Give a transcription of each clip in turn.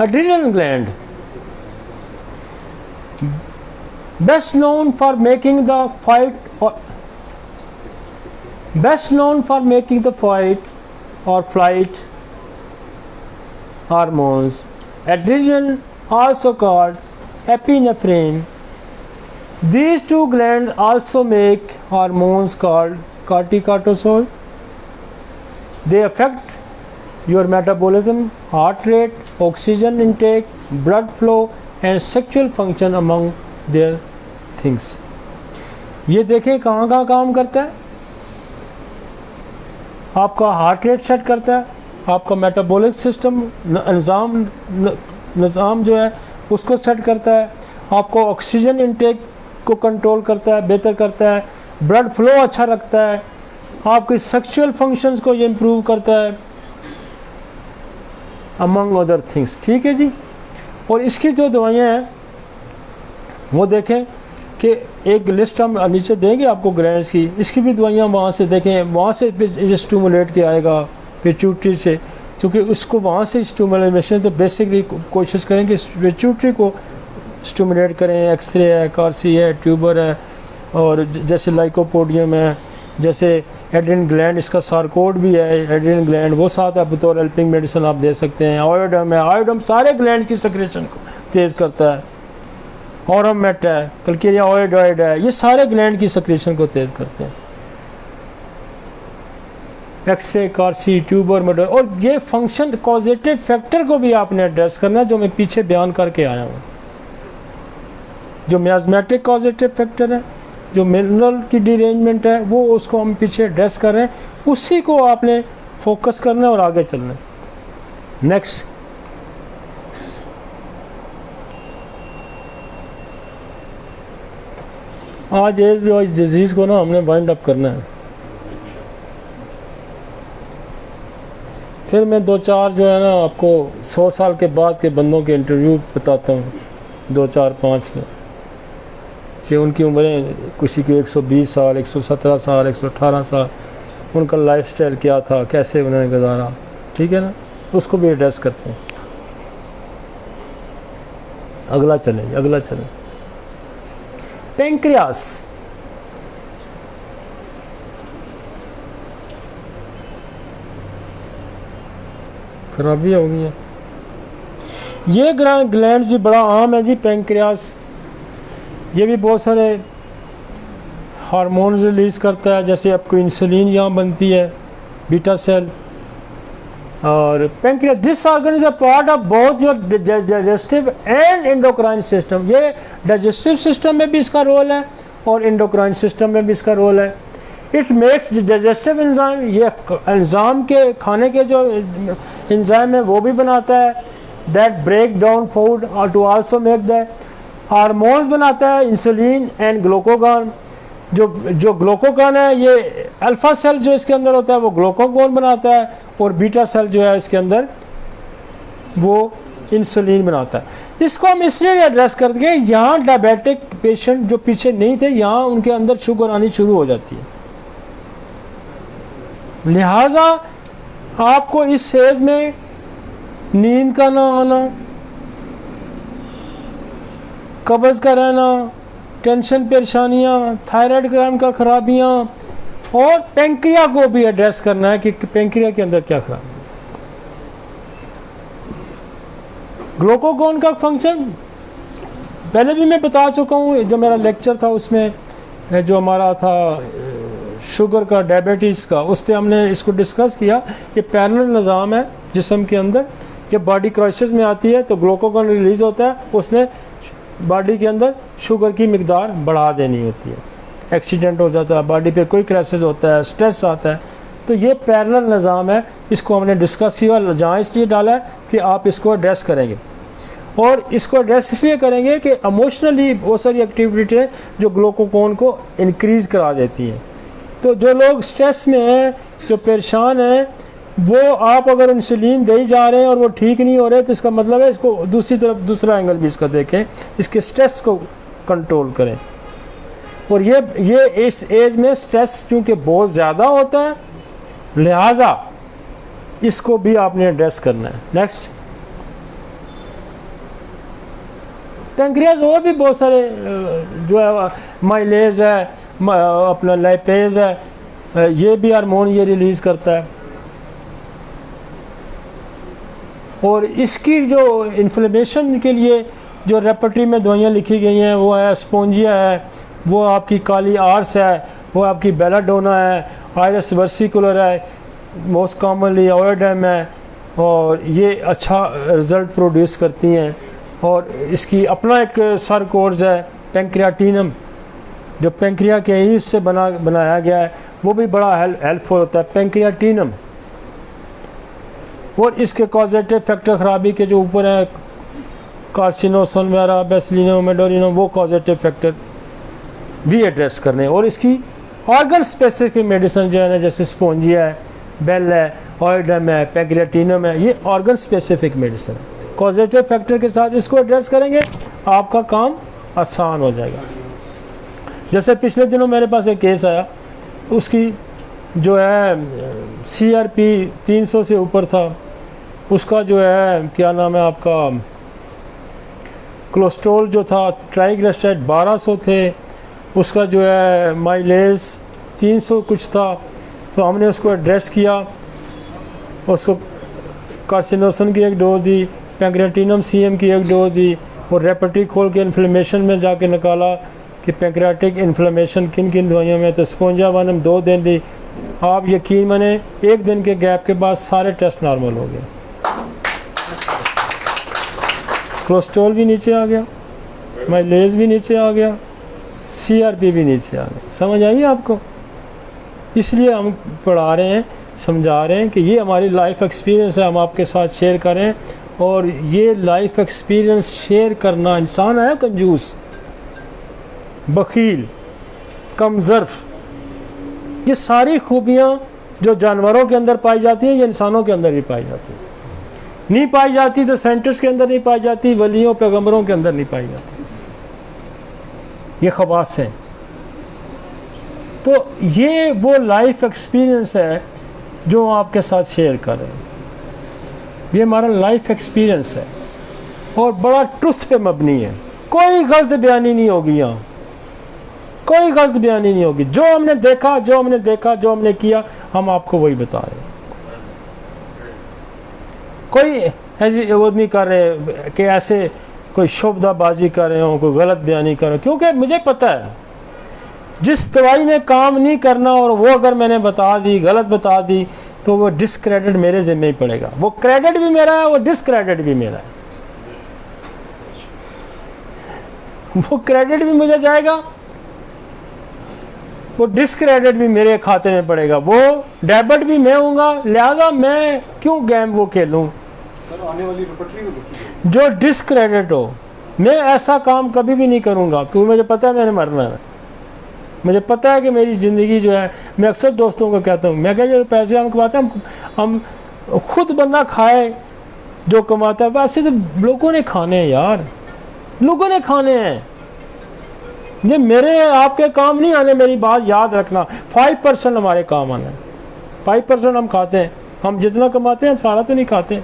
Adrenal gland, best known for making the fight or flight hormones. Adrenal, also called epinephrine. These two glands also make hormones called cortisol. They affect your metabolism, heart rate, oxygen intake, blood flow and sexual function among their things. ये देखें कहाँ कहाँ काम करता है. आपका heart rate set करता है, आपका मेटाबॉलिक सिस्टम निज़ाम जो है उसको सेट करता है, आपको ऑक्सीजन इंटेक को कंट्रोल करता है, बेहतर करता है, ब्लड फ्लो अच्छा रखता है, आपकी सेक्सुअल फंक्शंस को ये इम्प्रूव करता है, अमंग अदर थिंग्स. ठीक है जी. और इसकी जो दवाइयाँ हैं वो देखें कि एक लिस्ट हम नीचे देंगे आपको ग्लैंड्स की. इसकी भी दवाइयाँ वहाँ से देखें, वहाँ से स्टिमुलेट के आएगा पिट्यूटरी से, क्योंकि उसको वहाँ से स्टिमुलेशन. तो बेसिकली कोशिश करें कि पिट्यूटरी को स्टिमुलेट करें. एक्सरे है, कार्सी है, ट्यूबर है, और जैसे लाइकोपोडियम है, जैसे एड्रेनल ग्लैंड, इसका सार्कोड भी है एड्रेनल ग्लैंड, वो साथ है बतौर हेल्पिंग मेडिसिन आप दे सकते हैं. आयोडम है, आयोडम सारे ग्लैंड की सेक्रेशन को तेज़ करता है. ऑरमेट है, कल्केरिया ओएडॉइड है, ये सारे ग्लैंड की सेक्रेशन को तेज़ करते हैं. एक्सरे, कार्सी, ट्यूबर, मडर, और ये फंक्शन कॉजेटिव फैक्टर को भी आपने एड्रेस करना है, जो मैं पीछे बयान करके आया हूँ. जो मियाज़मेटिक कॉजेटिव फैक्टर है, जो मिनरल की डिरेंजमेंट है, वो उसको हम पीछे एड्रेस कर रहे हैं. उसी को आपने फोकस करना है और आगे चलना है. नेक्स्ट, आज एज वाइज डिजीज़ को ना हमने वाइंड अप करना है. फिर मैं 2-4 जो है ना आपको 100 साल के बाद के बंदों के इंटरव्यू बताता हूँ, 2-4-5 के, कि उनकी उम्रें किसी की 120 साल, 117 साल, 118 साल, उनका लाइफस्टाइल क्या था, कैसे उन्होंने गुजारा. ठीक है ना, उसको भी एड्रेस करते हैं. अगला चलें. पेंक्रियास. खराबी हो गई है. ये ग्लैंड भी बड़ा आम है जी, पेंक्रियास. ये भी बहुत सारे हार्मोन रिलीज़ करता है, जैसे आपको इंसुलिन यहाँ बनती है, बीटा सेल. और pancreas, this organ is a part of both your digestive and endocrine system. ये डाइजेस्टिव सिस्टम में भी इसका रोल है और एंडोक्राइन सिस्टम में भी इसका रोल है. इट मेक्स डाइजेस्टिव एंजाइम, ये एंजाइम के खाने के जो एंजाइम है वो भी बनाता है, दैट ब्रेक डाउन फूड और to also make the hormones बनाता है, इंसुलिन एंड ग्लूकागॉन. जो ग्लूकागॉन है, ये अल्फा सेल जो इसके अंदर होता है वो ग्लूकागॉन बनाता है, और बीटा सेल जो है इसके अंदर वो इंसुलिन बनाता है. इसको हम इसलिए एड्रेस कर देंगे, यहाँ डायबिटिक पेशेंट जो पीछे नहीं थे, यहाँ उनके अंदर शुगर आनी शुरू हो जाती है. लिहाजा आपको इस एज में नींद का ना आना, कब्ज़ का रहना, टेंशन परेशानियाँ, थायराइड ग्लैंड का खराबियाँ, और पेंक्रिया को भी एड्रेस करना है कि पेंक्रिया के अंदर क्या खराबी है. ग्लूकागॉन का फंक्शन पहले भी मैं बता चुका हूँ, जो मेरा लेक्चर था उसमें जो हमारा था शुगर का, डायबिटीज़ का, उस पर हमने इसको डिस्कस किया. ये पैरेलल निज़ाम है जिस्म के अंदर. जब बॉडी क्राइसिस में आती है तो ग्लूकागॉन रिलीज़ होता है, उसने बॉडी के अंदर शुगर की मिकदार बढ़ा देनी होती है. एक्सीडेंट हो जाता है, बॉडी पे कोई क्राइसिस होता है, स्ट्रेस आता है, तो ये पैरेलल निज़ाम है. इसको हमने डिस्कस किया, जहाँ इसलिए डाला है कि आप इसको एड्रेस करेंगे, और इसको एड्रेस इसलिए करेंगे कि इमोशनली बहुत सारी एक्टिविटी है जो ग्लूकागॉन को इंक्रीज़ करा देती हैं. तो जो लोग स्ट्रेस में हैं, जो परेशान हैं, वो आप अगर इंसुलिन दे जा रहे हैं और वो ठीक नहीं हो रहे, तो इसका मतलब है इसको दूसरी तरफ दूसरा एंगल भी इसका देखें, इसके स्ट्रेस को कंट्रोल करें. और ये इस एज में स्ट्रेस क्योंकि बहुत ज़्यादा होता है, लिहाजा इसको भी आपने एड्रेस करना है. नेक्स्ट, पेंक्रियाज और भी बहुत सारे जो है माइलेज है, अपना लाइपेज है, ये भी हार्मोन ये रिलीज़ करता है। और इसकी जो इन्फ्लेमेशन के लिए जो रेपर्टरी में दवाइयाँ लिखी गई हैं वो है स्पोंजिया है, वो आपकी काली आर्स है, वो आपकी बेलाडोना है, आयरस वर्सिकुलर है, मोस्ट कॉमनली ओएडम है, और ये अच्छा रिज़ल्ट प्रोड्यूस करती हैं। और इसकी अपना एक सर कोर्स है पेंक्रियाटिनम, जो पेंक्रिया के ही उससे बनाया गया है, वो भी बड़ा हेल्पफुल होता है पेंक्रियाटिनम। और इसके कॉजेटिव फैक्टर खराबी के जो ऊपर है कार्सिनोसन वगैरह, बेसिलिनम, मेडोरिनम, वो कॉजेटिव फैक्टर भी एड्रेस करने। और इसकी ऑर्गन स्पेसिफिक मेडिसिन जो है ना, जैसे स्पोंजिया है, बेल है, ओएडम है, पेंक्रियाटिनम है, ये ऑर्गन स्पेसिफिक मेडिसिन है। कॉजेटिव फैक्टर के साथ इसको एड्रेस करेंगे, आपका काम आसान हो जाएगा। जैसे पिछले दिनों मेरे पास एक केस आया, तो उसकी जो है CRP 300 से ऊपर था, उसका जो है क्या नाम है आपका कोलेस्ट्रॉल जो था, ट्राइग्लिसराइड 1200 थे, उसका जो है माइलेज 300 कुछ था। तो हमने उसको एड्रेस किया, उसको कार्सिनोसन की एक डोज दी, पेंक्रियाटिनम CM की एक डोज दी, और रेपर्टरी खोल के इन्फ्लेमेशन में जाके निकाला कि पेंक्रियाटिक इन्फ्लेमेशन किन किन दवाइयों में। तो स्पोंजिया 1 हम 2 दिन दी, आप यकीन माने 1 दिन के गैप के बाद सारे टेस्ट नॉर्मल हो गए, कोलेस्ट्रॉल भी नीचे आ गया, माइलेज भी नीचे आ गया, CRP भी नीचे आ गया। समझ आई आपको? इसलिए हम पढ़ा रहे हैं, समझा रहे हैं कि ये हमारी लाइफ एक्सपीरियंस है, हम आपके साथ शेयर करें। और ये लाइफ एक्सपीरियंस शेयर करना, इंसान है कंजूस, बखील, कमज़र्फ, ये सारी खूबियाँ जो जानवरों के अंदर पाई जाती हैं ये इंसानों के अंदर भी पाई जाती हैं। नहीं पाई जाती तो साइंटिस्ट के अंदर नहीं पाई जाती, वलियों पैगंबरों के अंदर नहीं पाई जाती, ये ख़वास हैं। तो ये वो लाइफ एक्सपीरियंस है जो आपके साथ शेयर कर रहे हैं, ये हमारा लाइफ एक्सपीरियंस है और बड़ा ट्रुथ पे मबनी है। कोई गलत बयानी नहीं होगी यहाँ, कोई गलत बयानी नहीं होगी। जो हमने देखा, जो हमने किया, हम आपको वही बता रहे हैं। कोई ऐसी वो नहीं कर रहे कि ऐसे कोई शुभदाबाजी कर रहे हो, कोई गलत बयानी कर रहे हो, क्योंकि मुझे पता है जिस दवाई ने काम नहीं करना और वो अगर मैंने बता दी, गलत बता दी, तो वो डिसक्रेडिट मेरे ज़िम्मे ही पड़ेगा। वो क्रेडिट भी मेरा है, वो डिसक्रेडिट भी मेरा है। वो क्रेडिट भी मुझे जाएगा, वो डिसक्रेडिट भी मेरे खाते में पड़ेगा, वो डेबिट भी मैं हूँगा। लिहाजा मैं क्यों गेम वो खेलूँ आने वाली जो डिसक्रेडिट हो। मैं ऐसा काम कभी भी नहीं करूँगा, क्योंकि मुझे पता है मैंने मरना है। मुझे पता है कि मेरी ज़िंदगी जो है, मैं अक्सर दोस्तों को कहता हूँ, मैं कहता जो पैसे हम कमाते हैं, हम खुद बंदा खाए जो कमाता है, वैसे तो लोगों ने खाने हैं यार, लोगों ने खाने हैं। ये मेरे आपके काम नहीं आने, मेरी बात याद रखना। 5% हमारे काम आना है, 5% हम खाते हैं। हम जितना कमाते हैं हम सारा तो नहीं खाते,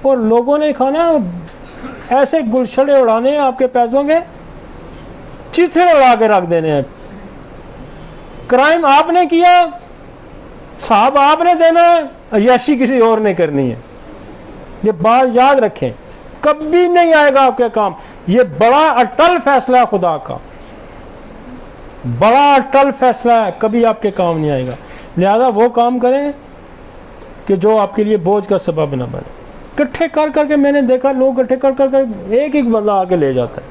और लोगों ने खाना। ऐसे गुलछड़े उड़ाने हैं आपके पैसों के, चिथड़े उड़ा के रख देने हैं। क्राइम आपने किया, साहब आपने देना है, अय्याशी किसी और ने करनी है। ये बात याद रखें, कभी नहीं आएगा आपके काम। ये बड़ा अटल फैसला है खुदा का, बड़ा अटल फैसला है, कभी आपके काम नहीं आएगा। लिहाजा वो काम करें कि जो आपके लिए बोझ का सबब न बने। इकट्ठे कर करके मैंने देखा, लोग इकट्ठे कर कर एक एक बंदा आके ले जाता है।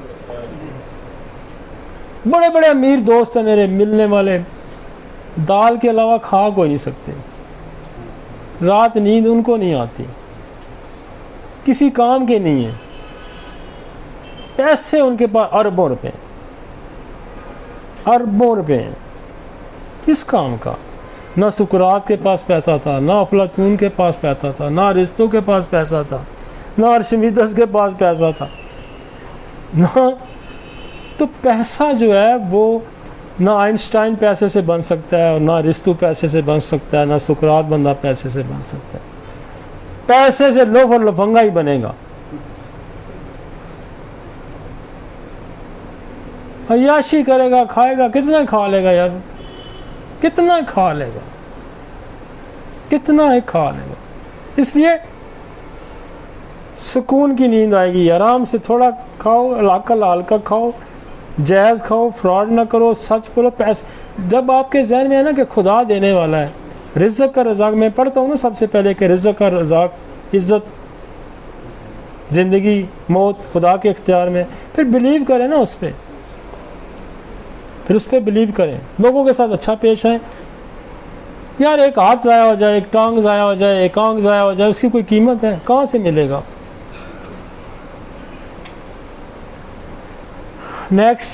बड़े बड़े अमीर दोस्त हैं मेरे मिलने वाले, दाल के अलावा खा कोई नहीं सकते, रात नींद उनको नहीं आती, किसी काम के नहीं है, पैसे उनके पास अरबों रुपए, अरबों रुपए हैं। किस काम का? ना सुकरात के पास पैसा था, ना अफलातून के पास पैसा था, ना अरिस्तो के पास पैसा था, ना अर्शिमीदस के पास पैसा था, ना। तो पैसा जो है वो ना आइंस्टाइन पैसे से बन सकता है, और ना अरिस्तो पैसे से बन सकता है, ना सुकरात बंदा पैसे से बन सकता है। पैसे से लोफ और लफंगा ही बनेगा। अय्याशी करेगा, खाएगा, कितना खा लेगा यार, कितना खा लेगा, कितना ही खा लेगा। इसलिए सुकून की नींद आएगी, आराम से थोड़ा खाओ, हल्का खाओ, जायज़ खाओ, फ्रॉड ना करो, सच बोलो। पैसे जब आपके जहन में है ना कि खुदा देने वाला है, रिज़्क़ का रज़ाक, मैं पढ़ता हूँ ना सबसे पहले कि रिज़्क़ का रज़ाक, इज़्ज़त, ज़िंदगी, मौत खुदा के इख्तियार में, फिर बिलीव करें ना उस पर, फिर उस पर बिलीव करें, लोगों के साथ अच्छा पेश आए। यार एक हाथ ज़ाया हो जाए, एक टांग ज़ाया हो जाए, एक आंख ज़ाया हो जाए, उसकी कोई कीमत है? कहाँ से मिलेगा? नेक्स्ट,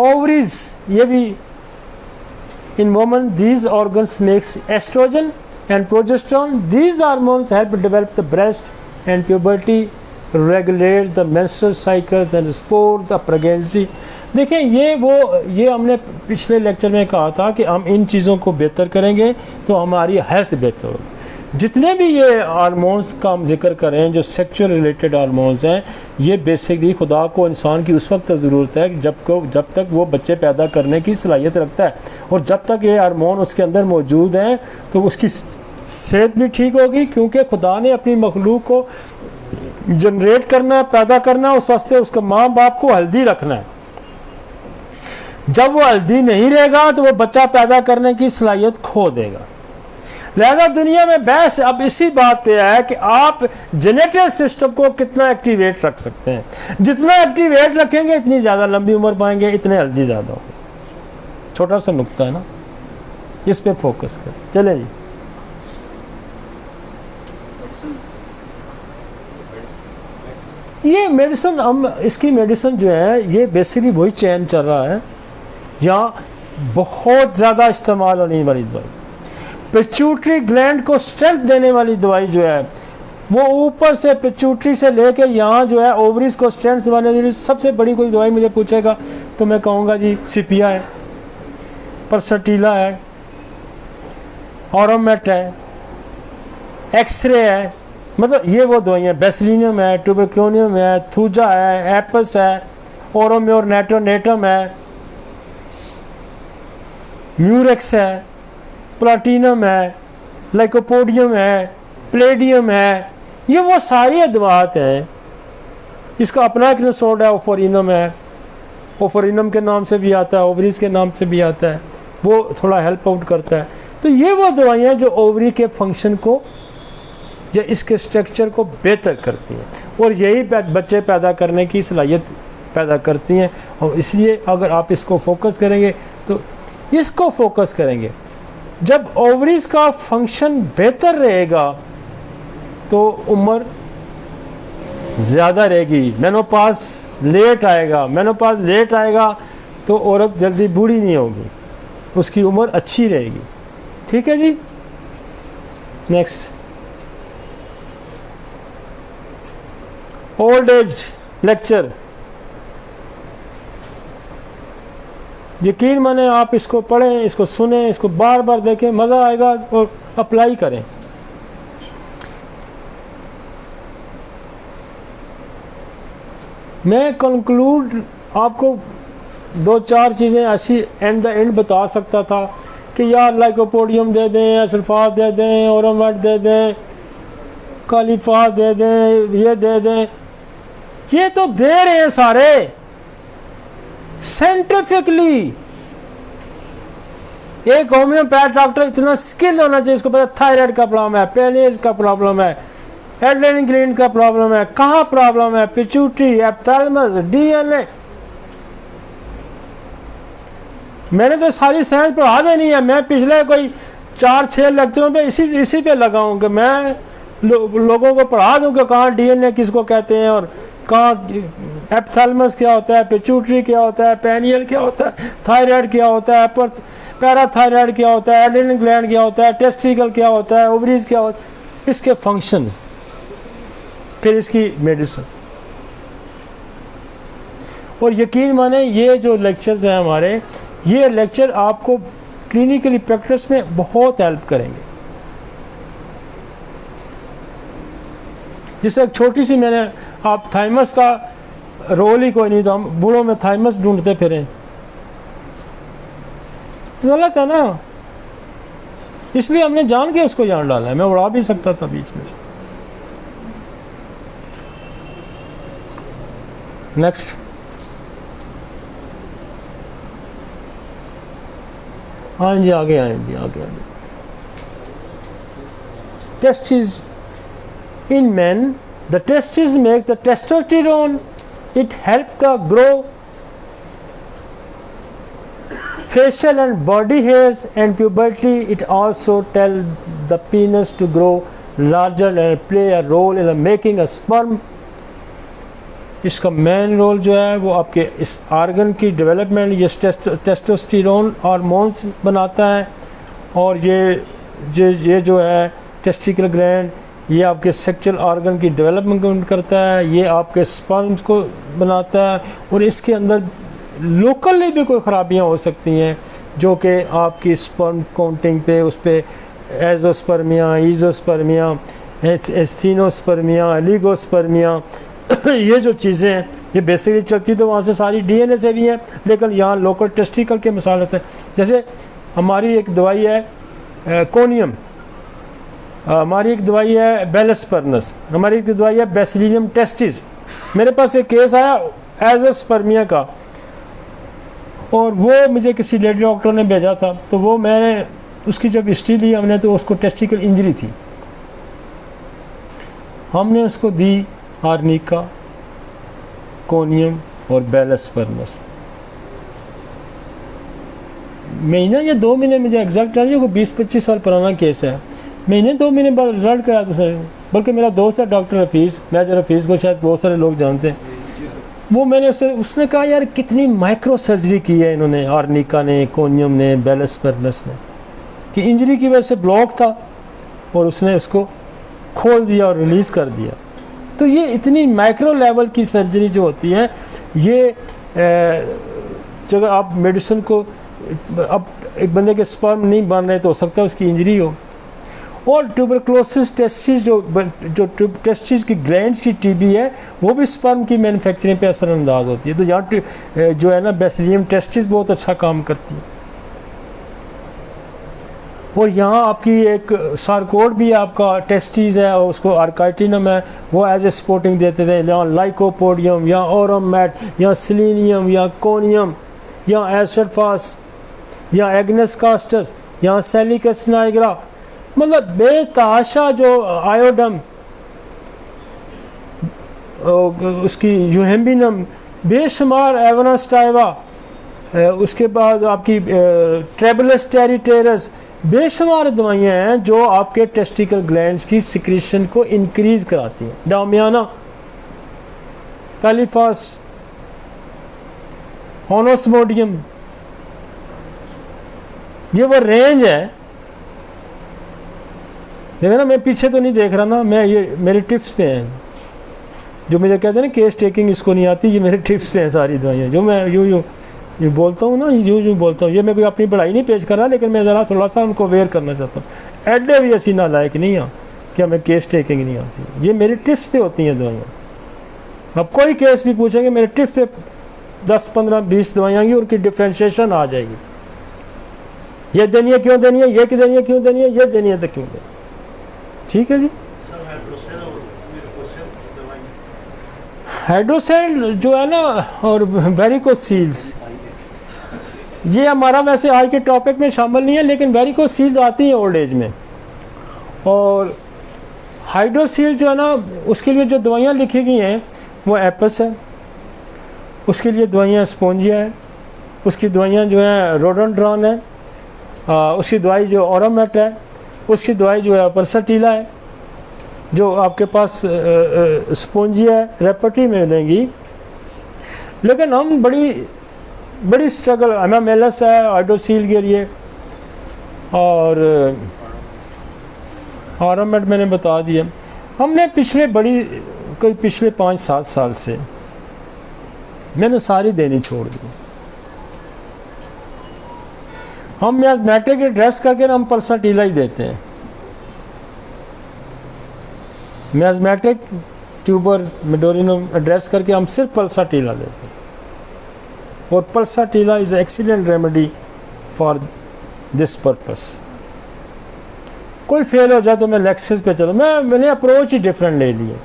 ओवरीज, ये भी in woman these organs makes estrogen and progesterone, these hormones help develop the breast and puberty, regulate the menstrual cycles and support the pregnancy. देखें ये हमने पिछले लेक्चर में कहा था कि हम इन चीज़ों को बेहतर करेंगे तो हमारी हेल्थ बेहतर होगी। जितने भी ये हार्मोन्स का हम जिक्र करें, जो सेक्सुअल रिलेटेड हार्मोन्स हैं, ये बेसिकली खुदा को इंसान की उस वक्त ज़रूरत है जब तक वो बच्चे पैदा करने की सलाहियत रखता है, और जब तक ये हार्मोन उसके अंदर मौजूद हैं तो उसकी सेहत भी ठीक होगी, क्योंकि खुदा ने अपनी मखलूक को जनरेट करना है, पैदा करना है, उस वास्ते उसके माँ बाप को हेल्दी रखना है। जब वो हेल्दी नहीं रहेगा तो वो बच्चा पैदा करने की सलाहियत खो देगा। लिहाजा दुनिया में बहस अब इसी बात पे है कि आप जेनेटिक सिस्टम को कितना एक्टिवेट रख सकते हैं। जितना एक्टिवेट रखेंगे इतनी ज़्यादा लंबी उम्र पाएंगे, इतने हेल्दी ज़्यादा होंगे। छोटा सा नुक्ता है ना, इस पे फोकस करें। चले जी, ये मेडिसिन, हम इसकी मेडिसिन जो है ये बेसिकली वही चैन चल रहा है, यहाँ बहुत ज़्यादा इस्तेमाल होने वाली दवाई, पिट्यूटरी ग्लैंड को स्ट्रेंथ देने वाली दवाई जो है, वो ऊपर से पिट्यूटरी से लेके यहाँ जो है ओवरीज को स्ट्रेंथ देने वाली सबसे बड़ी कोई दवाई मुझे पूछेगा तो मैं कहूँगा जी सिपिया है, परसटीला है, ऑरोमेट है, एक्सरे है, मतलब ये वो दवाइयाँ, बेसिलिनियम है, ट्यूबरक्लोनियम है, थूजा है, एपस है, ओरोम्योर नेटोनेटम है, म्यूरेक्स है, प्लाटिनम है, लाइकोपोडियम है, प्लेडियम है, ये वो सारी अदवात हैं। इसका अपना एक नसोड है, ओफोरिनम है, ओफोरिनम के नाम से भी आता है, ओवरीज के नाम से भी आता है, वो थोड़ा हेल्प आउट करता है। तो ये वो दवाइयाँ जो ओवरी के फंक्शन को या इसके स्ट्रक्चर को बेहतर करती हैं, और यही बच्चे पैदा करने की सलाहियत पैदा करती हैं। और इसलिए अगर आप इसको फोकस करेंगे तो इसको फोकस करेंगे, जब ओवरीज का फंक्शन बेहतर रहेगा तो उम्र ज़्यादा रहेगी, मेनोपाज लेट आएगा, मेनोपाज लेट आएगा तो औरत जल्दी बूढ़ी नहीं होगी, उसकी उम्र अच्छी रहेगी। ठीक है जी, नेक्स्ट, ओल्ड एज लेक्चर। यकीन माने आप इसको पढ़ें, इसको सुने, इसको बार बार देखें, मज़ा आएगा और अप्लाई करें। मैं कंक्लूड आपको 2-4 चीज़ें ऐसी एंड द एंड बता सकता था कि यार लाइकोपोडियम दे दें, सल्फात दे दें, ओरोमेट दे दें, कालीफास दे दें, ये दे दें, ये तो दे रहे हैं सारे साइंटिफिकली। एक होम्योपैथ डॉक्टर इतना स्किल होना चाहिए, उसको पता थायराइड का प्रॉब्लम है, पेनिस का प्रॉब्लम है, एड्रेनलिन ग्लैंड का प्रॉब्लम है, कहाँ प्रॉब्लम है, पिट्यूटरी, एप्थैलेमस, डीएनए। मैंने तो सारी साइंस पढ़ा देनी है। मैं पिछले कोई 4-6 लेक्चरों पे इसी पे लगा हूँ कि मैं लोगों को पढ़ा दूँ कि कहाँ डीएनए किसको कहते हैं, और कहाँ एप्थैलेमस क्या होता है, पिट्यूटरी क्या होता है, पेनियल क्या होता है, थायराइड क्या होता है, पैराथायराइड क्या होता है, एड्रेनल ग्लैंड क्या होता है, टेस्टिकल क्या होता है, ओवरीज क्या होता है, इसके फंक्शन, फिर इसकी मेडिसिन। और यकीन माने ये जो लेक्चर्स हैं हमारे, ये लेक्चर आपको क्लिनिकली प्रैक्टिस में बहुत हेल्प करेंगे। जैसे एक छोटी सी मैंने आप थाइमस का रोल ही कोई नहीं, तो हम बूढ़ों में थाइमस ढूंढते फिरें, गलत है ना। इसलिए हमने जान के उसको यहाँ डाला है, मैं उड़ा भी सकता था बीच में से। नेक्स्ट, हाँ जी आगे आए जी, आगे आगे। Testis in men, the testes make the testosterone, it helps the grow facial and body hairs and puberty. It also tell the penis to grow larger and play a role in making a sperm. इसका main role जो है वो आपके इस argon की development, ये testosterone hormones बनाता है, और ये जो है टेस्टिकल ग्लैंड, ये आपके सेक्सुअल ऑर्गन की डेवलपमेंट करता है, ये आपके स्पर्म्स को बनाता है, और इसके अंदर लोकली भी कोई ख़राबियाँ हो सकती हैं जो कि आपकी स्पर्म काउंटिंग पे, उस पर एजोस्पर्मिया, ईजोस्पर्मिया, एस्थीनोस्पर्मिया, एलिगोस्पर्मिया, ये जो चीज़ें हैं ये बेसिकली चलती तो वहाँ से सारी डीएनए से भी हैं, लेकिन यहाँ लोकल टेस्टिकल के मिसाल होते हैं। जैसे हमारी एक दवाई है कोनियम, हमारी एक दवाई है बेलस्पर्नस, हमारी एक दवाई है बेसिलियम टेस्टिस। मेरे पास एक केस आया एजोस्पर्मिया का, और वो मुझे किसी लेडी डॉक्टर ने भेजा था, तो वो मैंने उसकी जब हिस्ट्री ली हमने, तो उसको टेस्टिकल इंजरी थी, हमने उसको दी आर्निका, कोनियम और बेलस्पर्नस। महीना या 2 महीने, मुझे एग्जैक्ट नहीं, को 20-25 साल पुराना केस है, महीने 2 महीने बाद रिजल्ट कराया उसने। बल्कि मेरा दोस्त है डॉक्टर हफीज़, मेजर हफीज़ को शायद बहुत सारे लोग जानते हैं, वो मैंने उसने कहा यार कितनी माइक्रो सर्जरी की है इन्होंने, आर्निका ने, कोनियम ने, बेलस्पर्नस ने, कि इंजरी की वजह से ब्लॉक था और उसने उसको खोल दिया और रिलीज़ कर दिया। तो ये इतनी माइक्रो लेवल की सर्जरी जो होती है, ये जगह आप मेडिसिन को, अब एक बंदे के स्पर्म नहीं बन रहे तो हो सकता है उसकी इंजरी हो। और ट्यूबरक्लोसिस टेस्टिस, जो टेस्टिस की ग्लैंड्स की टीबी है, वो भी स्पर्म की मैन्युफैक्चरिंग पे असरअंदाज होती है। तो यहाँ जो है ना बेसिलियम टेस्टिस बहुत अच्छा काम करती है। और यहाँ आपकी एक सारकोड भी आपका टेस्टिस है, और उसको आर्काइटिनम है, वो एज ए सपोर्टिंग देते थे। यहाँ लाइकोपोडियम, या ओरोमैट, या सिलीनियम, या कोनियम, या एसिडफास, या एग्नेस कास्टस, या सेलिकस नाइग्रा, मतलब बेताशा जो आयोडम, उसकी यूहेम्बिनम, बेशुमार एवनास्टाइवा, उसके बाद आपकी ट्रेबलस टेरिटेरस, बेशुमार दवाइयाँ हैं जो आपके टेस्टिकल ग्लैंड्स की सिक्रीशन को इंक्रीज कराती हैं। डामियाना, कैलिफास, ओनोस्मोडियम, ये वो रेंज है। देखो ना, मैं पीछे तो नहीं देख रहा ना, मैं ये मेरे टिप्स पे हैं, जो मुझे कहते हैं ना केस टेकिंग इसको नहीं आती, ये मेरे टिप्स पे हैं सारी दवाइयाँ, जो मैं यूँ बोलता हूँ ना, यूँ बोलता हूँ। ये मैं कोई अपनी पढ़ाई नहीं पेश कर रहा, लेकिन मैं ज़रा थोड़ा सा उनको अवेयर करना चाहता हूँ। एडे भी ऐसी नालायक नहीं है कि हमें केस टेकिंग नहीं आती, ये मेरे टिप्स पे होती हैं दवाइयाँ। अब कोई केस भी पूछेंगे, मेरे टिप्स पे 10, 15, 20 दवाइयाँ आएंगी, उनकी डिफ्रेंशिएशन आ जाएगी। ये देनी है क्यों देनी है, ये देनी है क्यों देनी है, ये देनी है तो क्यों देनी है। ठीक है जी। हाइड्रोसेल जो है ना, और वेरिकोसील्स, ये हमारा वैसे आज के टॉपिक में शामिल नहीं है, लेकिन वेरिकोसील्स आती हैं ओल्ड एज में। और हाइड्रोसील जो है ना, उसके लिए जो दवाइयाँ लिखी गई हैं वो एपस है, उसके लिए दवाइयाँ स्पोंजिया है, उसकी दवाइयाँ जो हैं रोडोड्रॉन है, उसकी दवाई जो ओरोमेट है, उसकी दवाई जो है परसटीला है। जो आपके पास स्पोंजिया है, रेपर्टी में मिलेंगी। लेकिन हम बड़ी स्ट्रगल, एमामेलस है हाइड्रोसील के लिए, और ओरोमेट मैंने बता दिया। हमने पिछले 5-7 साल से मैंने सारी देनी छोड़ दी। हम मैथमेटिक एड्रेस करके हम परसटीला ही देते हैं। मैथमेटिक ट्यूबर मेडोरिनम एड्रेस करके हम सिर्फ पल्साटीला लेते हैं, और पल्साटीला is excellent remedy for this purpose. कोई फेल हो जाए तो मैं लेक्सिस पे चलो, मैंने अप्रोच ही डिफरेंट ले लिए।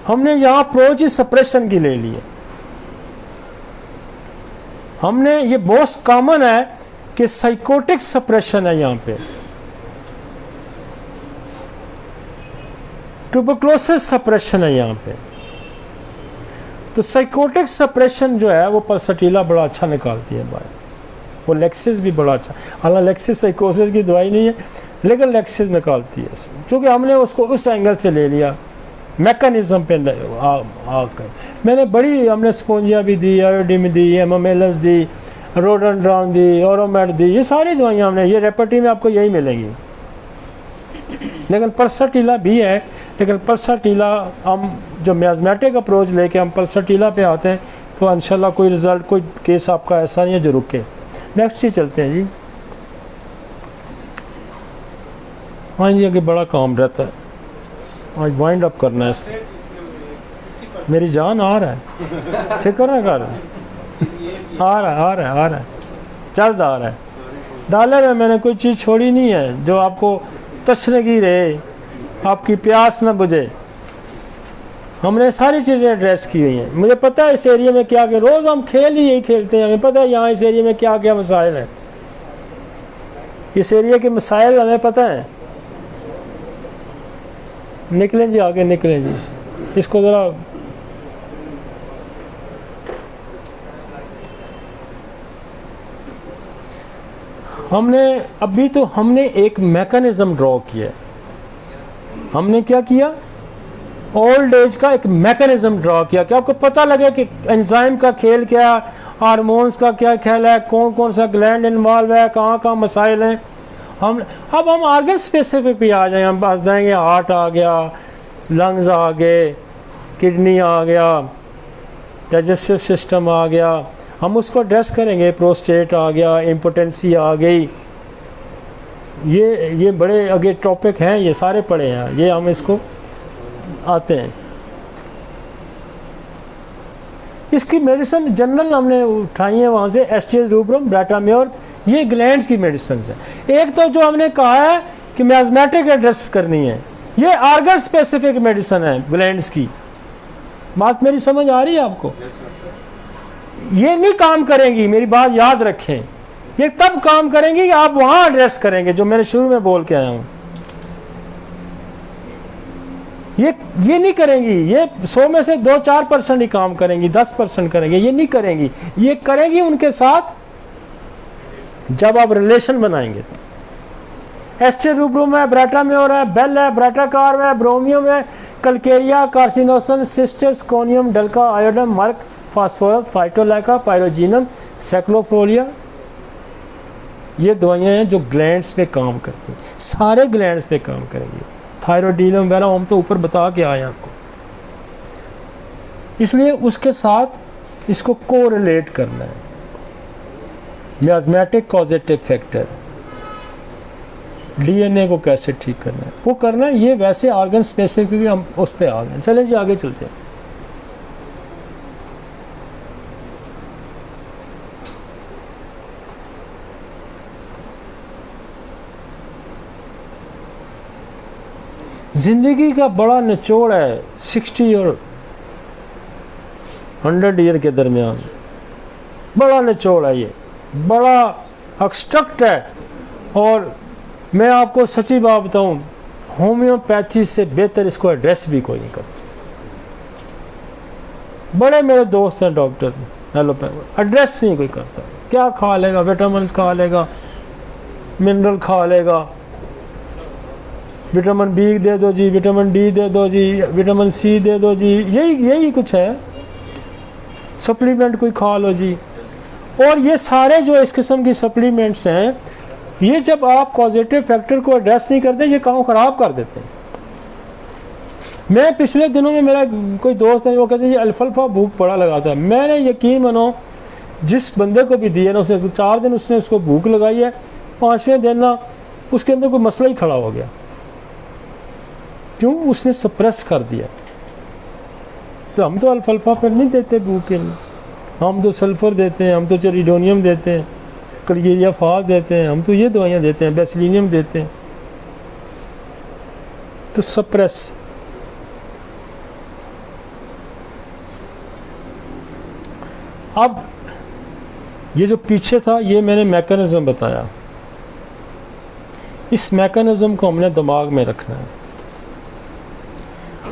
हमने यहाँ अप्रोच ही सप्रेशन की ले ली है। हमने ये मोस्ट कॉमन है कि साइकोटिक सप्रेशन है यहाँ पे, ट्यूबरक्लोसिस सप्रेशन है यहाँ पे। तो साइकोटिक सप्रेशन जो है वो पल्साटीला बड़ा अच्छा निकालती है बाहर, वो लेक्सिस भी बड़ा अच्छा, हालांकि लेक्सिस साइकोसिस की दवाई नहीं है लेकिन लेक्सिस निकालती है, क्योंकि हमने उसको उस एंगल से ले लिया, मैकेनिज्म पे आकर। मैंने बड़ी, हमने स्पोंजिया भी दी, आयोडीन दी, एमामेलस दी, रोडोड्रॉन दी, ओरोमेट दी, ये सारी दवाइयाँ हमने, ये रेपर्टी में आपको यही मिलेंगी। लेकिन पल्साटीला भी है, लेकिन पल्साटीला हम जो मियाज़मेटिक अप्रोच लेके हम पल्साटीला पे आते हैं तो इंशाल्लाह कोई रिज़ल्ट, कोई केस आपका ऐसा नहीं है जो रुके। नेक्स्ट ही चलते हैं जी। हाँ जी, आगे बड़ा काम रहता है, आज वाइंड अप करना है इसको। मेरी जान आ रहा है, फिक्र ना कर, आ रहा है, जल्द आ रहा है। डाले में मैंने कोई चीज़ छोड़ी नहीं है जो आपको तशनगी रहे, आपकी प्यास न बुझे। हमने सारी चीज़ें एड्रेस की हुई हैं। मुझे पता है इस एरिया में क्या क्या, रोज़ हम खेल ही यही खेलते हैं, हमें पता है यहाँ इस एरिया में क्या क्या मसाइल हैं, इस एरिया के मसाइल हमें पता है। निकलें जी, आगे निकलें जी, इसको ज़रा हमने अभी तो हमने एक मैकेनिज्म ड्रॉ किया। हमने क्या किया, ओल्ड एज का एक मैकेनिज्म ड्रॉ किया कि आपको पता लगे कि एंजाइम का खेल क्या, हार्मोन्स का क्या खेल है, कौन कौन सा ग्लैंड इन्वॉल्व है, कहाँ कहाँ मसाइल हैं। अब हम आर्गन स्पेसिफिक भी आ जाएंगे, हम बात जाएंगे, हार्ट आ गया, लंग्स आ गए, किडनी आ गया, डाइजेस्टिव सिस्टम आ गया, हम उसको एड्रेस करेंगे। प्रोस्टेट आ गया, इम्पोटेंसी आ गई, ये बड़े आगे टॉपिक हैं, ये सारे पढ़े हैं, ये हम इसको आते हैं। इसकी मेडिसिन जनरल हमने उठाई है वहाँ से, एस्टेज रूब्रम, ब्राटाम्योर, ये ग्लैंड्स की मेडिसिन है। एक तो जो हमने कहा है कि मियाज़मेटिक एड्रेस करनी है, ये आर्गन स्पेसिफिक मेडिसिन है ग्लैंड्स की। बात मेरी समझ आ रही है आपको? ये नहीं काम करेंगी, मेरी बात याद रखें, ये तब काम करेंगी कि आप वहाँ एड्रेस करेंगे, जो मैंने शुरू में बोल के आया हूँ। ये नहीं करेंगी, ये 100 में से 2-4% ही काम करेंगी, 10% करेंगे, ये नहीं करेंगी। ये करेंगी उनके साथ जब आप रिलेशन बनाएंगे। तो एस्टेज रूब्रम है, ब्राटाम्योर है, बेल है, ब्राटाकार है, ब्रोमियम है, Calcarea, कार्सिनोसन, cysts, conium, डल्का, आयोडम, merc, phosphorus, फाइटोलैका, पायरोजीनम, सेक्लोफ्लोरिया, ये दवाइयाँ हैं जो ग्लैंड्स पे काम करती हैं, सारे ग्लैंड्स पे काम करेंगी। थायरोडीनम वगैरह हम तो ऊपर बता के आए आपको, इसलिए उसके साथ इसको कोरिलेट करना है। मियाज़मेटिक कॉजेटिव फैक्टर, डीएनए को कैसे ठीक करना है, वो करना है। ये वैसे ऑर्गन स्पेसिफिक हम उस पर आ गए। चलें जी, आगे चलते हैं। ज़िंदगी का बड़ा निचोड़ है 60 और 100 ईयर के दरमियान, बड़ा निचोड़ है, ये बड़ा एक्सट्रक्ट है। और मैं आपको सच्ची बात बताऊं, होम्योपैथी से बेहतर इसको एड्रेस भी कोई नहीं कर सकता। बड़े मेरे दोस्त हैं डॉक्टर एलोपैथ, एड्रेस नहीं कोई करता। क्या खा लेगा, विटामिन खा लेगा, मिनरल खा लेगा, विटामिन बी दे दो जी, विटामिन डी दे दो जी, विटामिन सी दे दो जी, यही कुछ है। सप्लीमेंट कोई खा लो जी। और ये सारे जो इस किस्म की सप्लीमेंट्स हैं, ये जब आप कॉजेटिव फैक्टर को एड्रेस नहीं करते, ये काम ख़राब कर देते हैं। मैं पिछले दिनों में, मेरा कोई दोस्त है वो कहते हैं ये अल्फा भूख बड़ा लगाता है। मैंने यकीन मानो जिस बंदे को भी दिया ना, उसने 4 दिन उसने उसको भूख लगाई है, 5वें दिन ना उसके अंदर कोई मसला ही खड़ा हो गया। क्यों? उसने सप्रेस कर दिया। पर हम तो अल्फा पर नहीं देते बू के लिए, हम तो सल्फ़र देते हैं, हम तो चेरिडोनियम देते हैं, क्लगेरिया फास देते हैं, हम तो ये दवाइयाँ देते हैं, बेसिलिनियम देते हैं। तो सप्रेस। अब ये जो पीछे था ये मैंने मैकेनिज़्म बताया, इस मैकेनिज़्म को हमने दिमाग में रखना है।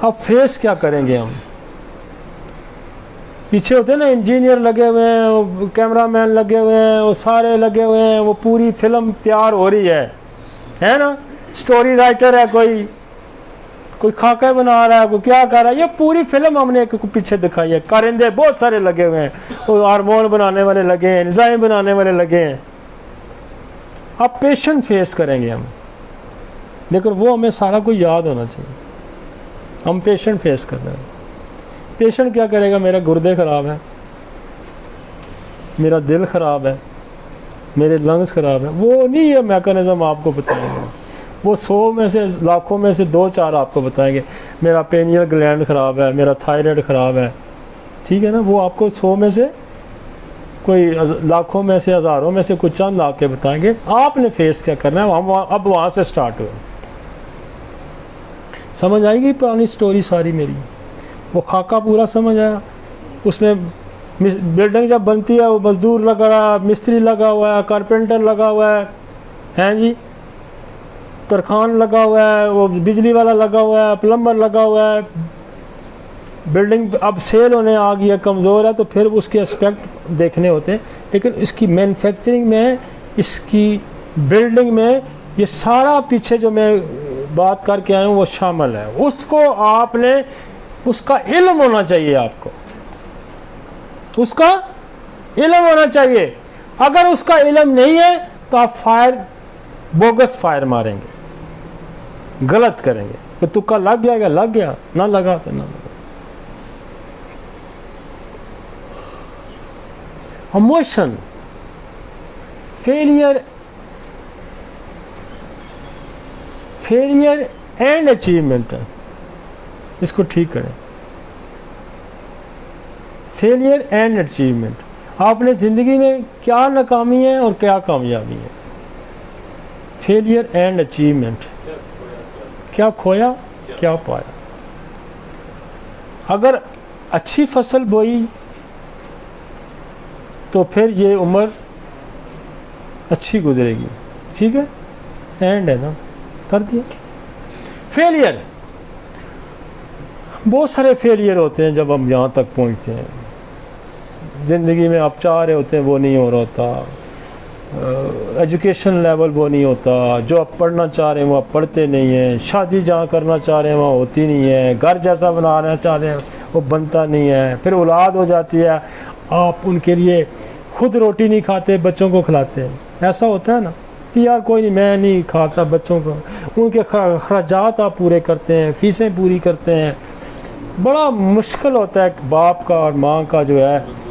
अब फेस क्या करेंगे हम? पीछे होते हैं ना इंजीनियर लगे हुए हैं, वो कैमरामैन लगे हुए हैं, वो सारे लगे हुए हैं, वो पूरी फिल्म तैयार हो रही है ना। स्टोरी राइटर है, कोई खाका बना रहा है, कोई क्या कर रहा है, ये पूरी फिल्म हमने एक पीछे दिखाई है। कारिंदे बहुत सारे लगे हुए हैं, वो हारमोन बनाने वाले लगे हैं, एंजाइम बनाने वाले लगे हैं। अब पेशेंट फेस करेंगे हम, लेकिन वो हमें सारा कुछ याद होना चाहिए। हम पेशेंट फेस कर रहे हैं। पेशेंट क्या करेगा? मेरा गुर्दे ख़राब है, मेरा दिल ख़राब है, मेरे लंग्स ख़राब है। वो नहीं ये मैकेनिज़्म आपको बताएंगे, वो 100 में से लाखों में से 2-4 आपको बताएंगे। मेरा पेनियल ग्लैंड ख़राब है, मेरा थायराइड ख़राब है, ठीक है ना। वो आपको 100 में से कोई लाखों में से हज़ारों में से कुछ चंद आके बताएंगे। आपने फेस क्या करना है, हम अब वहाँ से स्टार्ट हुए। समझ आएगी पुरानी स्टोरी सारी मेरी? वो खाका पूरा समझ आया। उसमें बिल्डिंग जब बनती है, वो मजदूर लगा रहा है, मिस्त्री लगा हुआ है, कारपेंटर लगा हुआ है, हैं जी, तरखान लगा हुआ है, वो बिजली वाला लगा हुआ है, प्लम्बर लगा हुआ है। बिल्डिंग अब सेल होने आ गई है, कमज़ोर है, तो फिर उसके एस्पेक्ट देखने होते हैं। लेकिन इसकी मैन्युफैक्चरिंग में, इसकी बिल्डिंग में, ये सारा पीछे जो मैं बात करके आया हूँ वो शामिल है। उसको आपने, उसका इल्म होना चाहिए आपको, उसका इल्म होना चाहिए। अगर उसका इल्म नहीं है तो आप बोगस फायर मारेंगे, गलत करेंगे। तो तुक्का लग जाएगा, लग गया, ना लगा तो ना लगा। इमोशन, फेलियर एंड अचीवमेंट, इसको ठीक करें। फेलियर एंड अचीवमेंट, आपने ज़िंदगी में क्या नाकामी है और क्या कामयाबी है। फेलियर एंड अचीवमेंट, क्या खोया क्या पाया। अगर अच्छी फसल बोई तो फिर ये उम्र अच्छी गुजरेगी, ठीक है। एंड है ना, कर दिया। फेलियर, बहुत सारे फेलियर होते हैं जब हम यहाँ तक पहुँचते हैं। ज़िंदगी में आप चाह रहे होते हैं वो नहीं हो रहा होता, एजुकेशन लेवल वो नहीं होता, जो आप पढ़ना चाह रहे हैं वो आप पढ़ते नहीं हैं, शादी जहाँ करना चाह रहे हैं वहाँ होती नहीं है, घर जैसा बनाना चाह रहे हैं वो बनता नहीं है, फिर औलाद हो जाती है, आप उनके लिए खुद रोटी नहीं खाते, बच्चों को खिलाते हैं। ऐसा होता है ना कि यार कोई नहीं, मैं नहीं खाता बच्चों को, उनके खर्चात आप पूरे करते हैं, फ़ीसें पूरी करते हैं। बड़ा मुश्किल होता है बाप का और माँ का जो है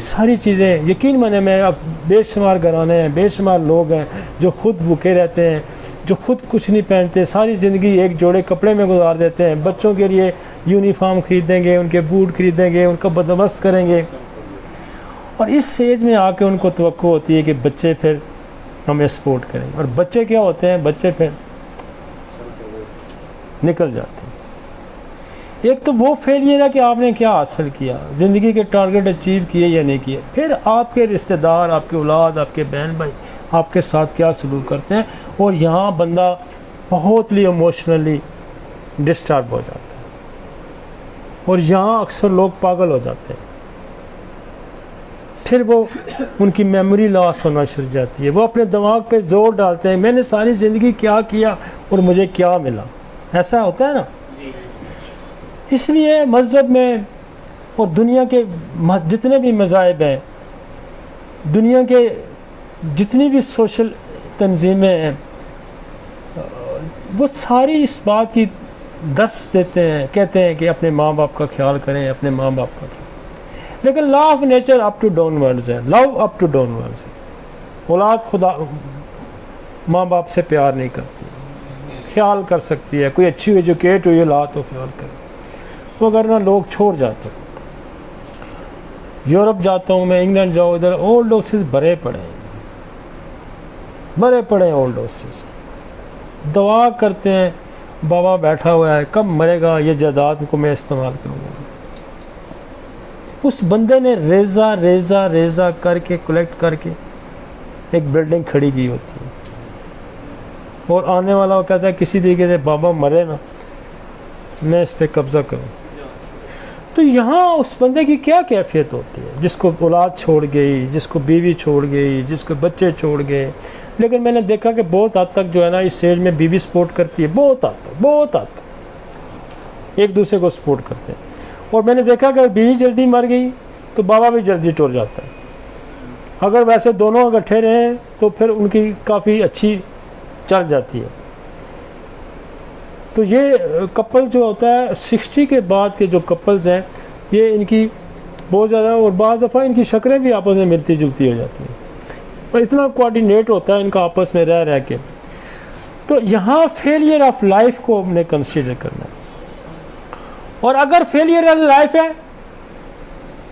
सारी चीज़ें। यकीन माने, मैं अब बेशुमार घराने हैं, बेशुमार लोग हैं जो खुद भूखे रहते हैं, जो खुद कुछ नहीं पहनते, सारी ज़िंदगी एक जोड़े कपड़े में गुजार देते हैं। बच्चों के लिए यूनिफॉर्म ख़रीदेंगे, उनके बूट ख़रीदेंगे, उनका बंदोबस्त करेंगे, और इस एज में आके उनको तवक्को होती है कि बच्चे फिर हमें सपोर्ट करेंगे। और बच्चे क्या होते हैं, बच्चे फिर निकल जाते हैं। एक तो वो फेलियर है कि आपने क्या हासिल किया, ज़िंदगी के टारगेट अचीव किए या नहीं किए। फिर आपके रिश्तेदार, आपके औलाद, आपके बहन भाई आपके साथ क्या सलूक करते हैं, और यहाँ बंदा बहुत ही इमोशनली डिस्टर्ब हो जाता है, और यहाँ अक्सर लोग पागल हो जाते हैं। फिर वो उनकी मेमोरी लॉस होना शुरू हो जाती है, वो अपने दिमाग पे जोर डालते हैं, मैंने सारी ज़िंदगी क्या किया और मुझे क्या मिला। ऐसा होता है ना। इसलिए मज़हब में और दुनिया के जितने भी मज़ाहिब हैं, दुनिया के जितनी भी सोशल तंजीमें हैं, वो सारी इस बात की दर्स देते हैं, कहते हैं कि अपने माँ बाप का ख्याल करें, अपने माँ बाप का ख्याल। लेकिन law of nature up to downwards है, लव अप टू डाउनवर्ड्स है। औलाद खुदा माँ बाप से प्यार नहीं करती, ख्याल कर सकती है। कोई अच्छी एजुकेट हुई औलाद तो ख्याल करे, वगैरह ना लोग छोड़ जाते हैं। यूरोप जाता हूँ मैं, इंग्लैंड जाओ, इधर ओल्ड हाउसेस भरे पड़े हैं, भरे पड़े हैं ओल्ड हाउसेस। दुआ करते हैं बाबा बैठा हुआ है, कब मरेगा ये जायदाद को मैं इस्तेमाल करूँगा। उस बंदे ने रेज़ा रेज़ा रेज़ा करके कलेक्ट करके एक बिल्डिंग खड़ी की होती है, और आने वाला वो कहता है किसी तरीके से बाबा मरे ना, मैं इस पर कब्ज़ा करूँ। तो यहाँ उस बंदे की क्या कैफियत होती है, जिसको औलाद छोड़ गई, जिसको बीवी छोड़ गई, जिसको बच्चे छोड़ गए। लेकिन मैंने देखा कि बहुत हद तक जो है ना इस एज में बीवी सपोर्ट करती है, बहुत हद तक एक दूसरे को सपोर्ट करते हैं। और मैंने देखा कि अगर बीवी जल्दी मर गई तो बाबा भी जल्दी टूट जाता है। अगर वैसे दोनों इकट्ठे रहें तो फिर उनकी काफ़ी अच्छी चल जाती है। तो ये कपल जो होता है 60 के बाद के जो कपल्स हैं, ये इनकी बहुत ज़्यादा, और बाद दफ़ा इनकी शक्लें भी आपस में मिलती जुलती हो जाती हैं, और इतना कोऑर्डिनेट होता है इनका आपस में रह के। तो यहाँ फेलियर ऑफ लाइफ को हमने कंसीडर करना है। और अगर फेलियर ऑफ लाइफ है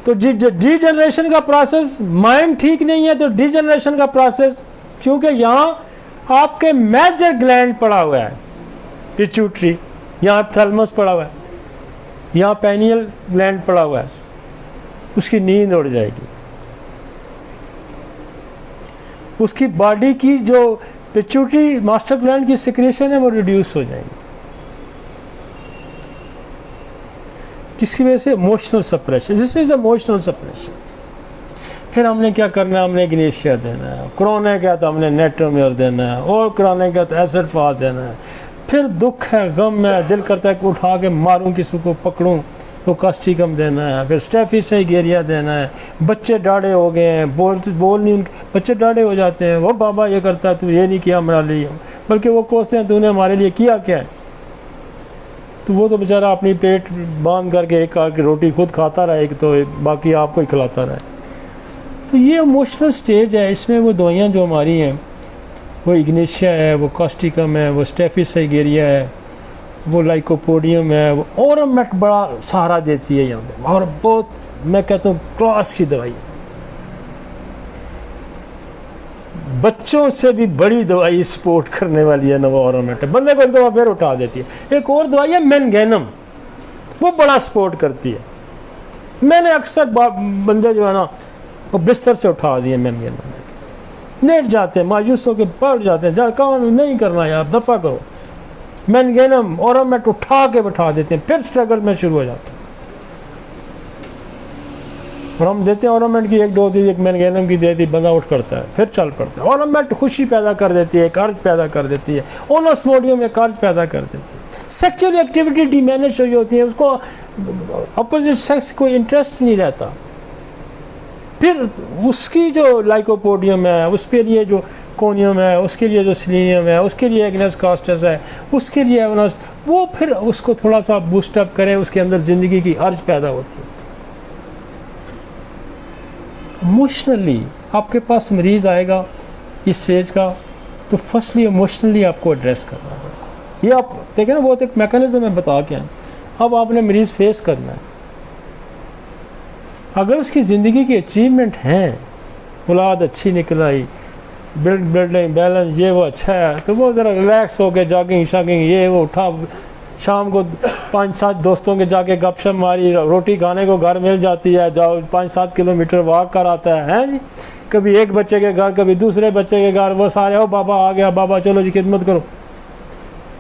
तो डी जनरेशन का प्रोसेस, माइंड ठीक नहीं है तो डी जनरेशन का प्रोसेस, क्योंकि यहाँ आपके मेजर ग्लैंड पड़ा हुआ है, पिट्यूटरी, यहाँ थैलमस पड़ा हुआ है, यहाँ पेनियल ग्लैंड पड़ा हुआ है, उसकी नींद उड़ जाएगी। उसकी बॉडी की जो पिट्यूटरी मास्टर ग्लैंड की सिक्रेशन है वो रिड्यूस हो जाएगी। किसकी वजह से? Emotional suppression. This is emotional suppression. फिर हमने क्या करना है? हमने ग्नेशिया देना है, कोरोना क्या तो हमने नेट्रोमियर देना है, और कराने का तो एसिड फास देना है। फिर दुख है, गम है, दिल करता है कि उठा के मारूं, किसी को पकड़ूं, तो कास्टिकम देना है। फिर स्टेफिसाइगेरिया देना है। बच्चे डाढ़े हो गए हैं, बोल नहीं, बच्चे डाढ़े हो जाते हैं, वो बाबा ये करता है, तू ये नहीं किया हमारे लिए, बल्कि वो कोसते हैं तूने हमारे लिए किया क्या है। तो वो तो बेचारा अपनी पेट बांध करके एक आके रोटी खुद खाता रहा, एक तो बाकी आपको ही खिलाता रहा। तो ये इमोशनल स्टेज है। इसमें वो दवाइयाँ जो हमारी हैं, वो इग्नेशिया है, वो कास्टिकम है, वो स्टेफिसाइगेरिया है, वो लाइकोपोडियम है, वो ओरोमेट बड़ा सहारा देती है यहाँ पे, और बहुत, मैं कहता हूँ क्लास की दवाई है। बच्चों से भी बड़ी दवाई सपोर्ट करने वाली है नवा ओरोमेट। बंदे को एक दवा फिर उठा देती है। एक और दवाई है मेनगेनम, वो बड़ा सपोर्ट करती है। मैंने अक्सर बंदे जो है ना वो बिस्तर से उठा दिए मेनगेनम, लेट जाते हैं, मायूस होकर पड़ जाते हैं, जा काम नहीं करना यार, दफ़ा करो। मेनगेनम ओरोमेट उठा के बैठा देते हैं, फिर स्ट्रगल में शुरू हो जाते हैं। और हम देते हैं ओरोमेट की एक डोज दी, एक मेनगेनम की दे दी, बंदा उठ करता है, फिर चल पड़ता है। ओरोमेट खुशी पैदा कर देती है, कर्ज पैदा कर देती है। ओनोस्मोडियम में कर्ज पैदा कर देती है। सेक्सुअल एक्टिविटी डिमिनिश हो होती है, उसको अपोजिट सेक्स को इंटरेस्ट नहीं रहता। फिर उसकी जो लाइकोपोडियम है, उसके लिए जो कोनियम है, उसके लिए जो सिलीनियम है, उसके लिए एग्नेस कास्टस है, उसके लिए वो फिर उसको थोड़ा सा बूस्टअप करें, उसके अंदर ज़िंदगी की अर्ज पैदा होती है। इमोशनली आपके पास मरीज़ आएगा इस स्टेज का, तो फर्स्टली इमोशनली आपको एड्रेस करना है। ये आप देखें ना, बहुत एक मैकेनिज्म है, बता के अब आपने मरीज़ फेस करना है। अगर उसकी ज़िंदगी की अचीवमेंट हैं, औलाद अच्छी निकल आई, बिल्डिंग बैलेंस ये वो अच्छा है, तो वो ज़रा रिलैक्स हो के जॉगिंग शागिंग ये वो उठा, शाम को 5-7 दोस्तों के जाके गपशप मारी, रोटी खाने को घर मिल जाती है, जाओ 5-7 किलोमीटर वॉक कर आता है जी। कभी एक बच्चे के घर, कभी दूसरे बच्चे के घर, वो सारे ओ बाबा आ गया, बाबा चलो जी खिदमत करो।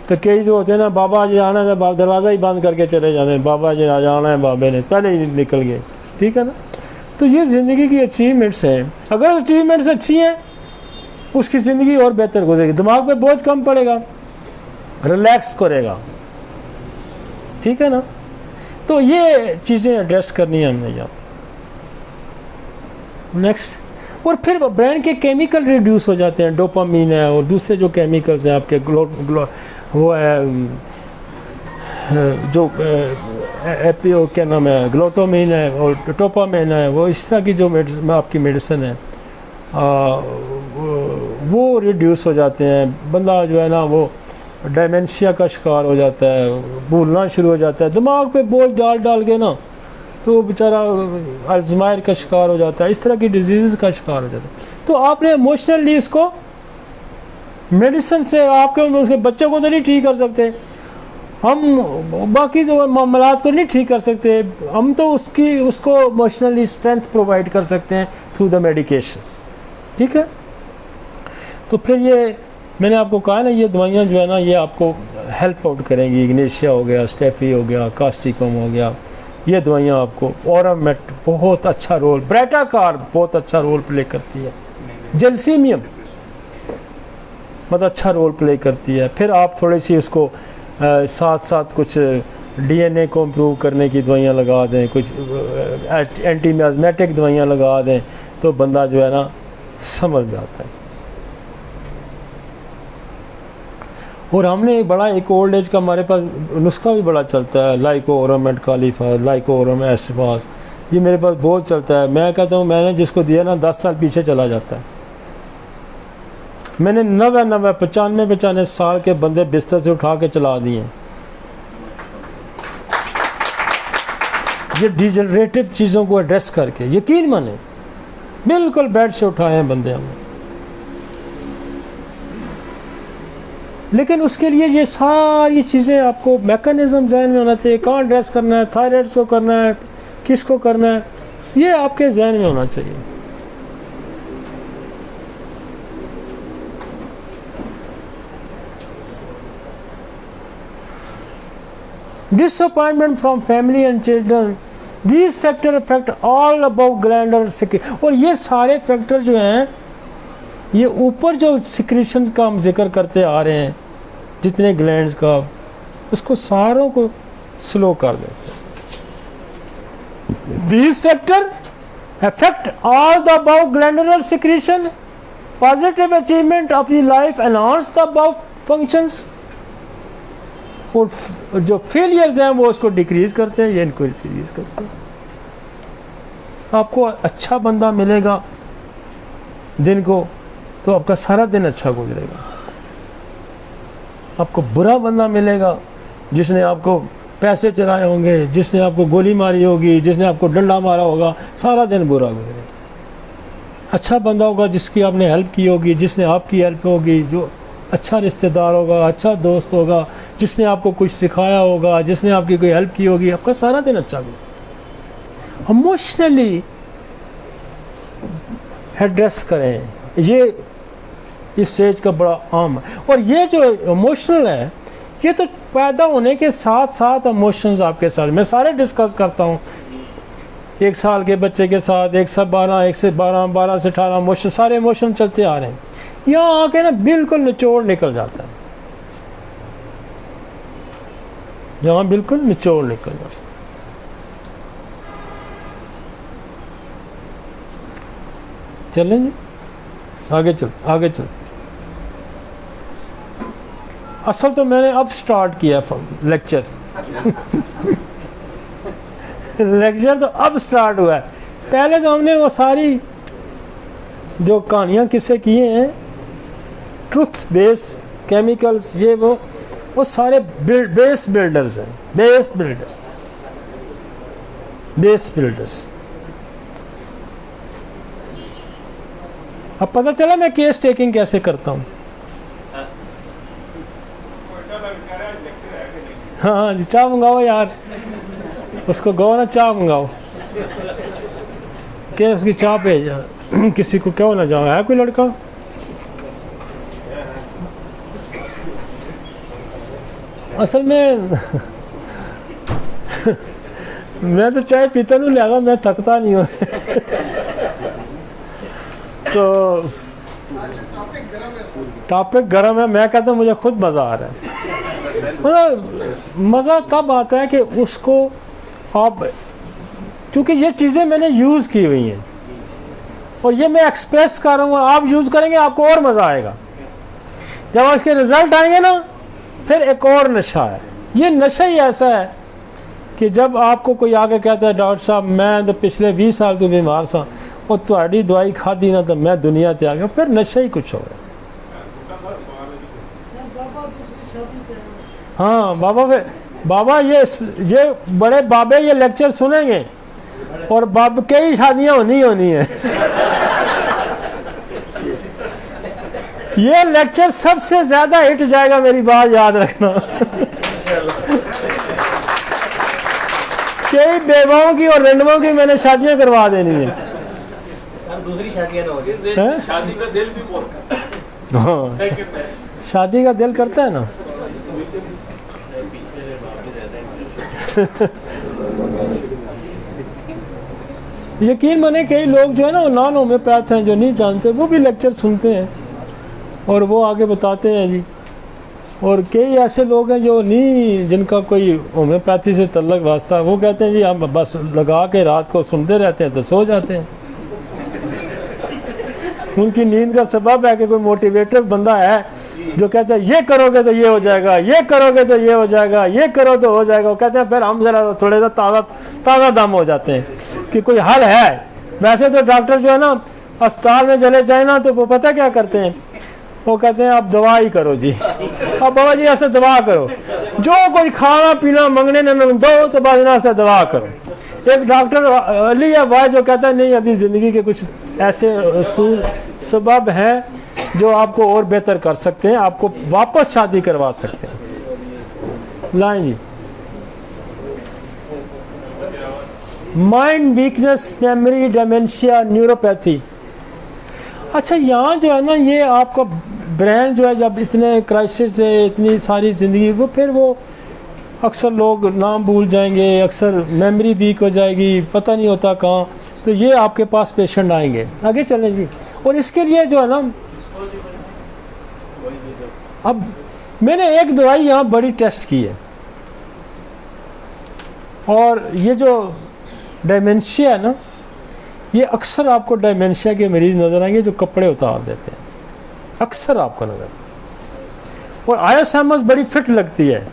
तो कई जो होते हैं ना, बाबा जी आना है, दरवाज़ा ही बंद करके चले जाते हैं, बाबा जी आ जाना है, बाबे ने पहले ही निकल गए, ठीक है ना। तो ये ज़िंदगी की अचीवमेंट्स हैं। अगर अचीवमेंट्स अच्छी हैं, उसकी ज़िंदगी और बेहतर गुजरेगी, दिमाग पे बोझ कम पड़ेगा, रिलैक्स करेगा, ठीक है ना। तो ये चीज़ें एड्रेस करनी है हमने यहाँ। नेक्स्ट, और फिर ब्रेन के केमिकल रिड्यूस हो जाते हैं, डोपामीन है और दूसरे जो केमिकल्स हैं आपके वो है जो एपीओ क्या नाम है, ग्लूटामिन है और डोपामाइन है, वो इस तरह की जो आपकी मेडिसिन है वो रिड्यूस हो जाते हैं। बंदा जो है ना वो डेमेंशिया का शिकार हो जाता है, भूलना शुरू हो जाता है, दिमाग पे बोझ डाल डाल के ना, तो बेचारा अल्जाइमर का शिकार हो जाता है, इस तरह की डिजीज़ का शिकार हो जाता है। तो आपने इमोशनली इसको मेडिसिन से आपके उसके बच्चे को तो नहीं ठीक कर सकते, हम बाकी जो मामलात को नहीं ठीक कर सकते, हम तो उसको इमोशनली स्ट्रेंथ प्रोवाइड कर सकते हैं थ्रू द मेडिकेशन। ठीक है, तो फिर ये मैंने आपको कहा ना, ये दवाइयाँ जो है ना ये आपको हेल्प आउट करेंगी। इग्नेशिया हो गया, स्टेफी हो गया, कास्टिकम हो गया, ये दवाइयाँ आपको, ऑरामेट बहुत अच्छा रोल, ब्रेटाकार्ब बहुत अच्छा रोल प्ले करती है, जेल्सीमियम मतलब अच्छा रोल प्ले करती है। फिर आप थोड़ी सी उसको साथ साथ कुछ डीएनए को इम्प्रूव करने की दवाइयाँ लगा दें, कुछ एंटी मियाज़मेटिक दवाइयाँ लगा दें, तो बंदा जो है ना समझ जाता है। और हमने एक ओल्ड एज का हमारे पास नुस्खा भी बड़ा चलता है, लाइकोओरामेट कालीफा, लाइकोओरामेट एस्टिफास, ये मेरे पास बहुत चलता है। मैं कहता हूँ मैंने जिसको दिया ना 10 साल पीछे चला जाता है। मैंने 95 साल के बंदे बिस्तर से उठा के चला दिए। ये डिजनरेटिव चीज़ों को एड्रेस करके, यकीन माने बिल्कुल बेड से उठाए हैं बंदे हमने। लेकिन उसके लिए ये सारी चीज़ें आपको मैकेनिज्म जहन में होना चाहिए, कहाँ एड्रेस करना है, थायराइड को करना है, किसको करना है, ये आपके जहन में होना चाहिए। Disappointment from family and children, these factors affect all above glandular secretion। और ये सारे फैक्टर जो हैं, ये ऊपर जो सिक्रीशन का हम जिक्र करते आ रहे हैं, जितने ग्लैंड्स का, उसको सारों को स्लो कर देते हैं। These factors affect all the above glandular secretion, positive achievement of the life, enhance the above functions। और जो फेलियर्स हैं वो उसको डिक्रीज करते हैं, ये इनको इंक्रीज करते हैं। आपको अच्छा बंदा मिलेगा दिन को तो आपका सारा दिन अच्छा गुजरेगा। आपको बुरा बंदा मिलेगा जिसने आपको पैसे चलाए होंगे, जिसने आपको गोली मारी होगी, जिसने आपको डंडा मारा होगा, सारा दिन बुरा गुजरेगा। अच्छा बंदा होगा जिसकी आपने हेल्प की होगी, जिसने आपकी हेल्प होगी, जो अच्छा रिश्तेदार होगा, अच्छा दोस्त होगा, जिसने आपको कुछ सिखाया होगा, जिसने आपकी कोई हेल्प की होगी, आपका सारा दिन अच्छा गुजरेगा। इमोशनली एड्रेस करें, ये इस स्टेज का बड़ा आम है। और ये जो इमोशनल है, ये तो पैदा होने के साथ साथ इमोशंस आपके साथ, मैं सारे डिस्कस करता हूँ। 1 साल के बच्चे के साथ 1 से 12, 1 से 12, 12 से 18 इमोशन, सारे इमोशन चलते आ रहे हैं। यहाँ आके ना बिल्कुल निचोड़ निकल जाता है, यहाँ बिल्कुल निचोड़ निकल जाता है। चलें जी, आगे चलते। असल तो मैंने अब स्टार्ट किया लेक्चर लेक्चर तो अब स्टार्ट हुआ है। पहले तो हमने वो सारी जो कहानियाँ किस्से किए हैं, ट्रुथ बेस, केमिकल्स, ये वो सारे बेस बिल्डर्स हैं, बेस बिल्डर्स। अब पता चला मैं केस टेकिंग कैसे करता हूँ। हाँ जी, चाय मंगाओ यार, उसको गो ना चाय मंगाओ, क्या उसकी चाय पे किसी को क्यों ना जाओ, है कोई लड़का? असल में मैं तो चाय पीता नहीं, लिहाजा मैं थकता नहीं हूँ तो टॉपिक गर्म है, मैं कहता हूँ मुझे खुद मज़ा आ रहा है। मज़ा तब आता है कि उसको आप, क्योंकि ये चीज़ें मैंने यूज़ की हुई हैं और ये मैं एक्सप्रेस कर रहा हूँ, आप यूज़ करेंगे आपको और मज़ा आएगा। जब उसके रिज़ल्ट आएंगे ना, फिर एक और नशा है। ये नशा ही ऐसा है कि जब आपको कोई आगे कहता है डॉक्टर साहब मैं तो पिछले 20 साल तो बीमार सा और तुम्हारी दवाई खाधी ना तो मैं दुनिया ते आ गया, फिर नशा ही कुछ हो गया। हाँ बाबा ये बड़े बाबे ये लेक्चर सुनेंगे और बाब कई शादियां होनी है। ये लेक्चर सबसे ज्यादा हिट जाएगा, मेरी बात याद रखना। कई बेवाओं की और रंडवों की मैंने शादियां करवा देनी है। दूसरी शादियां ना हो शादी का दिल भी बहुत करता है। हाँ, शादी का दिल करता है ना। यकीन माने कई लोग जो है ना, वो नॉन होम्योपैथ हैं, जो नहीं जानते, वो भी लेक्चर सुनते हैं और वो आगे बताते हैं जी। और कई ऐसे लोग हैं जो नहीं, जिनका कोई होम्योपैथी से तल्लक वास्ता, वो कहते हैं जी हम बस लगा के रात को सुनते रहते हैं तो सो जाते हैं। उनकी नींद का सबब है कि कोई मोटिवेटेड बंदा है जो कहता है ये करोगे तो ये हो जाएगा, ये करोगे तो ये हो जाएगा, ये करो तो हो जाएगा। वो कहते हैं फिर हम जरा थोड़े सा ताज़ा दम हो जाते हैं कि कोई हल है। वैसे तो डॉक्टर जो है ना, अस्पताल में चले जाए ना, तो वो पता क्या करते हैं, वो कहते हैं आप दवा ही करो जी, अब बाबा जी ऐसे दवा करो, जो कोई खाना पीना मंगने न दो तो बस ऐसे दवा करो। एक डॉक्टर अली या वाई जो कहता है नहीं, अभी ज़िंदगी के कुछ ऐसे असूल सबब हैं जो आपको और बेहतर कर सकते हैं, आपको वापस शादी करवा सकते हैं। लाएं जी, mind weakness, memory, dementia, neuropathy. अच्छा, यहाँ जो है ना, ये आपका ब्रेन जो है, जब इतने क्राइसिस है, इतनी सारी ज़िंदगी, वो फिर वो अक्सर लोग नाम भूल जाएंगे, अक्सर मेमोरी वीक हो जाएगी, पता नहीं होता कहाँ। तो ये आपके पास पेशेंट आएंगे। आगे चलें जी। और इसके लिए जो है ना, अब मैंने एक दवाई यहाँ बड़ी टेस्ट की है, और ये जो डेमेंशिया है ना, ये अक्सर आपको डेमेंशिया के मरीज़ नज़र आएंगे जो कपड़े उतार देते हैं, अक्सर आपको नज़र। और आयोसैमस बड़ी फिट लगती है,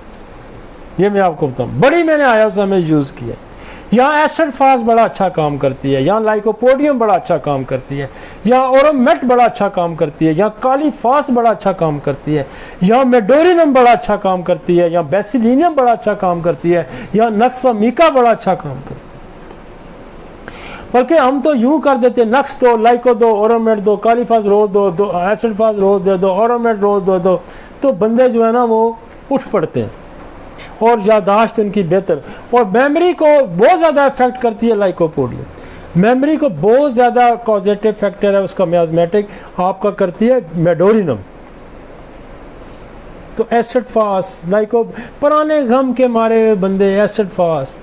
ये मैं आपको बताऊँ, बड़ी मैंने आयोसैमस यूज़ की है। यहाँ एसिड फास्ट बड़ा अच्छा काम करती है, यहाँ लाइकोपोडियम बड़ा अच्छा काम करती है, यहाँ ओरोमेट बड़ा अच्छा काम करती है, यहाँ काली फास्ट बड़ा अच्छा काम करती है, यहाँ मेडोरिनम बड़ा अच्छा काम करती है, यहाँ बेसिलिनियम बड़ा अच्छा काम करती है, यहाँ नक्सवामिका बड़ा अच्छा काम करती है। बल्कि हम तो यूँ कर देते, नक्स दो, लाइको दो, ओरोमेट दो, काली फास्ट रोज दो, एसिड फास्ट रोज दे दो, ओरोमेट रोज दे दो, तो बंदे जो है ना वो उठ पड़ते हैं और यादाश्त उनकी बेहतर। और मेमोरी को बहुत ज़्यादा इफेक्ट करती है लाइकोपोडियम। मेमोरी को बहुत ज़्यादा कॉजेटिव फैक्टर है उसका मियाज़मेटिक, आपका करती है मेडोरिनम। तो एसिड फास्ट, लाइको, पुराने गम के मारे हुए बंदे एसिड फास्ट,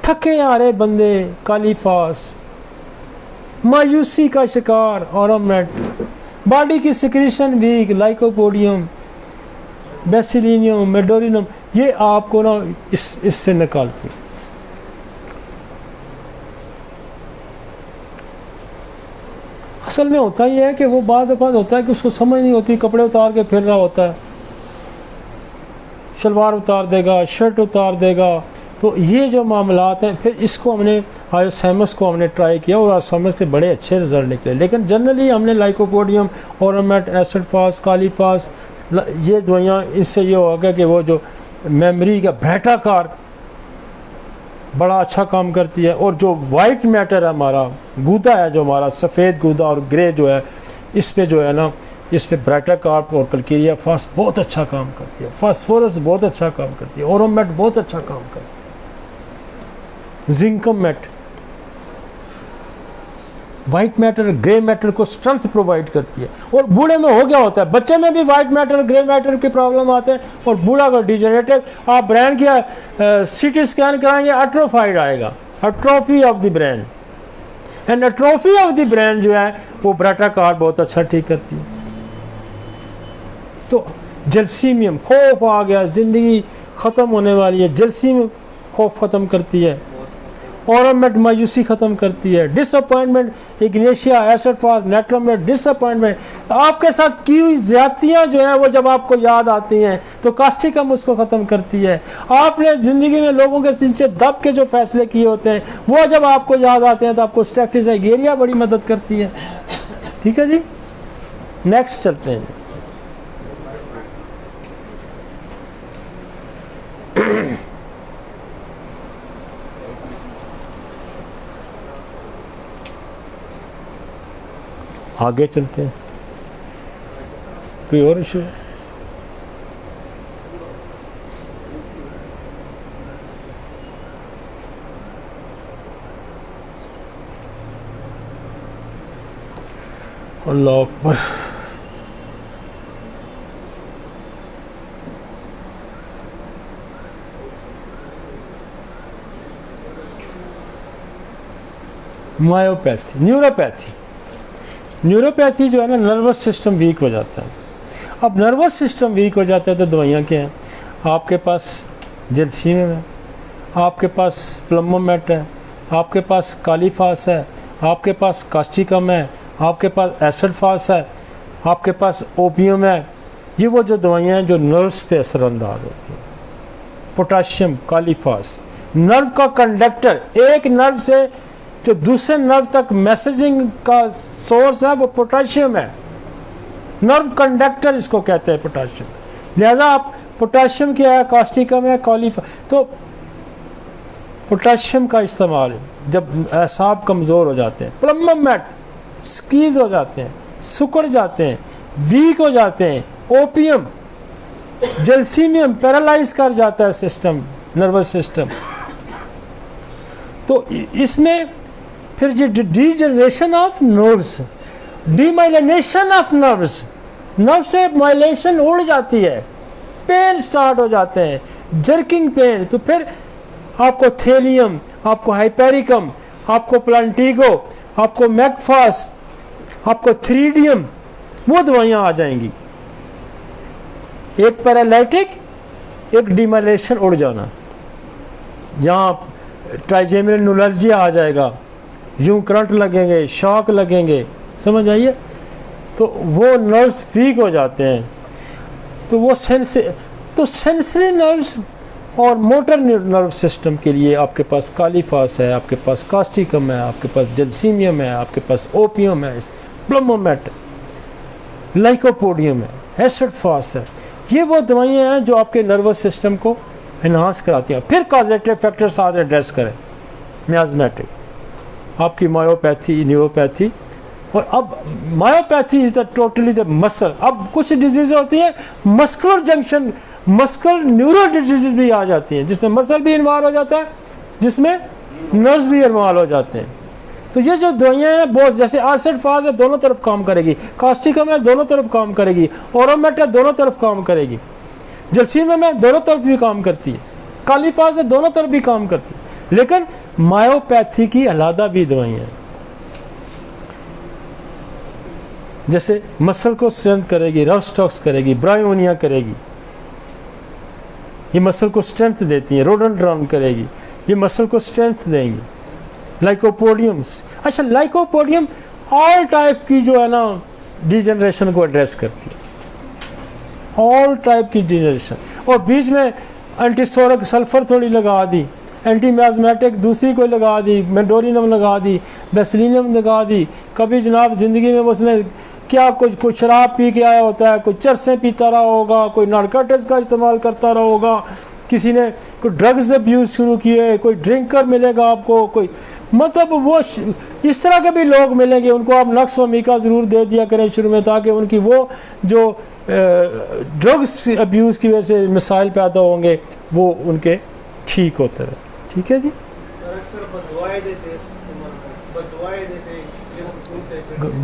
थके आ रहे बंदे काली फास्ट, मायूसी का शिकार ओरोमेट, बॉडी की सिक्रीशन वीक लाइकोपोडियम, बेसिलिनियम, मेडोरिनम, ये आपको ना इससे निकालती। असल में होता ही है कि वो बाद होता है कि उसको समझ नहीं होती, कपड़े उतार के फिर रहा होता है, शलवार उतार देगा, शर्ट उतार देगा। तो ये जो मामलात हैं, फिर इसको हमने आयोसैमस को हमने ट्राई किया और आयोसैमस के बड़े अच्छे रिजल्ट निकले। लेकिन जनरली हमने लाइकोपोडियम, ओरोमेट, एसिड फास्ट, काली फास्ट, ये दवाइयाँ, इससे ये होगा कि वो जो मेमोरी का ब्रेटाकार बड़ा अच्छा काम करती है। और जो वाइट मैटर है, हमारा गूदा है, जो हमारा सफ़ेद गूदा और ग्रे जो है, इस पे जो है ना, इस पे ब्रेटाकार और कल्केरिया फास्ट बहुत अच्छा काम करती है, फास्फोरस बहुत अच्छा काम करती है, ओरोमेट बहुत अच्छा काम करती है, zincum met, white matter grey matter को स्ट्रेंथ प्रोवाइड करती है। और बूढ़े में हो गया होता है, बच्चे में भी वाइट मैटर ग्रे मैटर की प्रॉब्लम आते हैं, और बूढ़ा का डिजेनरेटिव, आप ब्रेन की सीटी स्कैन कराएंगे, एट्रोफाइड आएगा, atrophy of the brain. And atrophy of the brain जो है वो ब्रेटाकार बहुत अच्छा ठीक करती है। तो जलसीमियम, खौफ आ गया, ज़िंदगी ख़त्म होने वाली है, जलसीमियम खौफ ख़त्म करती है, ओरोमेट मायूसी ख़त्म करती है, डिसअपॉइंटमेंट, इग्नेशिया, एसिड फास्ट, नेट्रोमेट, डिसअपॉइंटमेंट, आपके साथ की हुई ज़्यादतियाँ जो हैं वो जब आपको याद आती हैं तो कास्टिकम उसको ख़त्म करती है। आपने ज़िंदगी में लोगों के से दब के जो फैसले किए होते हैं वो जब आपको याद आते हैं तो आपको स्टेफिस एगेरिया बड़ी मदद करती है। ठीक है जी, नेक्स्ट चलते हैं। आगे चलते हैं। कोई और इशू है? अल्लाह अकबर। मायोपैथी, न्यूरोपैथी जो है ना, नर्वस सिस्टम वीक हो जाता है। अब नर्वस सिस्टम वीक हो जाता है तो दवाइयाँ क्या हैं? आपके पास जलसीमियम है, आपके पास प्लमोमेट है, आपके पास कालीफास है, आपके पास कास्टिकम है, आपके पास एसिड फास है, आपके पास ओपियम है। ये वो जो दवाइयाँ हैं जो नर्व्स पे असरअंदाज होती हैं। पोटाशियम, कालीफास, नर्व का कंडक्टर, एक नर्व से जो दूसरे नर्व तक मैसेजिंग का सोर्स है वो पोटाशियम है। नर्व कंडक्टर इसको कहते हैं पोटाशियम। लिहाजा आप पोटाशियम क्या है? कास्टिकम है, कालीफास। तो पोटाशियम का इस्तेमाल जब असाब कमज़ोर हो जाते हैं, प्लमोमेट स्क्वीज हो जाते हैं, सुकड़ जाते हैं, वीक हो जाते हैं, ओपियम, जलसीमियम पैरालाइज कर जाता है सिस्टम, नर्वस सिस्टम। तो इसमें फिर ये degeneration of nerves, demyelination of nerves, nerve से माइलेशन उड़ जाती है, पेन स्टार्ट हो जाते हैं, जर्किंग पेन। तो फिर आपको थेलियम, आपको हाइपेरिकम, आपको प्लांटिगो, आपको मैकफास, आपको थ्रीडियम, वो दवाइयाँ आ जाएंगी। एक पैरालाइटिक, एक डीमाइलेशन उड़ जाना, जहाँ ट्राइजेमिनल न्यूरल्जिया आ जाएगा, यूं करंट लगेंगे, शॉक लगेंगे, समझ आइए। तो वो नर्व्स वीक हो जाते हैं। तो वो सेंसरी नर्व्स और मोटर नर्व सिस्टम के लिए आपके पास कालीफास है, आपके पास कास्टिकम है, आपके पास जलसीमियम है, आपके पास ओपियम है, प्लमोमेट, लाइकोपोडियम है, एसिड फास है। ये वो दवाइयाँ हैं जो आपके नर्वस सिस्टम को एनहांस कराती हैं। फिर कॉजेटिव फैक्टर साथ एड्रेस करें, मियाज़मेटिक, आपकी मायोपैथी, न्यूरोपैथी। और अब myopathy is the totally the muscle. अब कुछ डिजीज़ होती हैं muscular junction, muscular neuro disease भी आ जाती हैं, जिसमें मसल भी इन्वॉल्व हो जाता है, जिसमें नर्व्स भी इन्वॉल्व हो जाते हैं। तो ये जो दवाइयाँ हैं बहुत, जैसे एसिड फास है दोनों तरफ काम करेगी, कास्टिकम है दोनों तरफ काम करेगी, ओरोमेट है दोनों तरफ काम करेगी, जलसीमियम है दोनों तरफ भी काम करती है, कालीफास है दोनों तरफ भी काम करती है। लेकिन मायोपैथी की अलहदा भी दवाइयाँ हैं, जैसे मसल को स्ट्रेंथ करेगी, रस्टॉक्स करेगी, ब्रायोनिया करेगी, ये मसल को स्ट्रेंथ देती है, रोडोड्रॉन करेगी, ये मसल को स्ट्रेंथ देंगी। लाइकोपोडियम, अच्छा लाइकोपोडियम ऑल टाइप की जो है ना डिजनरेशन को एड्रेस करती है, ऑल टाइप की डिजनरेशन। और बीच में एंटीसोरिक सल्फर थोड़ी लगा दी, एंटी मियाज़मेटिक दूसरी कोई लगा दी, मेडोरिनम लगा दी, बेसिलिनम लगा दी। कभी जनाब ज़िंदगी में उसने क्या कोई शराब पी के आया होता है, कोई चरसे पीता रहा होगा, कोई नारकोटिक्स का इस्तेमाल करता रहा होगा, किसी ने कोई ड्रग्स अब्यूज़ शुरू किए, कोई ड्रिंकर मिलेगा आपको, कोई मतलब वो इस तरह के भी लोग मिलेंगे। उनको आप नक्स व मीका ज़रूर दे दिया करें शुरू में, ताकि उनकी वो जो ड्रग्स अब्यूज़ की वजह से मिसाइल पैदा होंगे वो उनके ठीक होते रहे। ठीक है जी।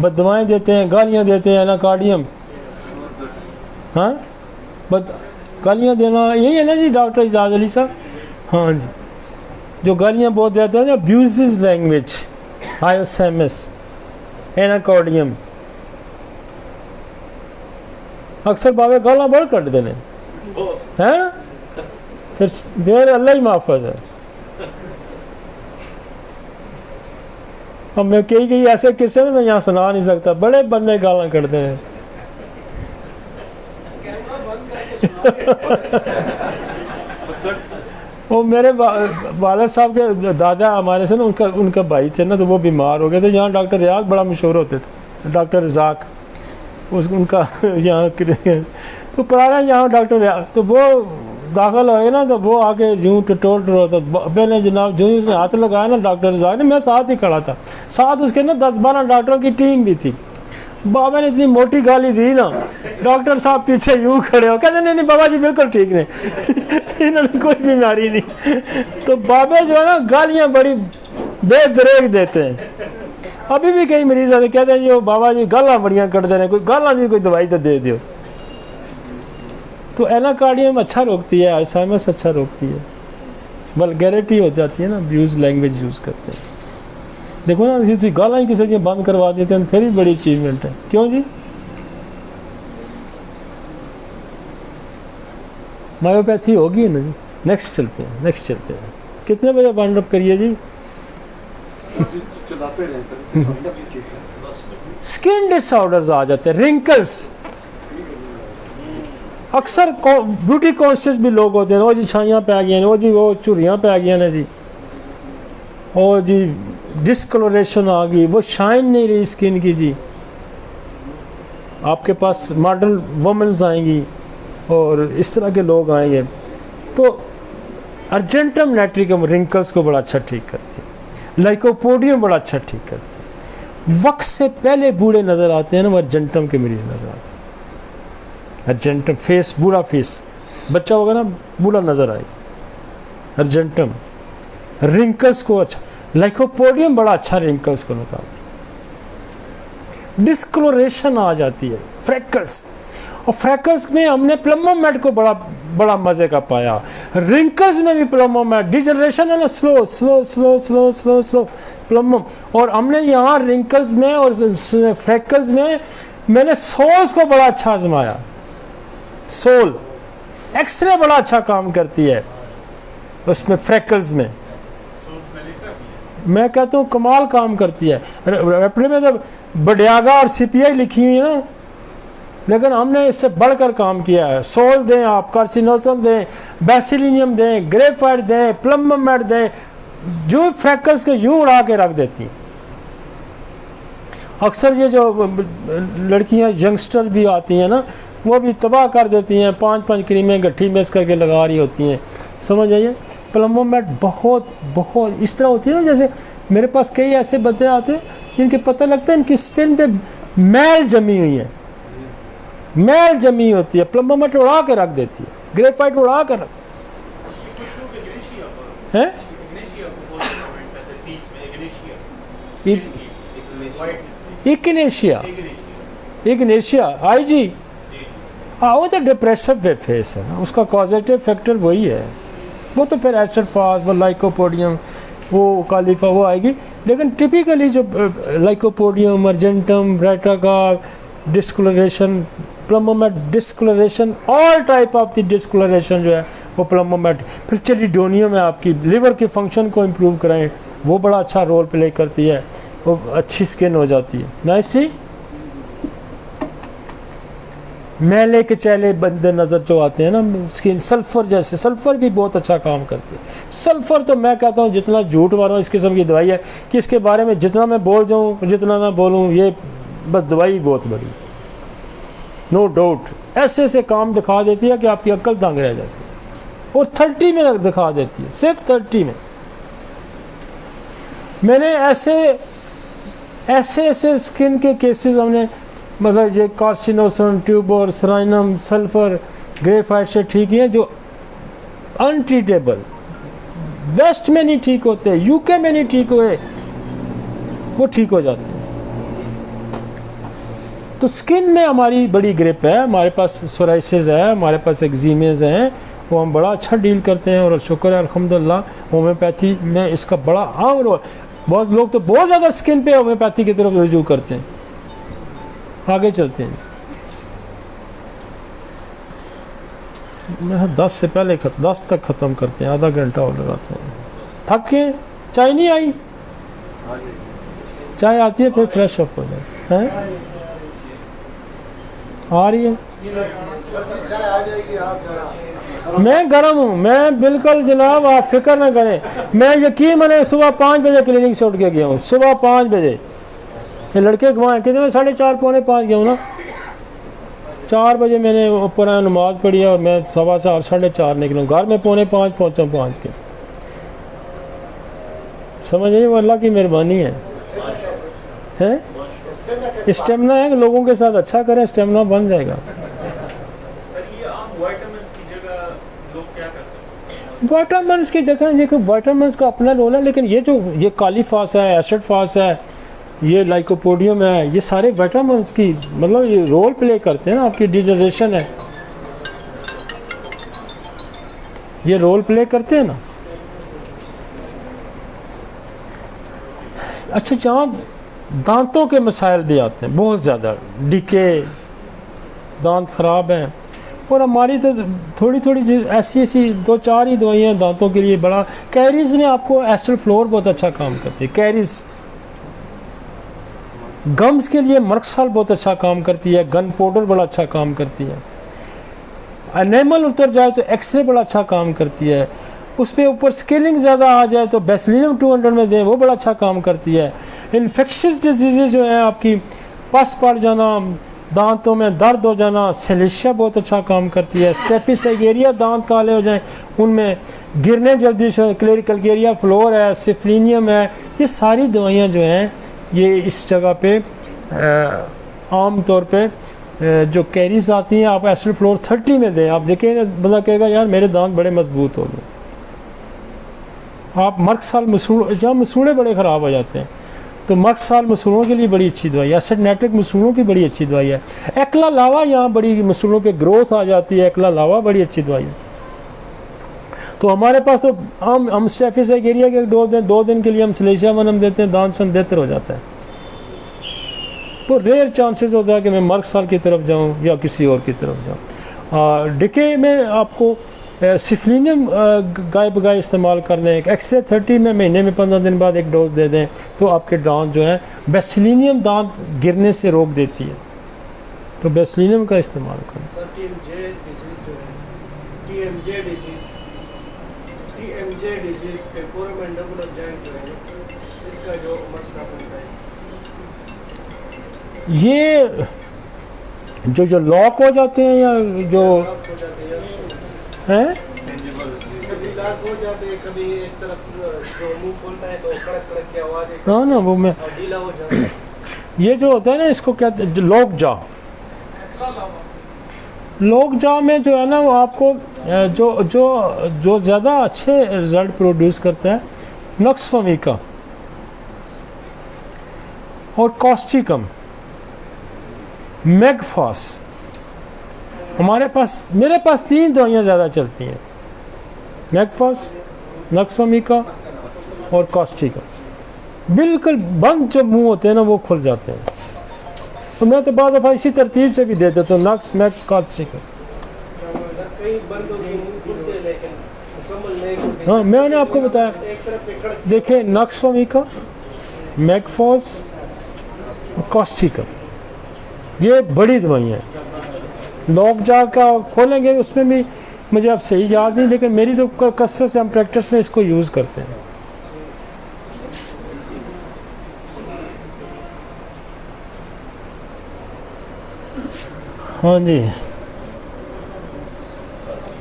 बदवाएँ देते हैं, गालियाँ देते हैं, एनाकार्डियम, हाँ गालियाँ देना यही है ना जी डॉक्टर इजाज़ अली साहब। हाँ जी, जो गालियाँ बहुत ज़्यादा है ना, अब्यूज़ लैंग्वेज, आईएसएमएस, एनाकार्डियम, अक्सर बाबे गाला बढ़ कट देने है ना, फिर अल्लाह ही माफ़ज़ है। अब मैं कई ऐसे किस्से में मैं यहाँ सुना नहीं सकता, बड़े बंदे गाला करते हैं। वो मेरे वालिद साहब के दादा हमारे से ना, उनका भाई थे ना, तो वो बीमार हो गए थे। यहाँ डॉक्टर रियाज बड़ा मशहूर होते थे, डॉक्टर रज़ाक उनका यहाँ तो पुराना यहाँ डॉक्टर रियाज, तो वो दाखिल हुए ना, तो वो आके यूँ टटोल रहा था। मैंने जनाब जो ही उसने हाथ लगाया ना डॉक्टर रज़ाक ने, मैं साथ ही खड़ा था, साथ उसके ना 10-12 डॉक्टरों की टीम भी थी। बाबा ने इतनी मोटी गाली दी ना, डॉक्टर साहब पीछे यूं खड़े हो, कहते नहीं नहीं बाबा जी बिल्कुल ठीक नहीं इन्होंने कोई बीमारी नहीं। तो बाबा जो है ना गालियाँ बड़ी बेदरेक देते हैं। अभी भी कई मरीज आते कहते हैं जी वो बाबा जी गालां बड़ियाँ कट दे रहे, कोई गालां दी कोई दवाई तो दे दो। तो एनाकार्डियम अच्छा रोकती है, अल्जाइमर अच्छा रोकती है, वल्गैरिटी हो जाती है ना, अब्यूज लैंग्वेज यूज़ करते हैं। देखो ना किसी गालां ही किसी की बंद करवा देते हैं, फिर भी बड़ी अचीवमेंट है। क्यों जी? मायोपैथी होगी ना जी। नेक्स्ट चलते हैं। कितने बजे वाइंड अप करिए जी? स्किन डिसऑर्डर्स आ जाते हैं, रिंकल्स। अक्सर ब्यूटी कॉन्शियस भी लोग होते हैं, वो जी छाइयाँ पै गई हैं, वो जी वो झुर्रियाँ पै गई हैं जी, और जी डिस्कलोरेशन आ गई, वो शाइन नहीं रही स्किन की जी। आपके पास मॉडल वुमेन्स आएंगी और इस तरह के लोग आएंगे। तो अर्जेंटम नाइट्रिकम रिंकल्स को बड़ा अच्छा ठीक करती है, लाइकोपोडियम बड़ा अच्छा ठीक करती है। वक्त से पहले बूढ़े नज़र आते हैं ना, वो अर्जेंटम के मरीज नज़र आते हैं। अर्जेंटम फेस, बूढ़ा फेस, बच्चा होगा ना बूढ़ा नज़र आएगा। अर्जेंटम रिंकल्स को अच्छा, लाइकोपोडियम बड़ा अच्छा रिंकल्स को निकालती है। डिस्कलोरेशन आ जाती है, फ्रैकल्स, और फ्रैकल्स में हमने प्लमोमेट को बड़ा मज़े का पाया। रिंकल्स में भी प्लमोमेट, डिजनरेशन है ना, slow slow slow slow slow slow plumbum, और हमने यहाँ रिंकल्स में और फ्रैकल्स में मैंने सोल्स को बड़ा अच्छा आजमाया। सोल एक्सरे बड़ा अच्छा काम करती है उसमें, फ्रैकल्स में मैं कहता हूँ कमाल काम करती है। रेपरे में तो बडियागा और सीपीआई लिखी हुई है ना, लेकिन हमने इससे बढ़कर काम किया है। सोल दें आप, कार्सिनोसम दें, बेसिलिनियम दें, ग्रेफाइट दें, प्लमोमेट दें, जो फ्रैकल्स को यूं उड़ा के रख देती। अक्सर ये जो लड़कियां यंगस्टर भी आती हैं ना, वो भी तबाह कर देती हैं, 5-5 क्रीमें गट्ठी मिक्स करके लगा रही होती हैं, समझ आइए। प्लमोमेट बहुत इस तरह होती है ना, जैसे मेरे पास कई ऐसे बंदे आते हैं जिनके पता लगता है इनकी स्किन पे मैल जमी हुई है, मैल जमी होती है, प्लमोमेट उड़ा के रख देती है, ग्रेफाइट उड़ा कर रख है। इग्नेशिया आई जी, हाँ वो तो डिप्रेसिव फेस है ना, उसका कॉजेटिव फैक्टर वही है, वो तो फिर एसिड फास, वो लाइकोपोडियम, वो कालीफा वो आएगी। लेकिन टिपिकली जो लाइकोपोडियम, अर्जेंटम, ब्राइटागार, discolouration, plumbum met, discolouration, all type of the discolouration जो है वो प्लमोमेट। फिर चेलिडोनियम है, आपकी लिवर के फंक्शन को इम्प्रूव कराएं, वो बड़ा अच्छा रोल प्ले करती है, वो अच्छी स्किन हो जाती है। नाइस जी। मैले के चेले बंदे नज़र जो आते हैं ना स्किन, सल्फ़र जैसे, सल्फ़र भी बहुत अच्छा काम करती है। सल्फ़र तो मैं कहता हूँ जितना झूठ मारूँ, इस किस्म की दवाई है कि इसके बारे में जितना मैं बोल जाऊँ जितना ना बोलूँ, ये बस दवाई बहुत बड़ी, नो डाउट। ऐसे ऐसे काम दिखा देती है कि आपकी अक्ल दंग रह जाती है, और 30 में दिखा देती है, सिर्फ 30 में। मैंने ऐसे स्किन के केसेस हमने, मतलब ये कार्सिनोसन, ट्यूबर, सराइनम, सल्फर, ग्रेफाइट से ठीक है, जो अनट्रीटेबल, वेस्ट में नहीं ठीक होते, यूके में नहीं ठीक हुए, वो ठीक हो जाते हैं। तो स्किन में हमारी बड़ी ग्रिप है, हमारे पास सोराइसिस है, हमारे पास एक्जीमेज हैं, वो हम बड़ा अच्छा डील करते हैं, और शुक्र है अल्हम्दुलिल्लाह होम्योपैथी में इसका बड़ा आम रोल। बहुत लोग तो बहुत ज़्यादा स्किन पे होम्योपैथी की तरफ रुजू करते हैं। आगे चलते हैं, मैं 10 से पहले 10 तक ख़त्म करते हैं, आधा घंटा और लगाते हैं। थक के चाय नहीं आई? चाय आती है फिर फ्रेश अप हो जाए हैं, आ रही है। मैं गर्म हूँ, मैं बिल्कुल जनाब, आप फिक्र ना करें। मैं यकीन मैंने सुबह 5 बजे क्लिनिक से उठ के गया हूँ, सुबह 5 बजे। ये लड़के घुमाए कितने में, 4:30 पौने 5 गया हूँ ना। 4 बजे मैंने ऊपर नमाज पढ़ी और मैं 4:15 4:30 निकलूँ, घर में 4:45 पहुँचा 5 के। समझ नहीं, वो अल्लाह की मेहरबानी है। स्टेमिना है कि लोगों के साथ अच्छा करें, स्टेमिना बन जाएगा। सर ये आम विटामिन्स की जगह लोग क्या कर सकते हैं? विटामिन्स की जगह देखो, विटामिन्स का अपना रोल है, लेकिन ये काली फास है, एसिड फास है, ये लाइकोपोडियम है, ये सारे विटामिन्स की मतलब ये रोल प्ले करते हैं ना। आपकी डिजनरेशन है, ये रोल प्ले करते हैं ना। अच्छा, जहाँ दांतों के मसाइल भी आते हैं बहुत ज़्यादा, डीके, दांत ख़राब हैं, और हमारी तो थोड़ी थोड़ी ऐसी 2-4 ही दवाइयाँ दांतों के लिए। बड़ा कैरीज़ में आपको एस्टर फ्लोर बहुत अच्छा काम करती है, कैरीज़। गम्स के लिए मर्कसाल बहुत अच्छा काम करती है, गन पाउडर बड़ा अच्छा काम करती है। एनेमल उतर जाए तो एक्सरे बड़ा अच्छा काम करती है। उस पर ऊपर स्केलिंग ज़्यादा आ जाए तो बेसिलियम 200 में दें, वो बड़ा अच्छा काम करती है। इन्फेक्शियस डिजीज़ जो हैं, आपकी पस पड़ जाना, दांतों में दर्द हो जाना, सेलेशिया बहुत अच्छा काम करती है। स्टेफिस एगेरिया, दांत काले हो जाएं, उनमें गिरने जल्दी से, क्लरिकल्गेरिया फ्लोर है, सिफलिनियम है, ये सारी दवाइयाँ जो हैं ये इस जगह पे आम तौर पे जो कैरीज आती हैं, आप एसिड फ्लोर 30 में दें। आप देखें, बंदा कहेगा यार मेरे दांत बड़े मजबूत हो गए। आप मर्कसाल मसूड़, जहाँ मसूड़े बड़े ख़राब हो जाते हैं तो मर्कसाल मसूड़ों के लिए बड़ी अच्छी दवाई है। एसिड नाइट्रिक मसूड़ों की बड़ी अच्छी दवाई है। एकला लावा, यहाँ बड़ी मसूड़ों पे ग्रोथ आ जाती है, एकला लावा बड़ी अच्छी दवाई है। तो हमारे पास तो हम स्टेफिस एगेरिया के डोज दें, 2 दिन के लिए हम सलेशिया वनम देते हैं, दांत सन बेहतर हो जाता है। तो रेयर चांसेस होता है कि मैं मर्कसाल की तरफ जाऊँ या किसी और की तरफ जाऊँ। डिके में आपको सिफलिनियम गाय बगाए इस्तेमाल कर लें। एक्सरे 30 में महीने में 15 दिन बाद एक डोज दे दें तो आपके दांत जो हैं, बेसिलिनियम दांत गिरने से रोक देती है, तो बेसिलिनियम का इस्तेमाल करें। TMJ डिजीज टेम्पोरोमैंडिबुलर जॉइंट जो है, इसका जो मसला बनता है, ये जो लॉक हो जाते हैं या जो हैं, कभी लॉक हो जाते हैं, कभी एक तरफ जो मुंह खोलता है तो कड़क कड़क की आवाज़ है, हाँ ना, वो मैं और ढीला हो जाता है। ये जो होता है ना, इसको कहते हैं लॉक जा। लॉक जा में जो है ना, वो आपको जो ज़्यादा अच्छे रिज़ल्ट प्रोड्यूस करता है, नक्स फमीका और कॉस्टिकम, मैगफास। मेरे पास 3 दवाइयाँ ज़्यादा चलती हैं, मैगफास, नक्स फमीका और कॉस्टिकम। बिल्कुल बंद जो मुंह होते हैं ना, वो खुल जाते हैं। तो मैं तो बाद दफ़ा इसी तरतीब से भी दे देता हूँ, नक्स, मैग, कॉस्टिकम। कई बंद होते हैं, मुंह खुलते हैं, लेकिन मुकम्मल नहीं खुलते। हाँ, मैंने आपको बताया, एक तरफ से कड़क देखें, नक्स फमीका, मैगफास, कॉस्टिकम, ये बड़ी दवाइयाँ हैं। लॉक जा का खोलेंगे, उसमें भी मुझे अब सही याद नहीं, लेकिन मेरी तो कसरत से हम प्रैक्टिस में इसको यूज़ करते हैं। हाँ जी,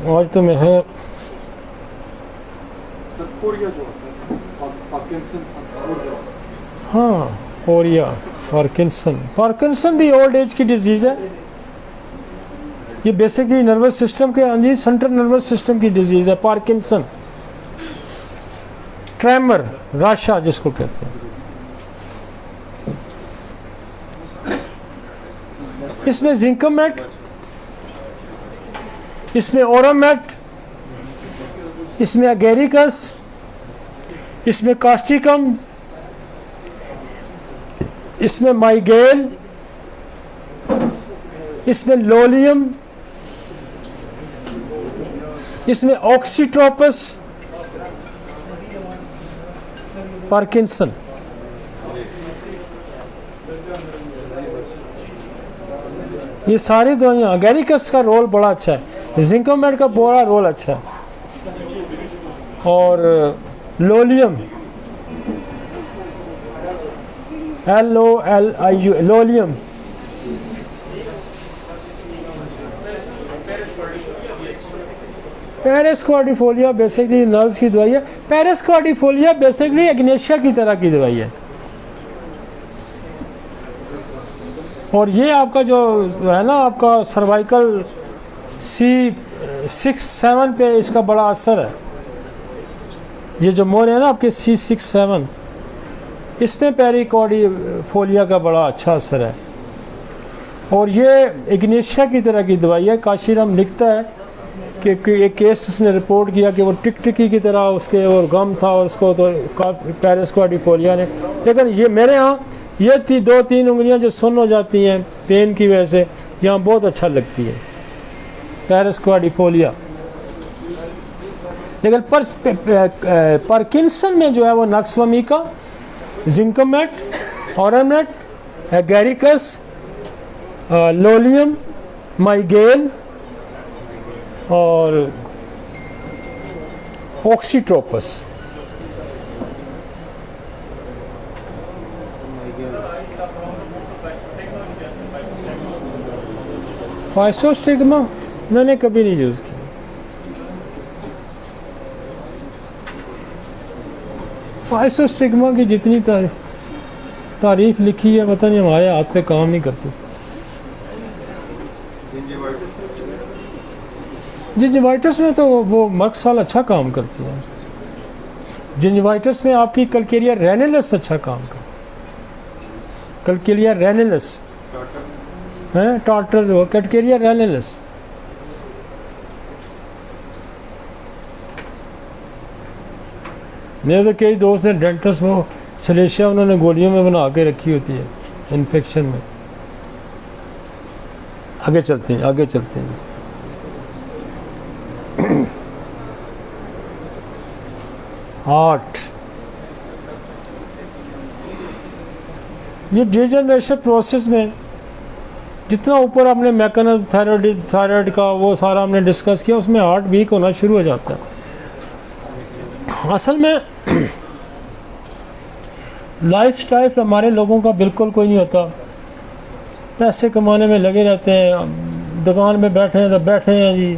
आज तो मैं है सतपुरिया जो होता है, पार्किंसंस, हाँ, कोरिया, पार्किंसन भी ओल्ड एज की डिजीज़ है। ये बेसिकली नर्वस सिस्टम के अंदर, सेंट्रल नर्वस सिस्टम की डिजीज़ है पार्किंसन। ट्रेमर, राशा जिसको कहते हैं, इसमें जिंकोमेट, इसमें ओरोमेट, इसमें एगेरिकस, इसमें कास्टिकम, इसमें माइगेल, इसमें लोलियम, इसमें ऑक्सीट्रोपस, पार्किंसन। ये सारी दवाइयाँ, एगेरिकस का रोल बड़ा अच्छा है, जिंकोमेट का बड़ा रोल अच्छा है, और Lolium, LOLIU, Lolium. Paris क्वाड्रिफोलिया basically nerve की दवाई है। पेरिस क्वाड्रिफोलिया बेसिकली एग्नेशिया की तरह की दवाई है। और ये आपका जो है ना आपका सर्वाइकल C6-7 पे इसका बड़ा असर है। ये जो मोर है ना आपके C6-7, इसमें पेरिकॉर्डियोफोलिया का बड़ा अच्छा असर है। और ये इग्नेशिया की तरह की दवाई है। काशीराम लिखता है कि एक केस उसने रिपोर्ट किया कि वो टिकटिकी की तरह उसके और गम था और उसको तो पेरिकॉर्डियोफोलिया ने, लेकिन ये मेरे यहाँ ये 2-3 उंगलियां जो सुन्न हो जाती हैं पेन की वजह से, यहाँ बहुत अच्छा लगती है पेरिकॉर्डियोफोलिया। लेकिन पार्किंसन में जो है वो नक्सवमिका, जिंकोमेट, ऑरमेट, एगेरिकस, लोलियम, माइगेल और ऑक्सीट्रोपस। फाइसोस्टिग्मा मैंने कभी नहीं यूज़ किया। फाइसोस्टिग्मा की जितनी तारीफ लिखी है पता नहीं हमारे हाथ पे काम नहीं करती। जिंजिवाइटिस में तो वो मर्कसाल अच्छा काम करती है। जिंजिवाइटिस में आपकी कल्केरिया रेनिलस अच्छा काम करती है। कल्केरिया रेनिलस है, टार्टर वो कल्केरिया रेनिलस। मेरे तो कई दोस्त हैं डेंटिस्ट, वो सलेशिया उन्होंने गोलियों में बना के रखी होती है इन्फेक्शन में। आगे चलते हैं, आगे चलते हैं। हार्ट, ये डिजनरेशन प्रोसेस में जितना ऊपर आपने मैकेनिज्म थायराइड का वो सारा हमने डिस्कस किया, उसमें हार्ट वीक होना शुरू हो जाता है। असल में लाइफस्टाइल हमारे लोगों का बिल्कुल कोई नहीं होता। पैसे कमाने में लगे रहते हैं, दुकान में बैठे हैं तो बैठे हैं जी,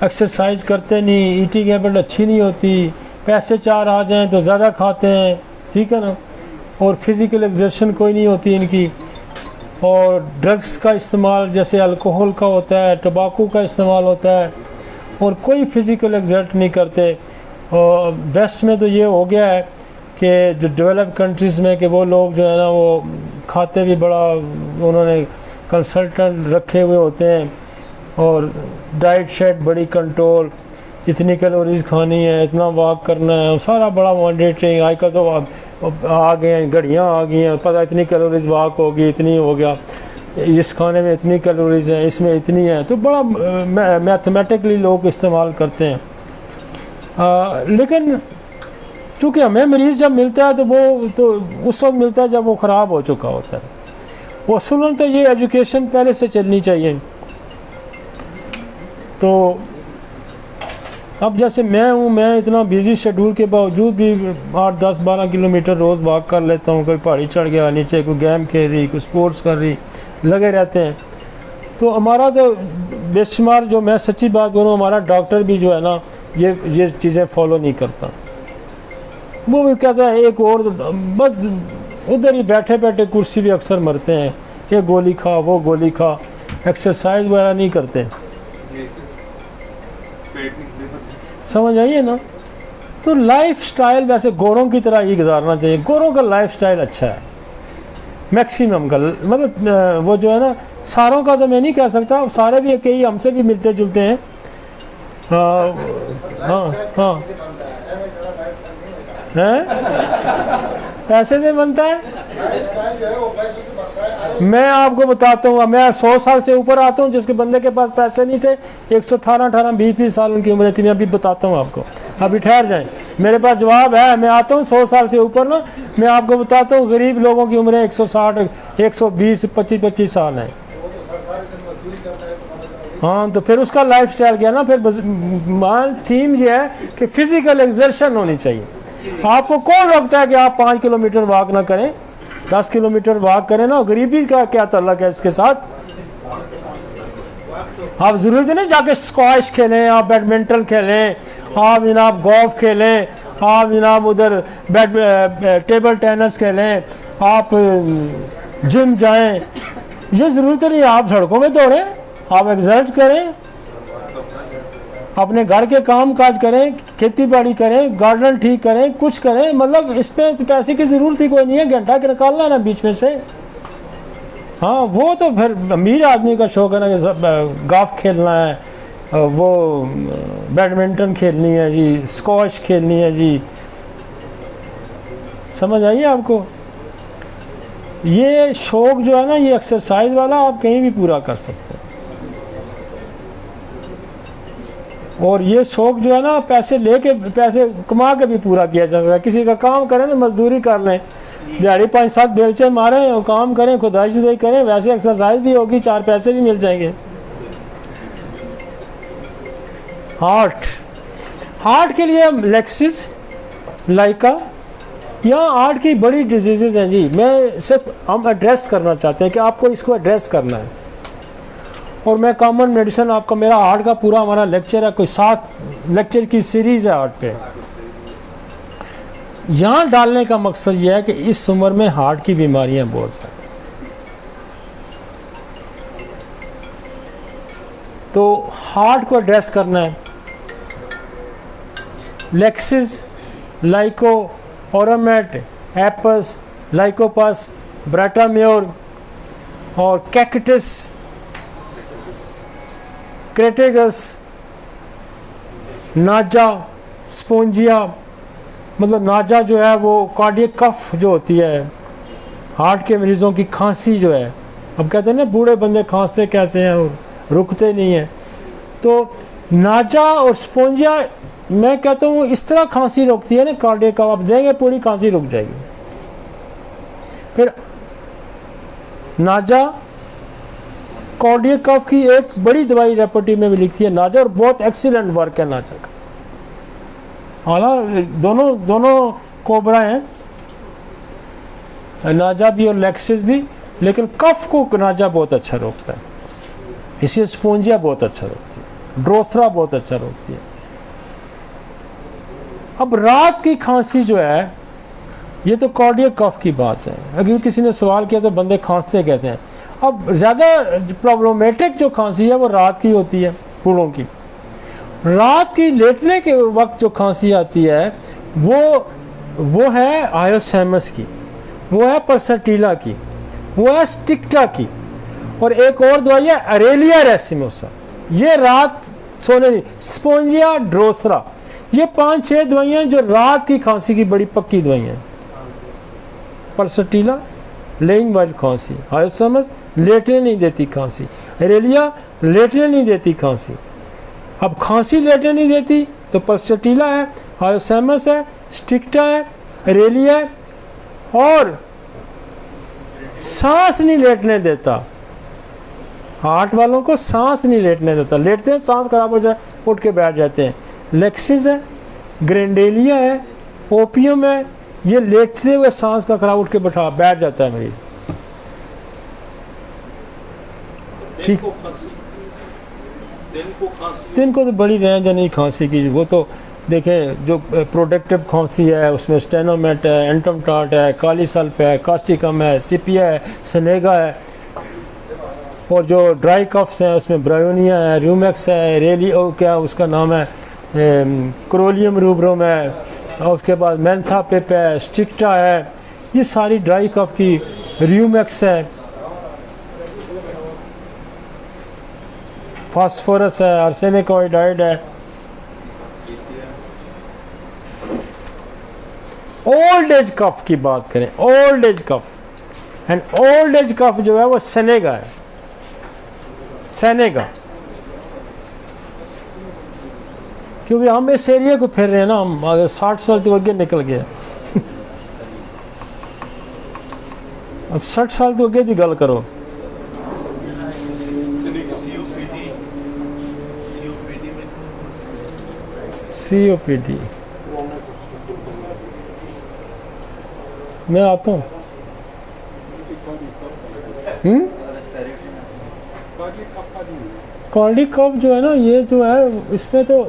एक्सरसाइज करते नहीं, ईटिंग हैबिट अच्छी नहीं होती, पैसे 4 आ जाएं तो ज़्यादा खाते हैं, ठीक है ना, और फिज़िकल एक्सर्शन कोई नहीं होती इनकी, और ड्रग्स का इस्तेमाल जैसे अल्कोहल का होता है, टबाकू का इस्तेमाल होता है, और कोई फिज़िकल एक्सर्ट नहीं करते। और वेस्ट में तो ये हो गया है कि जो डेवलप कंट्रीज़ में कि वो लोग जो है ना वो खाते भी बड़ा, उन्होंने कंसल्टेंट रखे हुए होते हैं और डाइट शेट बड़ी कंट्रोल, इतनी कैलोरीज खानी है, इतना वॉक करना है, सारा बड़ा मॉनिटरिंग। आजकल तो आ गए हैं, घड़ियाँ आ गई हैं, पता इतनी कैलोरीज वॉक होगी, इतनी हो गया, इस खाने में इतनी कैलोरीज हैं, इसमें इतनी है, तो बड़ा मैथमेटिकली लोग इस्तेमाल करते हैं। लेकिन चूँकि हमें मरीज़ जब मिलता है तो वो तो उस वक्त मिलता है जब वो ख़राब हो चुका होता है। असूलन तो ये एजुकेशन पहले से चलनी चाहिए। तो अब जैसे मैं हूँ, मैं इतना बिज़ी शेड्यूल के बावजूद भी 8, 10, 12 किलोमीटर रोज़ वॉक कर लेता हूँ। कोई पहाड़ी चढ़ गया, नीचे कोई गेम खेल रही, कोई स्पोर्ट्स कर रही, लगे रहते हैं। तो हमारा तो बेशुमार, जो मैं सच्ची बात बोलूँ, हमारा डॉक्टर भी जो है ना ये चीज़ें फॉलो नहीं करता। वो भी कहता है एक और, बस उधर ही बैठे बैठे कुर्सी भी अक्सर मरते हैं, ये गोली खा, वो गोली खा, एक्सरसाइज वगैरह नहीं करते। समझ आइए ना। तो लाइफ स्टाइल वैसे गोरों की तरह ही गुजारना चाहिए। गोरों का लाइफ स्टाइल अच्छा है मैक्सिमम का, मतलब वो जो है ना, सारों का तो मैं नहीं कह सकता, सारे भी कई हमसे भी मिलते जुलते हैं। हाँ हाँ हैं, पैसे से बनता है। मैं आपको बताता हूँ, मैं 100 साल से ऊपर आता हूँ, जिसके बंदे के पास पैसे नहीं थे, 118, 20 साल उनकी उम्र थी। मैं अभी बताता हूँ आपको, अभी ठहर जाएं, मेरे पास जवाब है। मैं आता हूँ 100 साल से ऊपर ना, मैं आपको बताता हूँ गरीब लोगों की उम्र 160, 120, 25 साल है। हाँ, तो फिर उसका लाइफ स्टाइल क्या ना, फिर थीम ये है कि फिजिकल एक्सर्शन होनी चाहिए। आपको कौन रोकता है कि आप 5 किलोमीटर वॉक ना करें, 10 किलोमीटर वॉक करें ना। गरीबी का क्या ताल्लुक है इसके साथ? आप ज़रूरत नहीं जाके स्क्वाश खेलें, आप बैडमिंटन खेलें, आप जनाब गोल्फ खेलें, आप जनाब उधर टेबल टेनिस खेलें, आप जिम जाएं, ये ज़रूरत नहीं है आप सड़कों में दौड़ें, आप एक्सर्ट करें, अपने घर के काम काज करें, खेती बाड़ी करें, गार्डन ठीक करें, कुछ करें, मतलब इस पे पैसे की ज़रूरत ही कोई नहीं है, घंटा के निकालना है ना बीच में से। हाँ वो तो फिर अमीर आदमी का शौक है ना कि गोल्फ खेलना है, वो बैडमिंटन खेलनी है जी, स्क्वॉश खेलनी है जी, समझ आइए आपको। ये शौक जो है ना, ये एक्सरसाइज वाला आप कहीं भी पूरा कर सकते हैं। और ये शौक जो है ना पैसे लेके, पैसे कमा के भी पूरा किया जा सकता है। किसी का काम करें ना, मजदूरी कर लें, दिहाड़ी 5-7 बेलचे मारें और काम करें, खुदाई शुदाई करें, वैसे एक्सरसाइज भी होगी, 4 पैसे भी मिल जाएंगे। हार्ट के लिए लेक्सिस, लाइका, यहाँ हार्ट की बड़ी डिजीज़ हैं जी। मैं सिर्फ हम एड्रेस करना चाहते हैं कि आपको इसको एड्रेस करना है। और मैं कॉमन मेडिसिन आपका, मेरा हार्ट का पूरा हमारा लेक्चर है, कोई 7 लेक्चर की सीरीज़ है हार्ट पे। यहाँ डालने का मकसद यह है कि इस उम्र में हार्ट की बीमारियाँ बहुत ज़्यादा, तो हार्ट को एड्रेस करना है। लेक्सिस, लाइको, ओरामेट, एपस, लाइकोपस, ब्राटाम्योर और कैक्टस, क्रेटेगस, नाजा, स्पोंजिया, मतलब नाजा जो है वो कार्डियक कफ जो होती है, हार्ट के मरीज़ों की खांसी जो है, अब कहते हैं ना बूढ़े बंदे खांसते कैसे हैं और रुकते नहीं हैं, तो नाजा और स्पोंजिया मैं कहता हूँ इस तरह खांसी रोकती है ना, कार्डियक कफ आप देंगे पूरी खांसी रुक जाएगी। फिर नाजा, कार्डियक कफ की एक बड़ी दवाई रेपर्टी में भी लिखती है नाजा, और बहुत एक्सीलेंट वर्क है नाजा का। हालांकि दोनों कोबरा हैं, नाजा भी और लेक्सिस भी, लेकिन कफ को नाजा बहुत अच्छा रोकता है, इसलिए स्पोंजिया बहुत अच्छा रोकती है, ड्रोसरा बहुत अच्छा रोकती है। अब रात की खांसी जो है, ये तो कार्डियक कफ की बात है। अगर किसी ने सवाल किया तो बंदे खांसते कहते हैं। अब ज़्यादा प्रॉब्लमेटिक जो खांसी है वो रात की होती है, बूढ़ों की। रात की लेटने के वक्त जो खांसी आती है वो है आयोसैमस की, वो है परसेटिला की, वो है स्टिक्टा की, और एक और दवाई है अरेलिया रेसिमोसा। ये रात सोने नहीं, स्पोंजिया, ड्रोसरा, ये 5-6 दवाइयाँ जो रात की खांसी की बड़ी पक्की दवाइयाँ हैं। परसेटिला लेइंग वाइल खांसी, आयोसैमस लेटने नहीं देती खांसी, अरेलिया लेटने नहीं देती खांसी। अब खांसी लेटने नहीं देती तो परसेटिला है, आयोसैमस है, स्टिक्टा है, अरेलिया है, और सांस नहीं लेटने देता। हार्ट वालों को सांस नहीं लेटने देता, लेटते हैं सांस खराब हो जाए उठ के बैठ जाते हैं। लेक्सिस है, ग्रेंडेलिया है, ओपियम है, ये लेटते हुए सांस का खराब उठ के बैठ जाता है मरीज। ठीक, दिन को तो बड़ी रेंज है नहीं खांसी की, वो तो देखें जो प्रोडक्टिव खांसी है उसमें स्टेनोमेट है, एंटोमटाट है, काली सल्फ है, कास्टिकम है, सिपिया है, सनेगा है, और जो ड्राई कफ्स हैं उसमें ब्रायोनिया है, रूमेक्स है, रेली क्या उसका नाम है, क्रोलियम रूब्रोम है, और उसके बाद मेंथा पिप है, स्टिक्टा है, ये सारी ड्राई कफ की, रूमेक्स है, फास्फोरस है, आर्सेनिक आयोडाइड है। ओल्ड एज कफ की बात करें, old age cough, and old age cough जो है वो सनेगा है, सनेगा, क्योंकि हम इस एरिया को फिर रहे हैं ना, हम 60 साल तो आगे निकल गए। अब 60 साल तो आगे की गल करो। COPD मैं आता हूँ। कार्डियक कफ जो है ना, ये जो है इसमें तो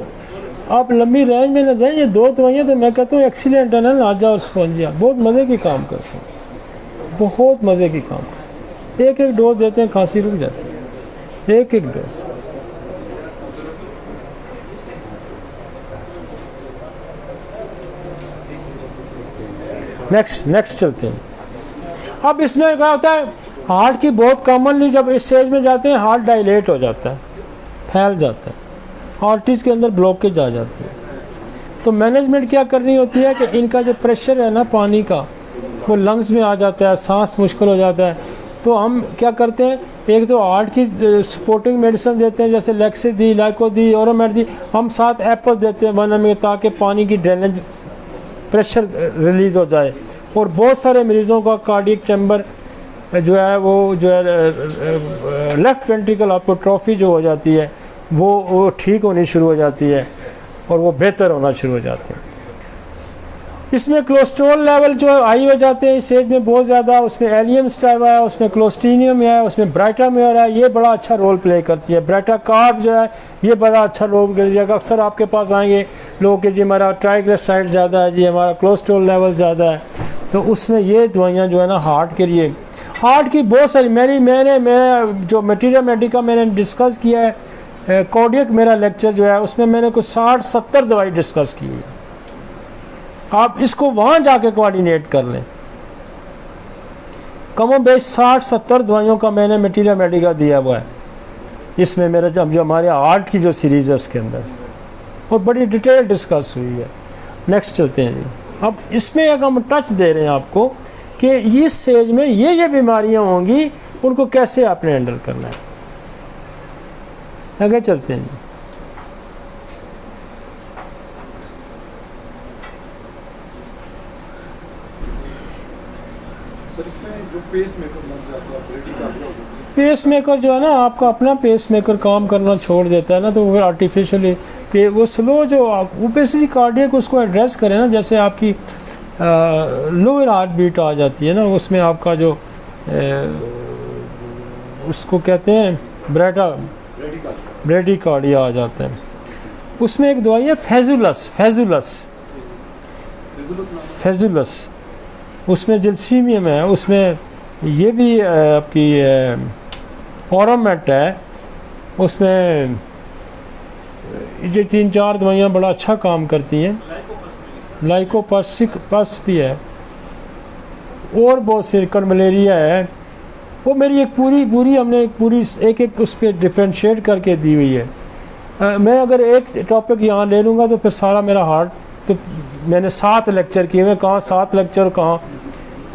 आप लंबी रेंज में ना जाएं, ये 2 दवाइयाँ तो मैं कहता हूँ एक्सीलेंट है ना, नाजा और स्पोंजिया, बहुत मज़े की काम करते हैं, बहुत मज़े की काम। एक एक डोज देते हैं, खांसी रुक जाती है, एक एक डोज। नेक्स्ट चलते हैं। अब इसमें क्या होता है, हार्ट की बहुत कॉमनली जब इस स्टेज में जाते हैं हार्ट डायलेट हो जाता है, फैल जाता है, आर्टरीज के अंदर ब्लॉकेज आ जाती है। तो मैनेजमेंट क्या करनी होती है कि इनका जो प्रेशर है ना पानी का, वो लंग्स में आ जाता है, सांस मुश्किल हो जाता है। तो हम क्या करते हैं, एक तो हार्ट की सपोर्टिंग मेडिसिन देते हैं, जैसे लेक्सी दी, लाइको दी, ओरोमेट दी, हम साथ एप्पल देते हैं वन में, ताकि पानी की ड्रेनेज प्रेशर रिलीज़ हो जाए। और बहुत सारे मरीज़ों का कार्डियक चैम्बर जो है वो जो है लेफ़्ट वेंट्रिकल हाइपरट्रॉफी जो हो जाती है वो ठीक होनी शुरू हो जाती है और वो बेहतर होना शुरू हो जाते हैं। इसमें कोलेस्ट्रॉल लेवल जो हाई हो जाते हैं इस एज में बहुत ज़्यादा, उसमें एलियम स्टाइवा है, उसमें क्लोस्ट्रीनियम है, उसमें ब्राइटामेयर है, ये बड़ा अच्छा रोल प्ले करती है। ब्राइटा कार्ब जो है ये बड़ा अच्छा रोल प्ले करती है। अक्सर आपके पास आएंगे लोग कि जी हमारा ट्राइग्लिसराइड ज़्यादा है, जी हमारा कोलेस्ट्रॉल लेवल ज़्यादा है, तो उसमें ये दवाइयाँ जो है ना हार्ट के लिए, हार्ट की बहुत सारी मैंने जो मटीरियल मेडिका मैंने डिस्कस किया है, कार्डियक मेरा लेक्चर जो है उसमें मैंने कुछ 60-70 दवाई डिस्कस की है। आप इसको वहाँ जाके कोऑर्डिनेट कर लें, कमो बेश 60-70 दवाइयों का मैंने मटीरियल मेडिका दिया हुआ है इसमें मेरा जो हमारे हार्ट की जो सीरीज़ है उसके अंदर, और बड़ी डिटेल डिस्कस हुई है। नेक्स्ट चलते हैं जी। अब इसमें एक हम टच दे रहे हैं आपको कि इस स्टेज में ये बीमारियां होंगी, उनको कैसे आपने हैंडल करना है। आगे चलते हैं जी। सर इसमें जो पेस मेकर लग जाता है, ब्रेडिकार्डिया होती है, पेस मेकर जो है ना, आपका अपना पेस मेकर काम करना छोड़ देता है ना, तो वो आर्टिफिशियली कि वो स्लो जो वो बेसिकली कार्डियक उसको एड्रेस करें ना, जैसे आपकी लोअर हार्ट बीट आ जाती है ना, उसमें आपका जो उसको कहते हैं ब्रेडिकार्डिया आ जाता है। उसमें एक दवाई है फेजुलस, उसमें जल्सीमियम है, उसमें ये भी आपकी ओरोमेट है, उसमें ये 3-4 दवाइयाँ बड़ा अच्छा काम करती हैं। लाइकोपस भी है, और बहुत से मलेरिया है। वो मेरी एक पूरी हमने एक उस पर डिफ्रेंशिएट करके दी हुई है। मैं अगर एक टॉपिक यहाँ ले लूँगा तो फिर सारा मेरा हार्ट, तो मैंने 7 लेक्चर किए हुए, कहाँ 7 लेक्चर कहाँ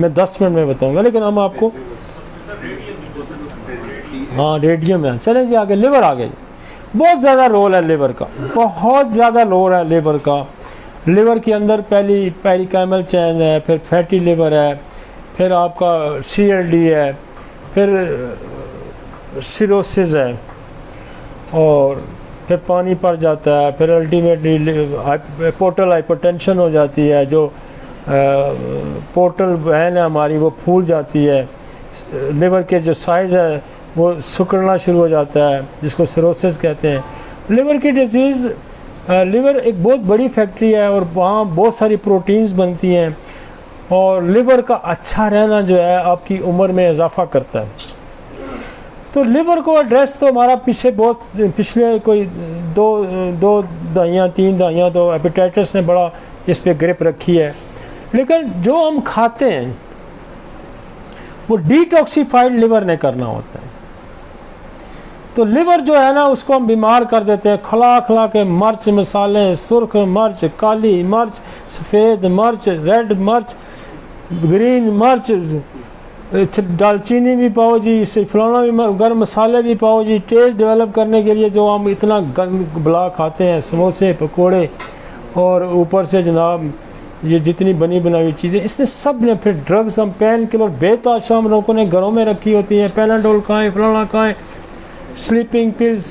मैं 10 मिनट में बताऊँगा, लेकिन हम आपको हाँ रेडियम है। चलें जी आगे, लिवर आगे। बहुत ज़्यादा रोल है लिवर का, बहुत ज़्यादा रोल है लिवर का। लिवर के अंदर पहली पेरिकाइमल चेंज है, फिर फैटी लिवर है, फिर आपका CLD है, फिर सिरोसिस है, और फिर पानी पड़ जाता है, फिर अल्टीमेटली पोर्टल हाइपरटेंशन हो जाती है, जो पोर्टल वैन है हमारी वो फूल जाती है, लिवर के जो साइज़ है वो सिकुड़ना शुरू हो जाता है, जिसको सिरोसिस कहते हैं। लिवर की डिजीज़, लिवर एक बहुत बड़ी फैक्ट्री है और वहाँ बहुत सारी प्रोटीन्स बनती हैं, और लिवर का अच्छा रहना जो है आपकी उम्र में इजाफा करता है। तो लिवर को एड्रेस तो हमारा पिछले कोई दो दवाइयाँ 3 दवाइयाँ तो हेपेटाइटिस ने बड़ा इस पर ग्रिप रखी है, लेकिन जो हम खाते हैं वो डिटॉक्सीफाइड लिवर ने करना होता है। तो लिवर जो है ना उसको हम बीमार कर देते हैं, खला के मिर्च मसाले, सुर्ख मिर्च, काली मिर्च, सफ़ेद मिर्च, रेड मिर्च, ग्रीन मिर्च, दालचीनी भी पाओ जी, इससे फलाना भी, गर्म मसाले भी पाओ जी। टेस्ट डेवलप करने के लिए जो हम इतना गंद बला खाते हैं, समोसे पकोड़े, और ऊपर से जनाब ये जितनी बनी बनाई चीज़ें, इसने सब ने, फिर ड्रग्स, हम पेन किलर बेताशा हम लोगों ने घरों में रखी होती हैं, पैनाडोल खाएँ, फलाना खाएँ, स्लीपिंग पिल्स,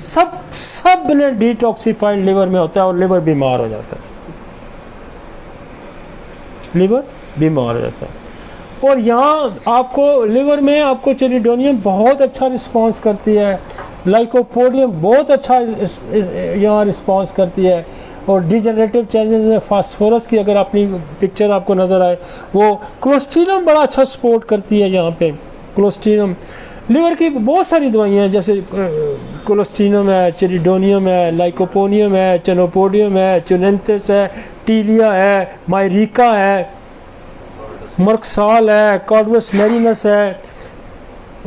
सब ने डिटॉक्सीफाइड लिवर में होता है और लिवर बीमार हो जाता है, लिवर बीमार हो जाता है। और यहाँ आपको लिवर में आपको चेलिडोनियम बहुत अच्छा रिस्पांस करती है, लाइकोपोडियम बहुत अच्छा यहाँ रिस्पांस करती है, और डिजेनरेटिव चेंजेस में फास्फोरस की अगर अपनी पिक्चर आपको नज़र आए, वो क्लोस्ट्रीडियम बड़ा अच्छा सपोर्ट करती है यहाँ पे। क्लोस्ट्रीडियम लीवर की बहुत सारी दवाइयाँ हैं, जैसे कोलेस्ट्रीनम है, चेरिडोनियम है, लाइकोपोनियम है, चेनोपोडियम है, चुनेंथिस है, टीलिया है, मायरिका है, मर्कसाल है, कॉर्डवस मैरिनस है,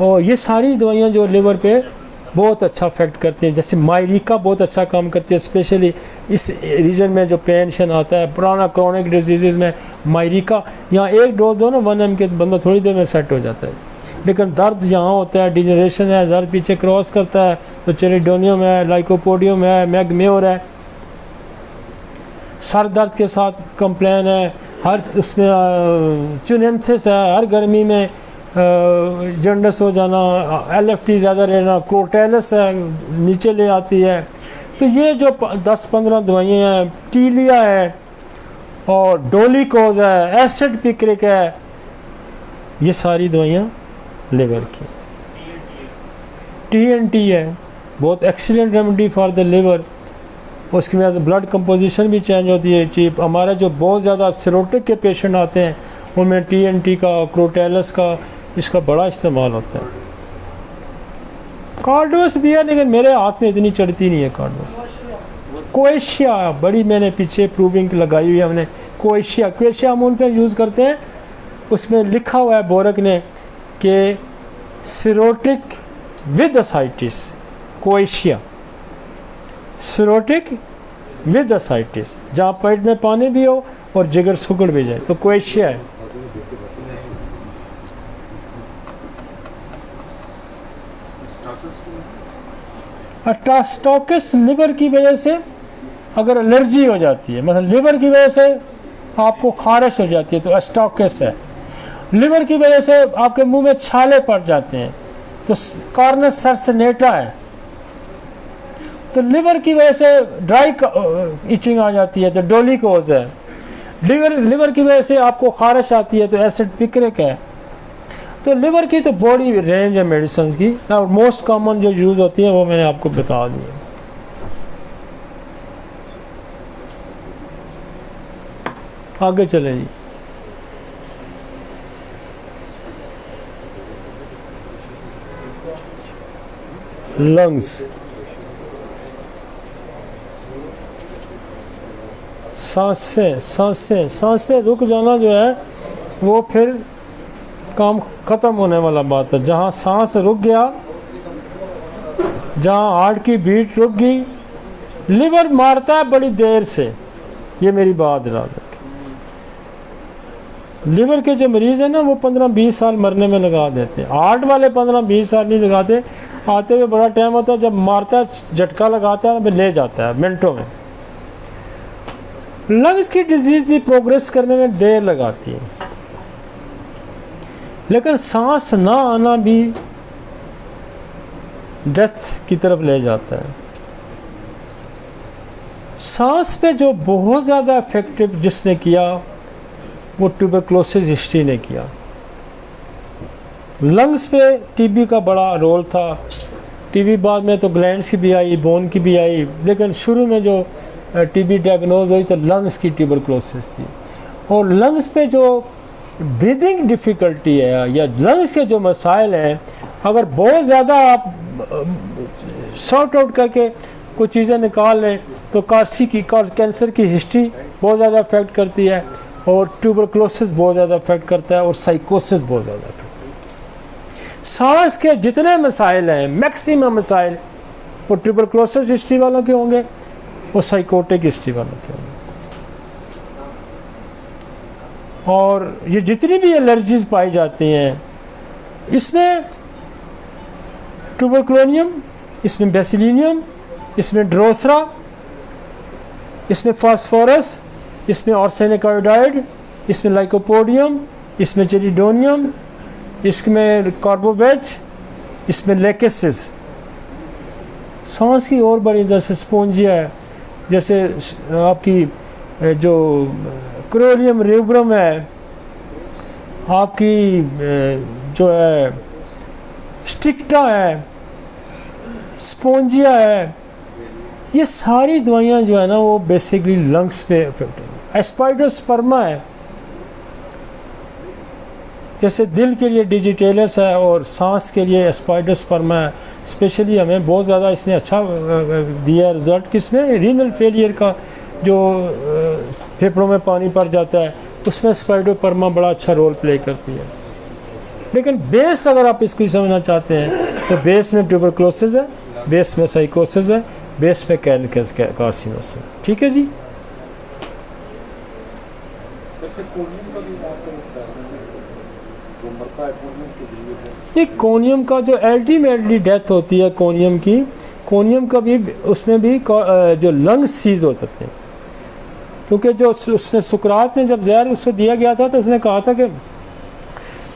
और ये सारी दवाइयाँ जो लिवर पे बहुत अच्छा इफेक्ट करती हैं। जैसे मायरिका बहुत अच्छा काम करती है, स्पेशली इस रीजन में जो पेंशन आता है, पुराना क्रोनिक डिजीज़ में मायरिका यहाँ एक डोज दो ना 1 mg के, तो बंदा थोड़ी देर में सेट हो जाता है। लेकिन दर्द यहाँ होता है, डिजनरेशन है, दर्द पीछे क्रॉस करता है, तो चेरिडोनियम है, लाइकोपोडियम है, मैगम्योर है। सर दर्द के साथ कंप्लेन है, हर उसमें चुनेंथिस है, हर गर्मी में जंडस हो जाना, LFT ज़्यादा रहना, क्रोटेलस है नीचे ले आती है। तो ये जो 10-15 दवाइयाँ हैं, टीलिया है और डोलिकोज है, एसिड पिक्रिक है, ये सारी दवाइयाँ लिवर की। TNT है, बहुत excellent remedy for the liver. उसकी वजह से ब्लड कंपोजिशन भी चेंज होती है। चीप हमारा जो बहुत ज़्यादा सिरोटिक के पेशेंट आते हैं उनमें TNT का, क्रोटेलस का, इसका बड़ा इस्तेमाल होता है। कार्डोस भी है, लेकिन मेरे हाथ में इतनी चढ़ती नहीं है कार्डोस। कोएशिया बड़ी मैंने पीछे प्रूविंग लगाई हुई है हमने। कोएशिया हम उन पर यूज़ करते हैं, उसमें लिखा हुआ है बोरक ने कि सिरोटिक विद असाइटिस, कोएशिया सिरोटिक विद असाइटिस, जहाँ पेट में पानी भी हो और जिगर सुगड़ भी जाए, तो कोएशिया है। स्टोकिस लिवर की वजह से अगर एलर्जी हो जाती है, मतलब लिवर की वजह से आपको खारिश हो जाती है तो स्टोकिस है। लिवर की वजह से आपके मुंह में छाले पड़ जाते हैं तो कॉर्नस सर्सिनेटा है। तो लिवर की वजह से ड्राई इचिंग आ जाती है तो डोलिकोज है। लिवर की वजह से आपको खारिश आती है तो एसिड पिक्रिक है। तो लिवर की तो बड़ी रेंज है मेडिसिन की, और मोस्ट कॉमन जो यूज़ होती है वो मैंने आपको बता दी है। आगे चले जी। लंग्स, सांसें रुक जाना जो है वो फिर काम ख़त्म होने वाला बात है। जहाँ सांस रुक गया, जहाँ हार्ट की बीट रुक गई, लिवर मारता है बड़ी देर से, ये मेरी बात याद रखें। लिवर के जो मरीज़ हैं ना वो 15-20 साल मरने में लगा देते हैं। हार्ट वाले 15-20 साल नहीं लगाते, आते हुए बड़ा टाइम होता है, जब मारता है झटका लगाता है ले जाता है मिनटों में। लंग्स की डिजीज़ भी प्रोग्रेस करने में देर लगाती है, लेकिन सांस ना आना भी डेथ की तरफ ले जाता है। सांस पे जो बहुत ज़्यादा इफेक्टिव जिसने किया वो ट्यूबरक्लोसिस हिस्ट्री ने किया। लंग्स पे टीबी का बड़ा रोल था। टीबी बाद में तो ग्लैंड्स की भी आई, बोन की भी आई, लेकिन शुरू में जो टीबी डायग्नोज हुई तो लंग्स की ट्यूबरक्लोसिस थी। और लंग्स पे जो ब्रीदिंग डिफ़िकल्टी है या लंग्स के जो मसाइल हैं, अगर बहुत ज़्यादा आप सॉर्ट आउट करके कुछ चीज़ें निकाल लें तो कैंसर की हिस्ट्री बहुत ज़्यादा अफेक्ट करती है, और ट्यूबरक्लोसिस बहुत ज़्यादा अफेक्ट करता है, और साइकोसिस बहुत ज़्यादा अफेक्ट करता है। सांस के जितने मसाइल हैं, मैक्सिमम मसाइल वो ट्यूबरक्लोसिस हिस्ट्री वालों के होंगे, वो साइकोटिक हिस्ट्री वालों के होंगे। और ये जितनी भी एलर्जीज पाई जाती हैं, इसमें ट्यूबरक्लोनियम, इसमें बेसिलिनियम, इसमें ड्रोसरा, इसमें फास्फोरस, इसमें आर्सेनिक आयोडाइड, इसमें लाइकोपोडियम, इसमें चेरिडोनियम, इसमें कार्बोवेज, इसमें लेकेसिस। सांस की और बड़ी जैसे स्पोंजिया है, जैसे आपकी जो क्रोलियम रिब्रम है, आपकी जो है स्टिक्टा है, स्पोंजिया है, ये सारी दवाइयाँ जो है ना वो बेसिकली लंग्स पे इफेक्ट है। एस्पाइडोस्पर्मा है, जैसे दिल के लिए डिजिटेलस है और सांस के लिए एस्पाइडोस्पर्मा है। स्पेशली हमें बहुत ज़्यादा इसने अच्छा दिया रिज़ल्ट किसमें, रीनल फेलियर का जो फेफड़ों में पानी पड़ जाता है उसमें स्पाइडोस्पर्मा बड़ा अच्छा रोल प्ले करती है। लेकिन बेस अगर आप इसको समझना चाहते हैं तो बेस में ट्यूबरक्लोसिस है, बेस में साइकोसिस है, बेस में कार्सिनोसिस है। ठीक है जी। कोनियम का भी आपको जो मरता है कोनियम के लिए ये कोनियम का जो अल्टीमेटली डेथ होती है कोनियम की, कोनियम का भी उसमें भी जो लंग्स सीज हो सकते हैं। क्योंकि जो उसने सुकरात ने जब जहर उसको दिया गया था तो उसने कहा था कि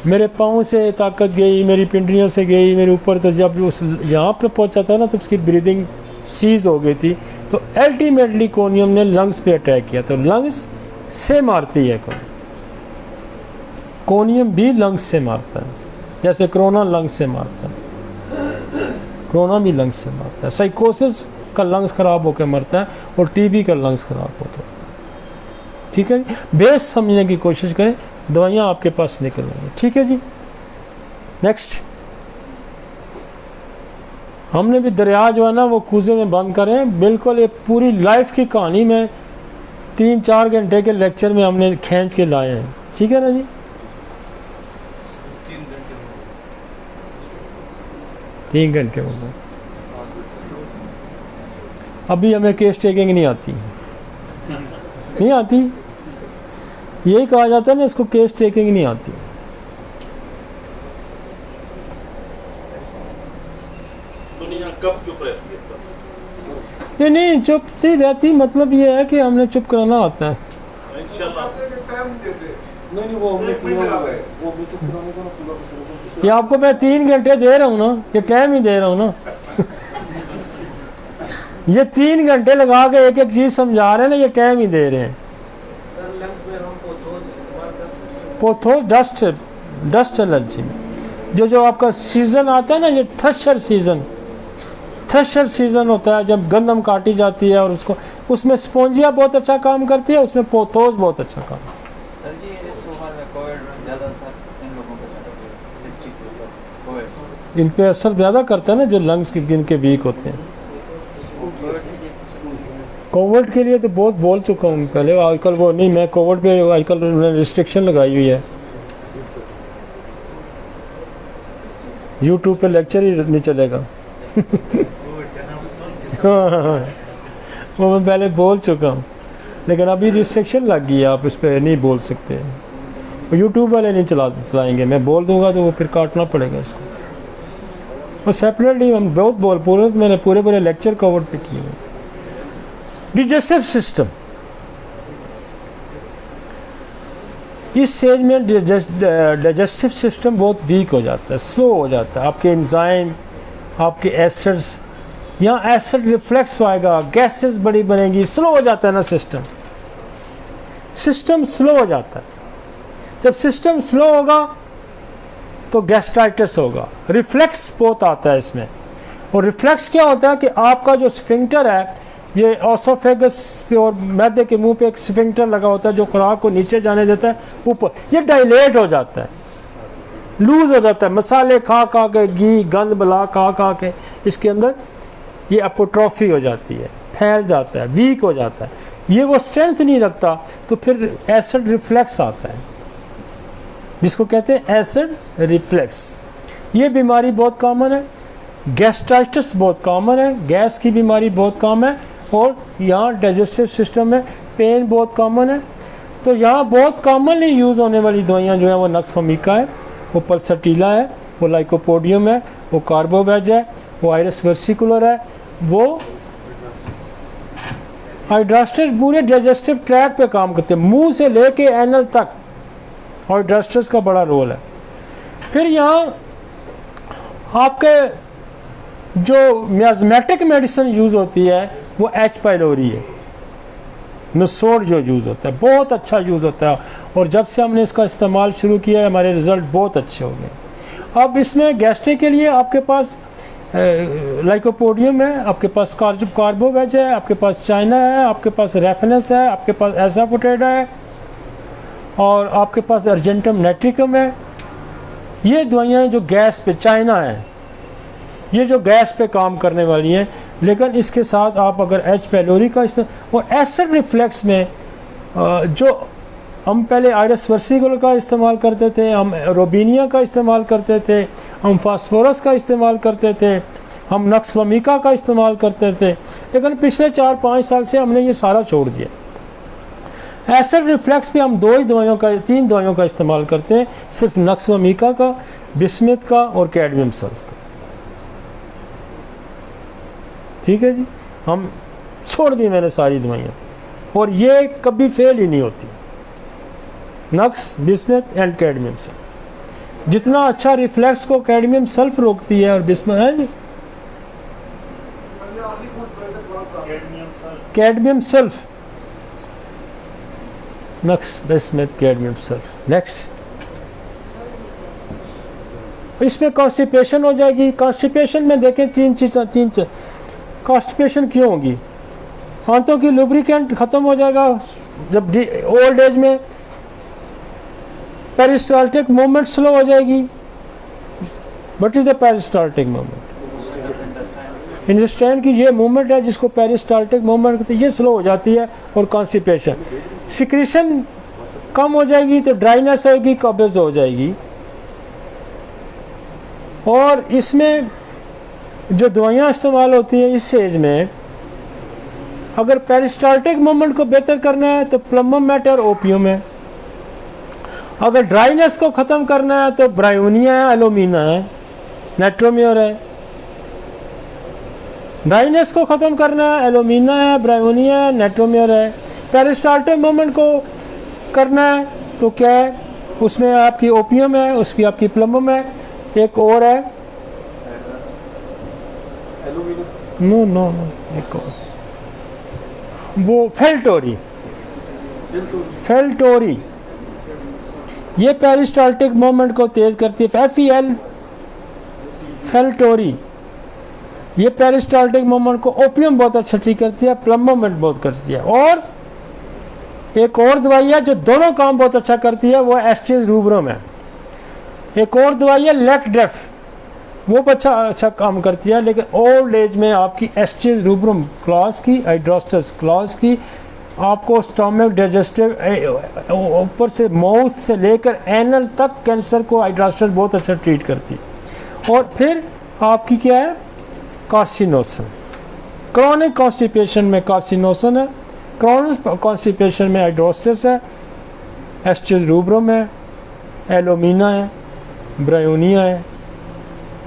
मेरे पाँव से ताकत गई, मेरी पिंडलियों से गई, मेरे ऊपर, तो जब उस यहाँ पे पहुँचा था ना तो उसकी ब्रीदिंग सीज हो गई थी। तो अल्टीमेटली कोनियम ने लंग्स पे अटैक किया। तो लंग्स से मारती है कोनियम भी लंग्स से मारता है, जैसे कोरोना लंग्स से मारता है, कोरोना भी लंग्स से मारता है। साइकोसिस का लंग्स ख़राब होकर मरता है और टीबी का लंग्स ख़राब होकर। ठीक है जी, बेस समझने की कोशिश करें, दवाइयाँ आपके पास निकल आएंगी। ठीक है जी। नेक्स्ट, हमने भी दरिया जो है ना वो कूजे में बंद करें। बिल्कुल ये पूरी लाइफ की कहानी में 3-4 घंटे के लेक्चर में हमने खींच के लाए हैं। ठीक है ना जी। 3 घंटे हो गए। अभी हमें केस टेकिंग नहीं आती, नहीं आती। यही कहा जाता है ना, इसको केस टेकिंग नहीं आती। दुनिया कब चुप रहती है सर? ये नहीं चुप नहीं रहती, मतलब ये है कि हमने चुप कराना आता है। नहीं वो हमने किया हुआ है, वो भी चुप कराने का ना पूरा सिलेबस। ये आपको मैं 3 घंटे दे रहा हूँ ना, ये टाइम ही दे रहा हूँ ना। ये 3 घंटे लगा के एक एक चीज़ समझा रहे हैं ना, ये टाइम ही दे रहे हैं। सर लंग्स में हम पोथोस इस्तेमाल कर सकते हैं। पोथोस डस्ट एलर्जी में जो आपका सीज़न आता है ना, ये थ्रेशर सीज़न होता है जब गंदम काटी जाती है और उसको, उसमें स्पोंजिया बहुत अच्छा काम करती है, उसमें पोथोस बहुत अच्छा काम। सर जी इस उम्र में कोविड ज़्यादा सर इन लोगों पे 60 के ऊपर कोविड इन पे असर ज़्यादा करता है ना, जो लंग्स के जिनके वीक होते हैं। कोविड के लिए तो बहुत बोल चुका हूँ पहले, आजकल वो नहीं, मैं कोविड पे आजकल उन्होंने रिस्ट्रिक्शन लगाई हुई है। यूट्यूब पे लेक्चर ही नहीं चलेगा। वो मैं पहले बोल चुका हूँ, लेकिन अभी रिस्ट्रिक्शन लग गई है, आप इस पर नहीं बोल सकते। यूट्यूब वाले नहीं चलाएंगे, मैं बोल दूंगा तो वो फिर काटना पड़ेगा इसको। और सेपरेटली हम बहुत पूरे मैंने पूरे लेक्चर कवर पे किए हुए। डिजेस्टिव सिस्टम, इस स्टेज में डाइजेस्टिव सिस्टम बहुत वीक हो जाता है, स्लो हो जाता है। आपके एंजाइम, आपके एसिड्स, यहाँ एसिड रिफ्लेक्स आएगा, गैसेस बड़ी बनेगी, स्लो हो जाता है ना सिस्टम स्लो हो जाता है। जब सिस्टम स्लो होगा तो गैस्ट्राइटिस होगा। रिफ्लेक्स बहुत आता है इसमें। और रिफ्लेक्स क्या होता है कि आपका जो स्फिंक्टर है, ये ओसोफेगस पे और मैदे के मुंह पे एक स्फिंक्टर लगा होता है जो खुराक को नीचे जाने देता है ऊपर, ये डायलेट हो जाता है, लूज हो जाता है। मसाले खा के, घी गंद बला खा के इसके अंदर ये एपोट्रोफी हो जाती है, फैल जाता है, वीक हो जाता है, ये वो स्ट्रेंथ नहीं रखता। तो फिर एसिड रिफ्लेक्स आता है, जिसको कहते हैं एसिड रिफ्लेक्स। ये बीमारी बहुत कॉमन है। गैस्ट्राइटिस बहुत कॉमन है, गैस की बीमारी बहुत कॉमन है। और यहाँ डाइजेस्टिव सिस्टम में पेन बहुत कॉमन है। तो यहाँ बहुत कॉमनली यूज़ होने वाली दवाइयाँ जो हैं वो नक्सफमीका है, वो पल्सटीला है, वो लाइकोपोडियम है, वो कार्बोवेज है, वो आयरस वर्सिकुलर है, वो हाइड्रास्ट्रस पूरे डाइजेस्टिव ट्रैक पे काम करते हैं, मुंह से लेके एनल तक हाइड्रास्ट्रस का बड़ा रोल है। फिर यहाँ आपके जो मियाज़मेटिक मेडिसिन यूज़ होती है वो एच पाइलोरी है, नसोर जो यूज़ होता है, बहुत अच्छा यूज़ होता है। और जब से हमने इसका इस्तेमाल शुरू किया है हमारे रिज़ल्ट बहुत अच्छे हो गए। अब इसमें गैस्ट्रिक के लिए आपके पास लाइकोपोडियम है, आपके पास कार्बोवेज है, आपके पास चाइना है, आपके पास रेफिनस है, आपके पास एसाफोटेडा है, और आपके पास अर्जेंटम नेट्रिकम है, ये दवाइयाँ जो गैस पे, चाइना है, ये जो गैस पे काम करने वाली हैं, लेकिन इसके साथ आप अगर एच पेलोरी का इस्तेमाल, और एसिड रिफ्लेक्स में जो हम पहले आयरस वर्सिकल का इस्तेमाल करते थे, हम रोबिनिया का इस्तेमाल करते थे, हम फास्फोरस का इस्तेमाल करते थे, हम नक्सवमिका का इस्तेमाल करते थे, लेकिन पिछले 4-5 साल से हमने ये सारा छोड़ दिया। एसिड रिफ्लेक्स पे हम 3 दवाइयों का इस्तेमाल करते हैं, सिर्फ नक्सवमिका का, बिस्मिथ का और कैडमियम सल्फ का। ठीक है जी, हम छोड़ दी मैंने सारी दवाइयाँ, और ये कभी फेल ही नहीं होती। नक्स, बिस्मिथ एंड कैडमियम सल्फ। जितना अच्छा रिफ्लेक्स को कैडमियम सल्फ रोकती है और बिस्मिथ है जी, कैडमियम सल्फ, नक्स, बिस्मिथ, कैडमियम सल्फ। नेक्स्ट, इसमें कॉन्स्टिपेशन हो जाएगी। कॉन्स्टिपेशन में देखें 3 चीज़। कॉन्स्टिपेशन क्यों होगी? हाथों की लुब्रिकेंट ख़त्म हो जाएगा जब ओल्ड एज में, पेरिस्टाल्टिक मूवमेंट स्लो हो जाएगी। What is the peristaltic movement? Intestine की ये मूवमेंट है जिसको पेरिस्टाल्टिक मूवमेंट कहते हैं, ये स्लो हो जाती है। और कॉन्स्टिपेशन, सिक्रीशन कम हो जाएगी तो ड्राइनेस होगी, कब्ज हो जाएगी। और इसमें जो दवाइयाँ इस्तेमाल होती हैं इस एज में, अगर पेरिस्टाल्टिक मूवमेंट को बेहतर करना है तो प्लम्बोमेट और ओपियम है। अगर ड्राइनेस को ख़त्म करना है तो ब्रायोनिया है, एलोमीना है, नेट्रोम्योर है। ड्राइनेस को ख़त्म करना है, एलोमीना है, ब्रायोनिया है, नेट्रोम्योर है। पेरिस्टाल्टिक मूवमेंट को करना है तो क्या है, उसमें आपकी ओपियम है, उसकी आपकी प्लम्बम है, एक और है, नो एक और, वो फेल्टोरी। ये पेरिस्टाल्टिक मूवमेंट को तेज़ करती है, FEL, फेल्टोरी। ये पेरिस्टाल्टिक मूवमेंट को, ओपियम बहुत अच्छा ठीक करती है, प्लम्बोमेट बहुत करती है। और एक और दवाई है जो दोनों काम बहुत अच्छा करती है, वो एस्टेज रूब्रम है। एक और दवाई है लेकडेफ, वो अच्छा काम करती है, लेकिन ओल्ड एज में आपकी एस्टेज रूब्रम क्लास की, हाइड्रोस्टस क्लास की, आपको स्टोमक, डाइजेस्टिव, ऊपर से माउथ से लेकर एनल तक कैंसर को हाइड्रोस्टस बहुत अच्छा ट्रीट करती है। और फिर आपकी क्या है, कार्सिनोसन। क्रॉनिक कॉन्स्टिपेशन में कार्सिनोसन है, क्रॉनिक कॉन्स्टिपेशन में हाइड्रोस्टस है, एस्टेज रूब्रम है, एलोमीना है, ब्रायोनिया है,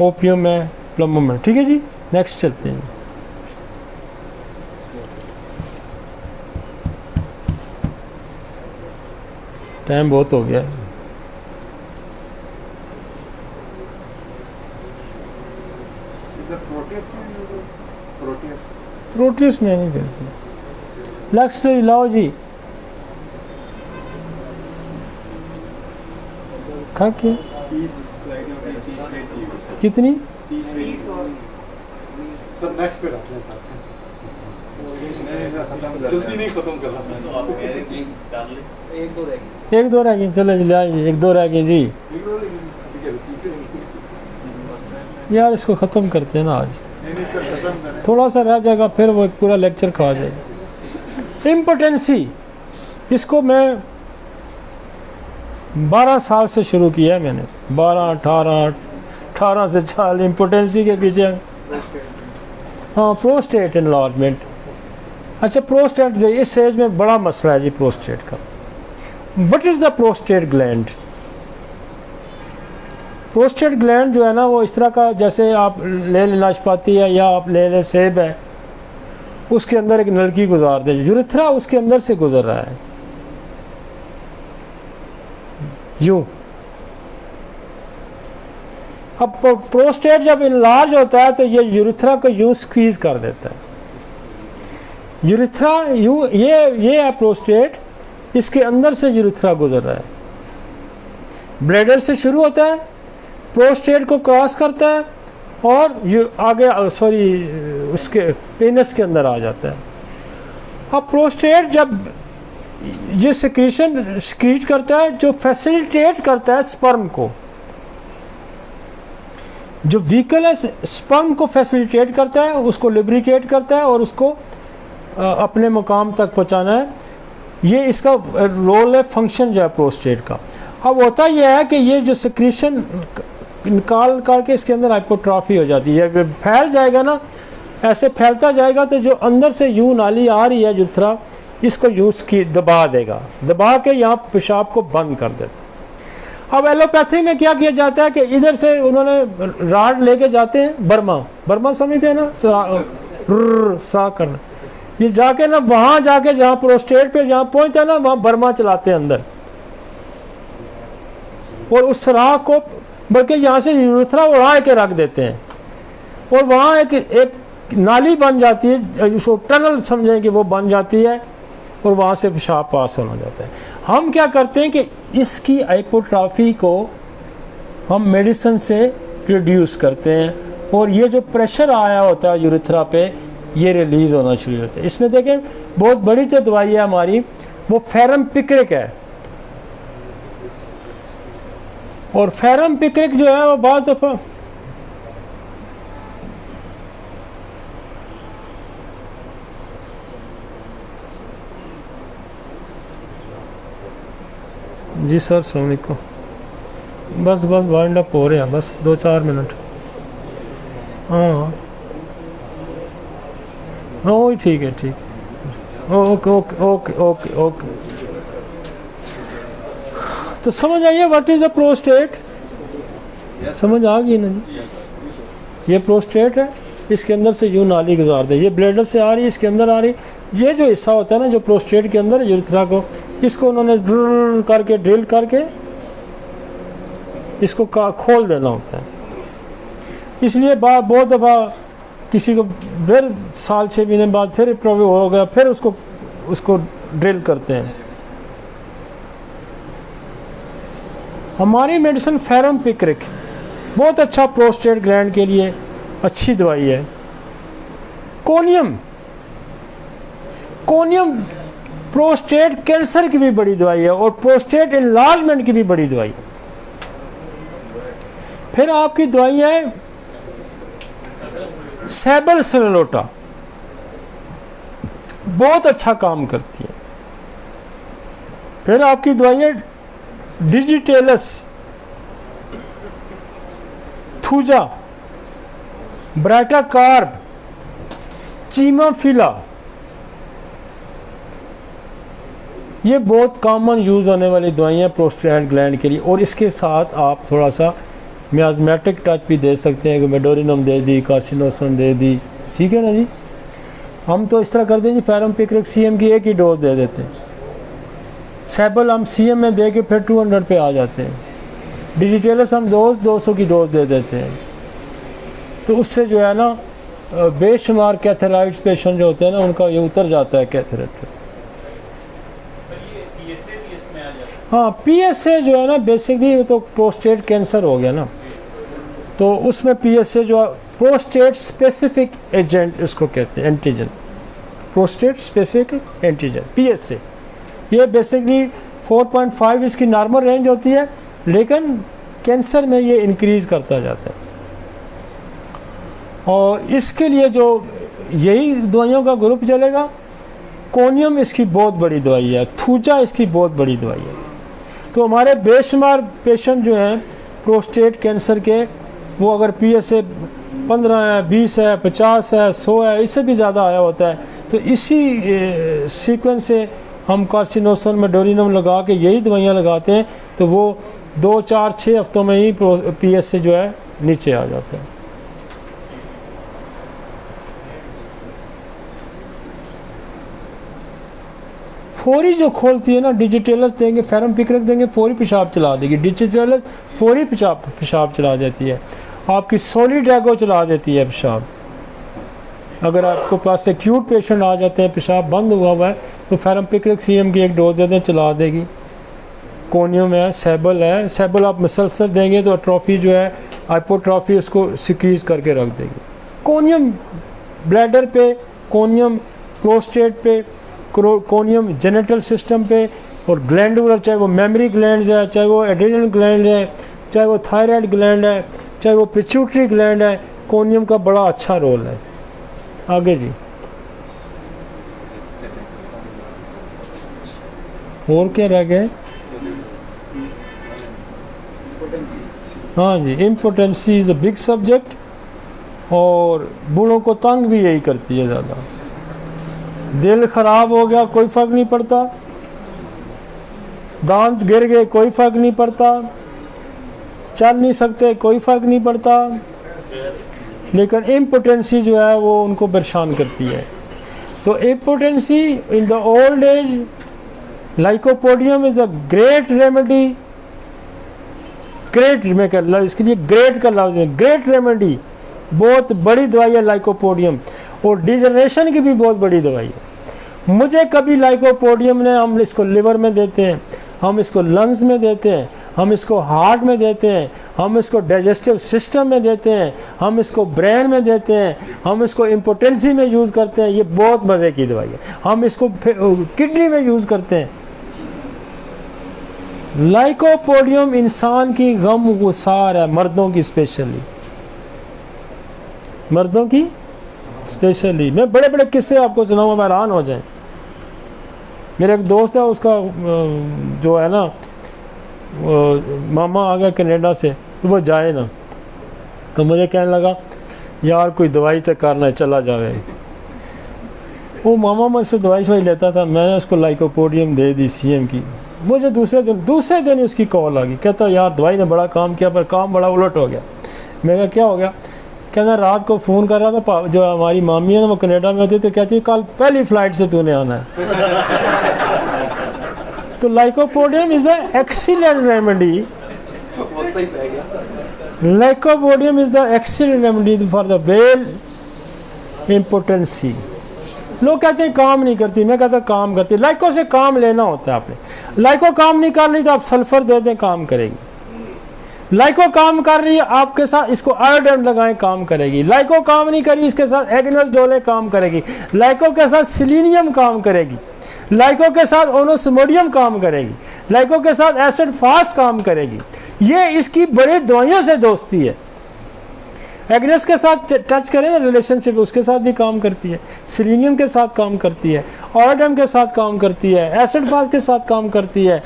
ओपियम है, प्लम्बम है। ठीक है जी, नेक्स्ट चलते हैं। टाइम बहुत हो गया। प्रोटीस में नहीं देती। लक्ष्य लाओ जी, खा के कितनी? सर नेक्स्ट पे रख लें सर, जल्दी नहीं खत्म करना सर। एक दो रह गई। एक दो रह गई, चलो जी ले आइए, 1-2 रह गई जी। यार इसको ख़त्म करते हैं ना आज, थोड़ा सा रह जाएगा फिर वो पूरा लेक्चर खा जाएगा। इम्पोटेंसी, इसको मैं 12 साल से शुरू किया है मैंने, 18 से 4 इम्पोटेंसी के पीछे। हाँ, प्रोस्टेट एनलार्जमेंट। अच्छा, प्रोस्टेट इस एज में बड़ा मसला है जी प्रोस्टेट का। What is the prostate gland? Prostate gland जो है ना, वो इस तरह का, जैसे आप ले लें नाशपाती है या आप ले लें सेब है, उसके अंदर एक नलकी गुजार दे, यूरेथ्रा उसके अंदर से गुजर रहा है यूँ। अब प्रोस्टेट जब इनलार्ज होता है तो ये यूरेथ्रा को यूँ स्क्वीज कर देता है। यूरेथ्रा यूँ, ये है प्रोस्टेट, इसके अंदर से यूरेथ्रा गुजर रहा है। ब्लैडर से शुरू होता है, प्रोस्टेट को क्रॉस करता है और आगे उसके पेनिस के अंदर आ जाता है। अब प्रोस्टेट जब ये सिक्रीट करता है जो फैसिलिटेट करता है स्पर्म को, जो व्हीकल है स्पर्म को फैसिलिटेट करता है, उसको लिब्रिकेट करता है और उसको अपने मुकाम तक पहुंचाना है। ये इसका रोल है, फंक्शन जो है प्रोस्टेट का। अब होता यह है कि ये जो सिक्रीशन निकाल करके इसके अंदर हाइपोट्रॉफी हो जाती है। जब फैल जाएगा ना, ऐसे फैलता जाएगा तो जो अंदर से यूं नाली आ रही है यूरेथ्रा, इसको यूज की दबा देगा, दबा के यहाँ पेशाब को बंद कर देता। अब एलोपैथी में क्या किया जाता है कि इधर से उन्होंने राड लेके जाते हैं, बर्मा समझते हैं ना, साक करना, ये जाके ना वहाँ जाके जहाँ प्रोस्टेट पे जहाँ पहुँचता है ना, वहाँ बर्मा चलाते हैं अंदर, और उस सुराख को बल्कि यहाँ से यूरेथ्रा उड़ा के रख देते हैं, और वहाँ एक नाली बन जाती है, जिसको टनल समझें कि वो बन जाती है, और वहाँ से पेशाब पास होना जाता है। हम क्या करते हैं कि इसकी हाइपोट्रॉफी को हम मेडिसिन से रिड्यूस करते हैं, और ये जो प्रेशर आया होता है यूरेथ्रा पे, ये रिलीज़ होना शुरू होता है। इसमें देखें बहुत बड़ी जो दवाई है हमारी, वो फेरम पिक्रिक है, और फेरम पिक्रिक जो है वो बहुत दफ़ा जी सर अस्सलाम वालेकुम। बस वाइंड अप हो रहे हैं, बस 2-4 मिनट। हाँ वही ठीक है, ठीक है, okay okay okay okay okay. तो समझ आइए व्हाट इज़ अ प्रोस्टेट, समझ आ गई ना जी। ये प्रोस्टेट है, इसके अंदर से यूं नाली गुजार दे, ये ब्लैडर से आ रही है, इसके अंदर आ रही, ये जो हिस्सा होता है ना जो प्रोस्टेट के अंदर यूरेथ्रा को, इसको उन्होंने ड्रिल करके इसको खोल देना होता है। इसलिए बहुत दफ़ा किसी को फिर साल 6 महीने बाद फिर प्रॉब्लम हो गया, फिर उसको ड्रिल करते हैं। हमारी मेडिसिन फेरम पिक्रिक बहुत अच्छा प्रोस्टेट ग्लैंड के लिए अच्छी दवाई है। कोनियम प्रोस्टेट कैंसर की भी बड़ी दवाई है, और प्रोस्टेट एनलार्जमेंट की भी बड़ी दवाई है। फिर आपकी दवाई है सेबल सेलोटा, बहुत अच्छा काम करती है। फिर आपकी दवाई है डिजिटेलस, थूजा, ब्राटाकार्ब, चीमाफिला, ये बहुत कॉमन यूज़ होने वाली दवाइयाँ प्रोस्टेट ग्लैंड के लिए। और इसके साथ आप थोड़ा सा मियाज़मेटिक टच भी दे सकते हैं कि मेडोरिनम दे दी, कार्सिनोसन दे दी, ठीक है ना जी। हम तो इस तरह करते हैं जी, फेरम पिक्रिक CM की एक ही डोज दे देते हैं, सेबल हम CM में दे के फिर 200 पे आ जाते हैं, डिजिटेलस हम 200 की डोज दे देते हैं। तो उससे जो है ना बेशुमार कैथेराइड्स पेशेंट जो होते हैं ना, उनका ये उतर जाता है कैथेराइड। हाँ PSA जो है ना बेसिकली वो तो प्रोस्टेट कैंसर हो गया ना, तो उसमें PSA जो प्रोस्टेट स्पेसिफिक एजेंट इसको कहते हैं, antigen, prostate specific antigen PSA। ये बेसिकली 4.5 इसकी नॉर्मल रेंज होती है, लेकिन कैंसर में ये इंक्रीज़ करता जाता है। और इसके लिए जो यही दवाइयों का ग्रुप चलेगा, कोनियम इसकी बहुत बड़ी दवाई है, थूजा इसकी बहुत बड़ी दवाई है। तो हमारे बेशुमार पेशेंट जो हैं प्रोस्टेट कैंसर के, वो अगर PSA 15 है, 20 है, 50 है, 100 है, इससे भी ज़्यादा आया होता है, तो इसी सीक्वेंस से हम कार्सिनोसन में डोरिनम लगा के यही दवाइयाँ लगाते हैं, तो वो 2, 4, 6 हफ्तों में ही PSA जो है नीचे आ जाता है। फौरी जो खोलती है ना, डिजिटेलस देंगे, फेरम पिक्रिक देंगे, फौरी पेशाब चला देगी। डिजिटेलस फौरी पेशाब चला देती है। आपकी सोलिड्रैगो चला देती है पेशाब। अगर आपको पास एक्यूट पेशेंट आ जाते हैं, पेशाब बंद हुआ है, तो फेरम पिक्रिक CM की एक डोज दे दें, चला देगी। कोनियम है, सेबल आप मसलसल देंगे तो एट्रोफी जो है, हाइपोट्रॉफी, उसको सिक्रीज करके रख देगी। कोनियम ब्लैडर पे, कोनियम प्रोस्टेट पे, कोनियम जेनेटल सिस्टम पे, और ग्लैंडुलर, चाहे वो मेमरी ग्लैंड्स है, चाहे वो एड्रेनल ग्लैंड है, चाहे वो थायराइड ग्लैंड है, चाहे वो पिट्यूटरी ग्लैंड है, कोनियम का बड़ा अच्छा रोल है। आगे जी, और क्या रह गए? हाँ जी, impotency is a big subject, और बूढ़ों को तंग भी यही करती है ज़्यादा। दिल खराब हो गया कोई फ़र्क नहीं पड़ता, दांत गिर गए कोई फ़र्क नहीं पड़ता, चल नहीं सकते कोई फ़र्क नहीं पड़ता, लेकिन इम्पोटेंसी जो है वो उनको परेशान करती है। तो impotency in the old age, lycopodium is a great remedy, great में कर, इसके लिए ग्रेट का लफ्ज़ में, ग्रेट रेमेडी, बहुत बड़ी दवाई है लाइकोपोडियम, और डिजनरेशन की भी बहुत बड़ी दवाई है। मुझे कभी लाइकोपोडियम ने, हम इसको लिवर में देते हैं, हम इसको लंग्स में देते हैं, हम इसको हार्ट में देते हैं, हम इसको डाइजेस्टिव सिस्टम में देते हैं, हम इसको ब्रेन में देते हैं, हम इसको इम्पोटेंसी में यूज़ करते हैं। ये बहुत मज़े की दवाई है। हम इसको किडनी में यूज़ करते हैं। लाइकोपोडियम इंसान की गम गुसार है, मर्दों की स्पेशली, मर्दों की स्पेशली। मैं बड़े बड़े किस्से आपको सुनाऊंगा, मैं हैरान हो जाए। मेरा एक दोस्त है, उसका जो है ना मामा आ गया कनाडा से, तो वो जाए ना, तो मुझे कहने लगा यार कोई दवाई तक करना है, चला जाए। वो मामा मुझसे दवाई शवाई लेता था, मैंने उसको लाइकोपोडियम दे दी CM की। मुझे दूसरे दिन उसकी कॉल आ गई, कहता यार दवाई ने बड़ा काम किया पर काम बड़ा उलट हो गया। मैं कहा क्या हो गया? कहना रात को फ़ोन कर रहा था, जो हमारी मामी है ना वो कनाडा में होती, तो कहती है कल पहली फ़्लाइट से तूने आना है। तो lycopodium is a excellent remedy, lycopodium is the excellent remedy for the well impotency. लोग कहते हैं काम नहीं करती, मैं कहता काम करती। लाइको से काम लेना होता है आपने। लाइको काम नहीं कर रही तो आप सल्फर दे दें, काम करेगी। लाइको काम कर रही है, आपके साथ इसको आयोडीन लगाएं, काम करेगी। लाइको काम नहीं करी, इसके साथ एग्नस डोले, काम करेगी। लाइको के साथ सिलीनियम काम करेगी। लाइको के साथ ओनोसमोडियम काम करेगी। लाइको के साथ एसिड फास्ट काम करेगी। ये इसकी बड़ी दवाइयों से दोस्ती है। एग्नेस के साथ टच करें ना रिलेशनशिप, उसके साथ भी काम करती है। सिलीनियम के साथ काम करती है, आयोडीन के साथ काम करती है, एसिड फास्ट के साथ काम करती है,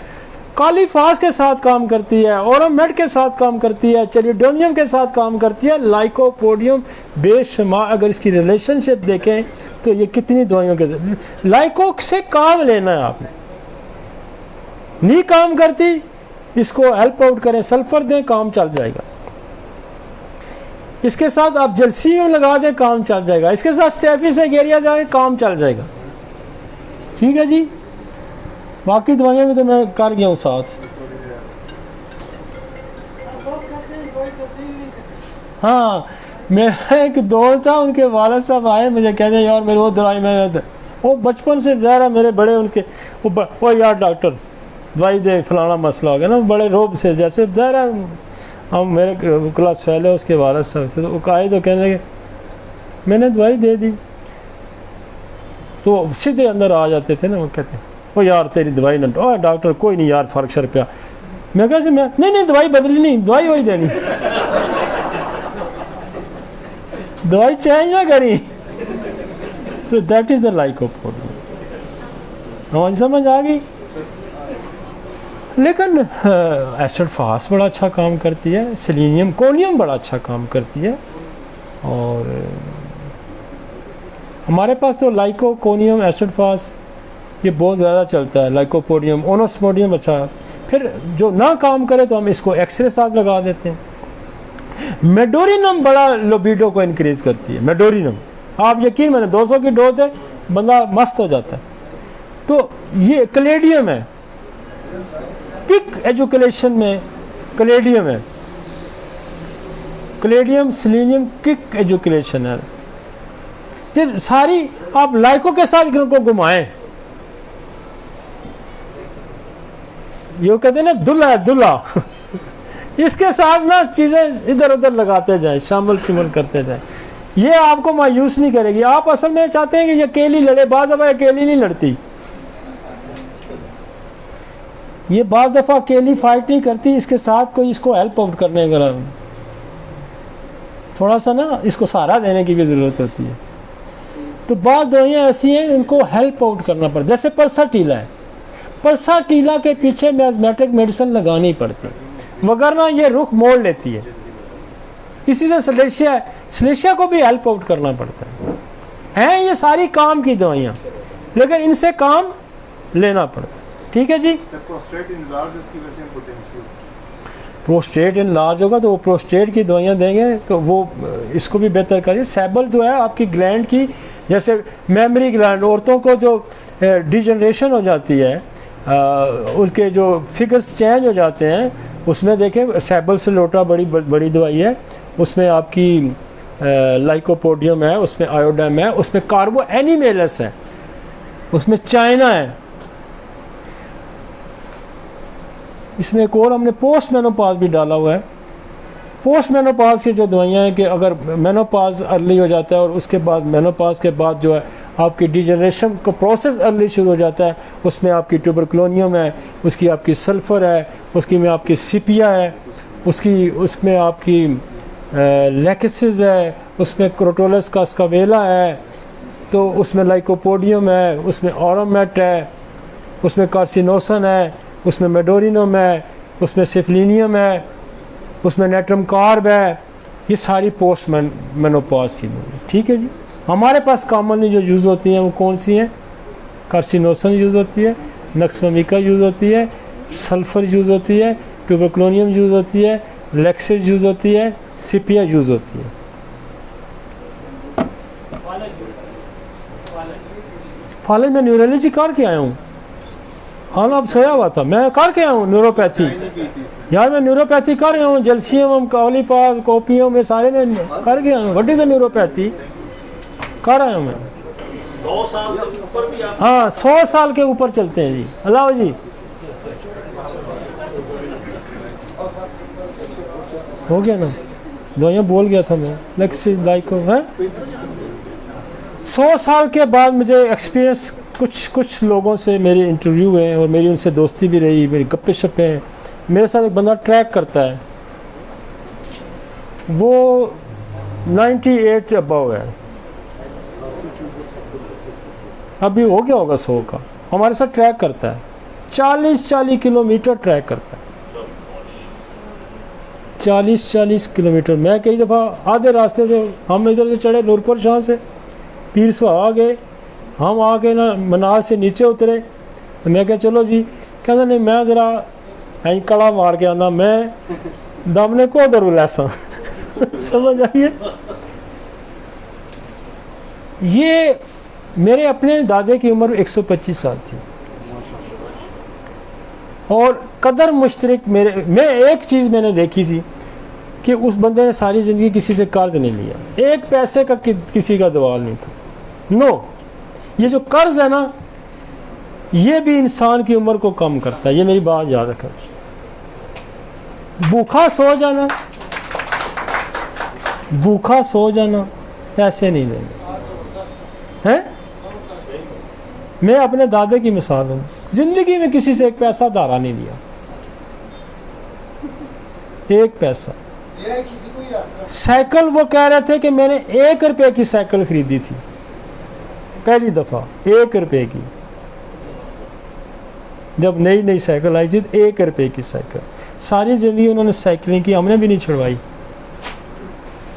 काली फास्ट के साथ काम करती है, ओरोमेड के साथ काम करती है, चेलिडोनियम के साथ काम करती है। लाइकोपोडियम बेशुमार, अगर इसकी रिलेशनशिप देखें तो ये कितनी दवाइयों के। लाइको से काम लेना है आपने, नहीं काम करती इसको हेल्प आउट करें, सल्फर दें, काम चल जाएगा। इसके साथ आप जलसीम लगा दें, काम चल जाएगा। इसके साथ स्टेफिस एगेरिया जाए, काम चल जाएगा। ठीक है जी। बाकी दवाइयाँ भी तो मैं कर गया हूँ साथ। हाँ, मेरा एक दोस्त था, उनके वालिद साहब आए, मुझे कहते यार मेरे वो दवाई में, वो बचपन से ज़्यादा मेरे बड़े उनके वो यार डॉक्टर दवाई दे, फलाना मसला हो गया ना, बड़े रोब से जैसे ज़्यादा हम मेरे क्लास फेल है उसके वालिद साहब से, तो वो आए तो कहने लगे मैंने दवाई दे दी, तो सीधे अंदर आ जाते थे ना, वो कहते ओ यार तेरी दवाई ना, ओ डॉक्टर कोई नहीं यार फ़र्क शर पिया। मैं कहा मैं नहीं दवाई बदली नहीं, दवाई वही देनी, दवाई चेंज ना करी। तो दैट इज़ द लाइकोपोडियम। हमारी समझ आ गई। लेकिन एसिड फास्ट बड़ा अच्छा काम करती है, सेलेनियम कोनियम बड़ा अच्छा काम करती है, और हमारे पास तो लाइको कोनियम एसिड फास्ट ये बहुत ज़्यादा चलता है। लाइकोपोडियम ओनोस्मोडियम अच्छा। फिर जो ना काम करे तो हम इसको एक्सरे साथ लगा देते हैं। मेडोरिनम बड़ा लिबिडो को इंक्रीज करती है। मेडोरिनम आप यकीन माने 200 की डोज है, बंदा मस्त हो जाता है। तो ये कैलेडियम है, पिक एजुकेशन में कैलेडियम है, कैलेडियम सेलेनियम किक एजुकेशन है। ये सारी आप लाइको के साथ इनको घुमाएं, ये कहते हैं ना दुल्हा है दुल्हा इसके साथ ना चीज़ें इधर उधर लगाते जाएं, शामिल शिमल करते जाएं, ये आपको मायूस नहीं करेगी। आप असल में चाहते हैं कि ये अकेली लड़े, बाज़ दफ़ा अकेली नहीं लड़ती। ये बाज़ दफ़ा अकेली फाइट नहीं करती, इसके साथ कोई इसको हेल्प आउट करने का थोड़ा सा ना इसको सहारा देने की भी ज़रूरत होती है। तो बाज़ दवाइयाँ ऐसी हैं इनको हेल्प आउट करना पड़ता है। जैसे पल्साटीला है, पल्साटीला के पीछे मैज़मेटिक मेडिसिन लगानी पड़ती है, वगरना ये रुख मोड़ लेती है। इसी तरह सलेशिया है, सलेशिया को भी हेल्प आउट करना पड़ता है। हैं ये सारी काम की दवाइयाँ, लेकिन इनसे काम लेना पड़ता है। ठीक है जी। प्रोस्टेट इनलार्ज उसकी वजह से पोटेंशियल, प्रोस्टेट इनलार्ज होगा तो वो प्रोस्टेट की दवाइयाँ देंगे तो वो इसको भी बेहतर करें। सैबल जो है आपकी ग्लैंड की, जैसे मेमरी ग्लैंड, औरतों को जो डिजनरेशन हो जाती है, उसके जो फिगर्स चेंज हो जाते हैं, उसमें देखें सैबल से लोटा बड़ी दवाई है। उसमें आपकी लाइकोपोडियम है, उसमें आयोडम है, उसमें कार्बो एनिमेलस है, उसमें चाइना है, इसमें एक और हमने पोस्ट मेनोपाज भी डाला हुआ है। पोस्ट मेनोपाज की जो दवाइयाँ हैं कि अगर मेनोपाज अर्ली हो जाता है और उसके बाद मेनोपाज के बाद जो है आपकी डिजनरेशन का प्रोसेस अर्ली शुरू हो जाता है, उसमें आपकी ट्यूबरकुलोनियम है, उसकी आपकी सल्फ़र है, उसकी में आपकी सिपिया है, उसमें आपकी लेकेसिस है, उसमें क्रोटोलस का स्कावेला है, तो उसमें लाइकोपोडियम है, उसमें ऑरोमेट है, उसमें कार्सिनोसन है, उसमें मेडोरिनम है, उसमें सिफलिनियम है, उसमें नेट्रम कार्ब है। ये सारी पोस्ट मेनोपॉज की दवाई। ठीक है जी। हमारे पास कॉमनली जो यूज़ होती हैं वो कौन सी हैं? कार्सिनोसन यूज़ होती है, नक्सवमिका यूज़ होती है, सल्फ़र यूज़ होती है, ट्यूबरकुलोनियम यूज़ होती है, लेक्सिस यूज़ होती है, सिपिया यूज़ होती है। फाले में न्यूरोलॉजी कर के आया हूँ। हाँ अब सोया हुआ था, मैं कर के आया हूँ न्यूरोपैथी। यार मैं न्यूरोपैथी कर रहा हूँ, जल्सियम, कॉलीफास, कोपियम, में सारे में कर के आया हूँ। व्हाट इज द न्यूरोपैथी कर आया हूँ मैं। 100 साल से ऊपर भी आप हाँ 100 साल के ऊपर चलते हैं जी। अल्लाह जी हो गया ना, दवाइयाँ बोल गया था मैं। लेक्सिस लाइको है 100 साल के बाद मुझे एक्सपीरियंस, कुछ लोगों से मेरे इंटरव्यू हुए और मेरी उनसे दोस्ती भी रही, मेरी गप्पे शप्पे हैं। मेरे साथ एक बंदा ट्रैक करता है, वो 98 अबव है, अभी हो गया होगा 100 का। हमारे साथ ट्रैक करता है, 40 किलोमीटर ट्रैक करता है, 40 किलोमीटर। मैं कई दफ़ा आधे रास्ते से हम इधर से चढ़े नूरपुर शाह से, पीर सुहा गए, हम आके ना मनाल से नीचे उतरे। तो मैं क्या चलो जी, कहता नहीं मैं ज़रा ऐं कड़ा मार के आना, मैं दमने को उधर लैसा समझ आइए। ये मेरे अपने दादे की उम्र 125 साल थी और कदर मुश्तरक मैं एक चीज़ मैंने देखी थी कि उस बंदे ने सारी ज़िंदगी किसी से कर्ज नहीं लिया, एक पैसे का किसी का दबाव नहीं था। नो, ये जो कर्ज है ना, ये भी इंसान की उम्र को कम करता है। ये मेरी बात याद रखें। भूखा सो जाना, भूखा सो जाना, पैसे नहीं लेने हैं। मैं अपने दादे की मिसाल हूँ, जिंदगी में किसी से एक पैसा धारा नहीं लिया, एक पैसा। साइकिल वो कह रहे थे कि मैंने 1 रुपए की साइकिल खरीदी थी पहली दफ़ा, 1 रुपए की। जब नई साइकिल आई थी तो 1 रुपए की साइकिल। सारी ज़िंदगी उन्होंने साइकिलिंग की, हमने भी नहीं छुड़वाई।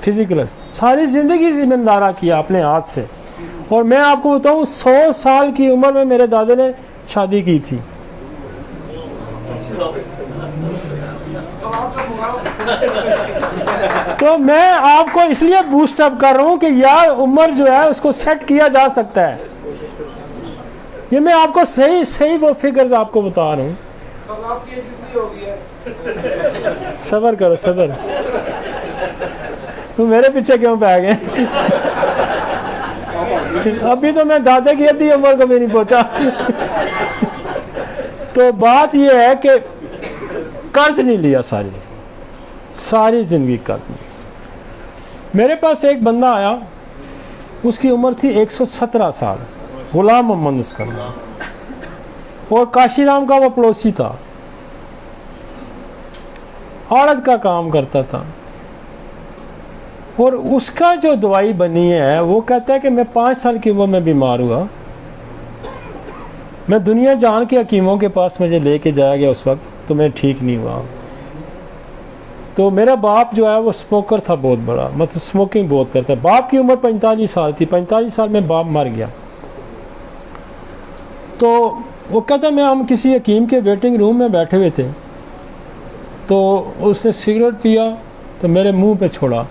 फिजिकल सारी ज़िंदगी जिम्मेदारा किया अपने हाथ से। और मैं आपको बताऊं 100 साल की उम्र में मेरे दादा ने शादी की थी। तो मैं आपको इसलिए बूस्ट अप कर रहा हूँ कि यार उम्र जो है उसको सेट किया जा सकता है। ये मैं आपको सही वो फिगर्स आपको बता रहा हूँ। सबर करो, सबर। तुम मेरे पीछे क्यों पै गए? अभी तो मैं दादा की आधी उम्र को भी नहीं पहुंचा। तो बात यह है कि कर्ज नहीं लिया, सारी जिंदगी कर्ज नहीं। मेरे पास एक बंदा आया, उसकी उम्र थी 117 साल, गुलाम मोहम्मद उसका नाम था, और काशीराम का वो पड़ोसी था। आड़त का काम करता था। और उसका जो दवाई बनी है वो कहता है कि मैं 5 साल की उम्र में बीमार हुआ, मैं दुनिया जान के हकीमों के पास मुझे लेके जाया गया उस वक्त, तो मैं ठीक नहीं हुआ। तो मेरा बाप जो है वो स्मोकर था बहुत बड़ा, मतलब स्मोकिंग बहुत करता है। बाप की उम्र 45 साल थी, 45 साल में बाप मर गया। तो वो कहता मैं हम किसी हकीम के वेटिंग रूम में बैठे हुए थे, तो उसने सिगरेट पिया तो मेरे मुंह पे छोड़ा,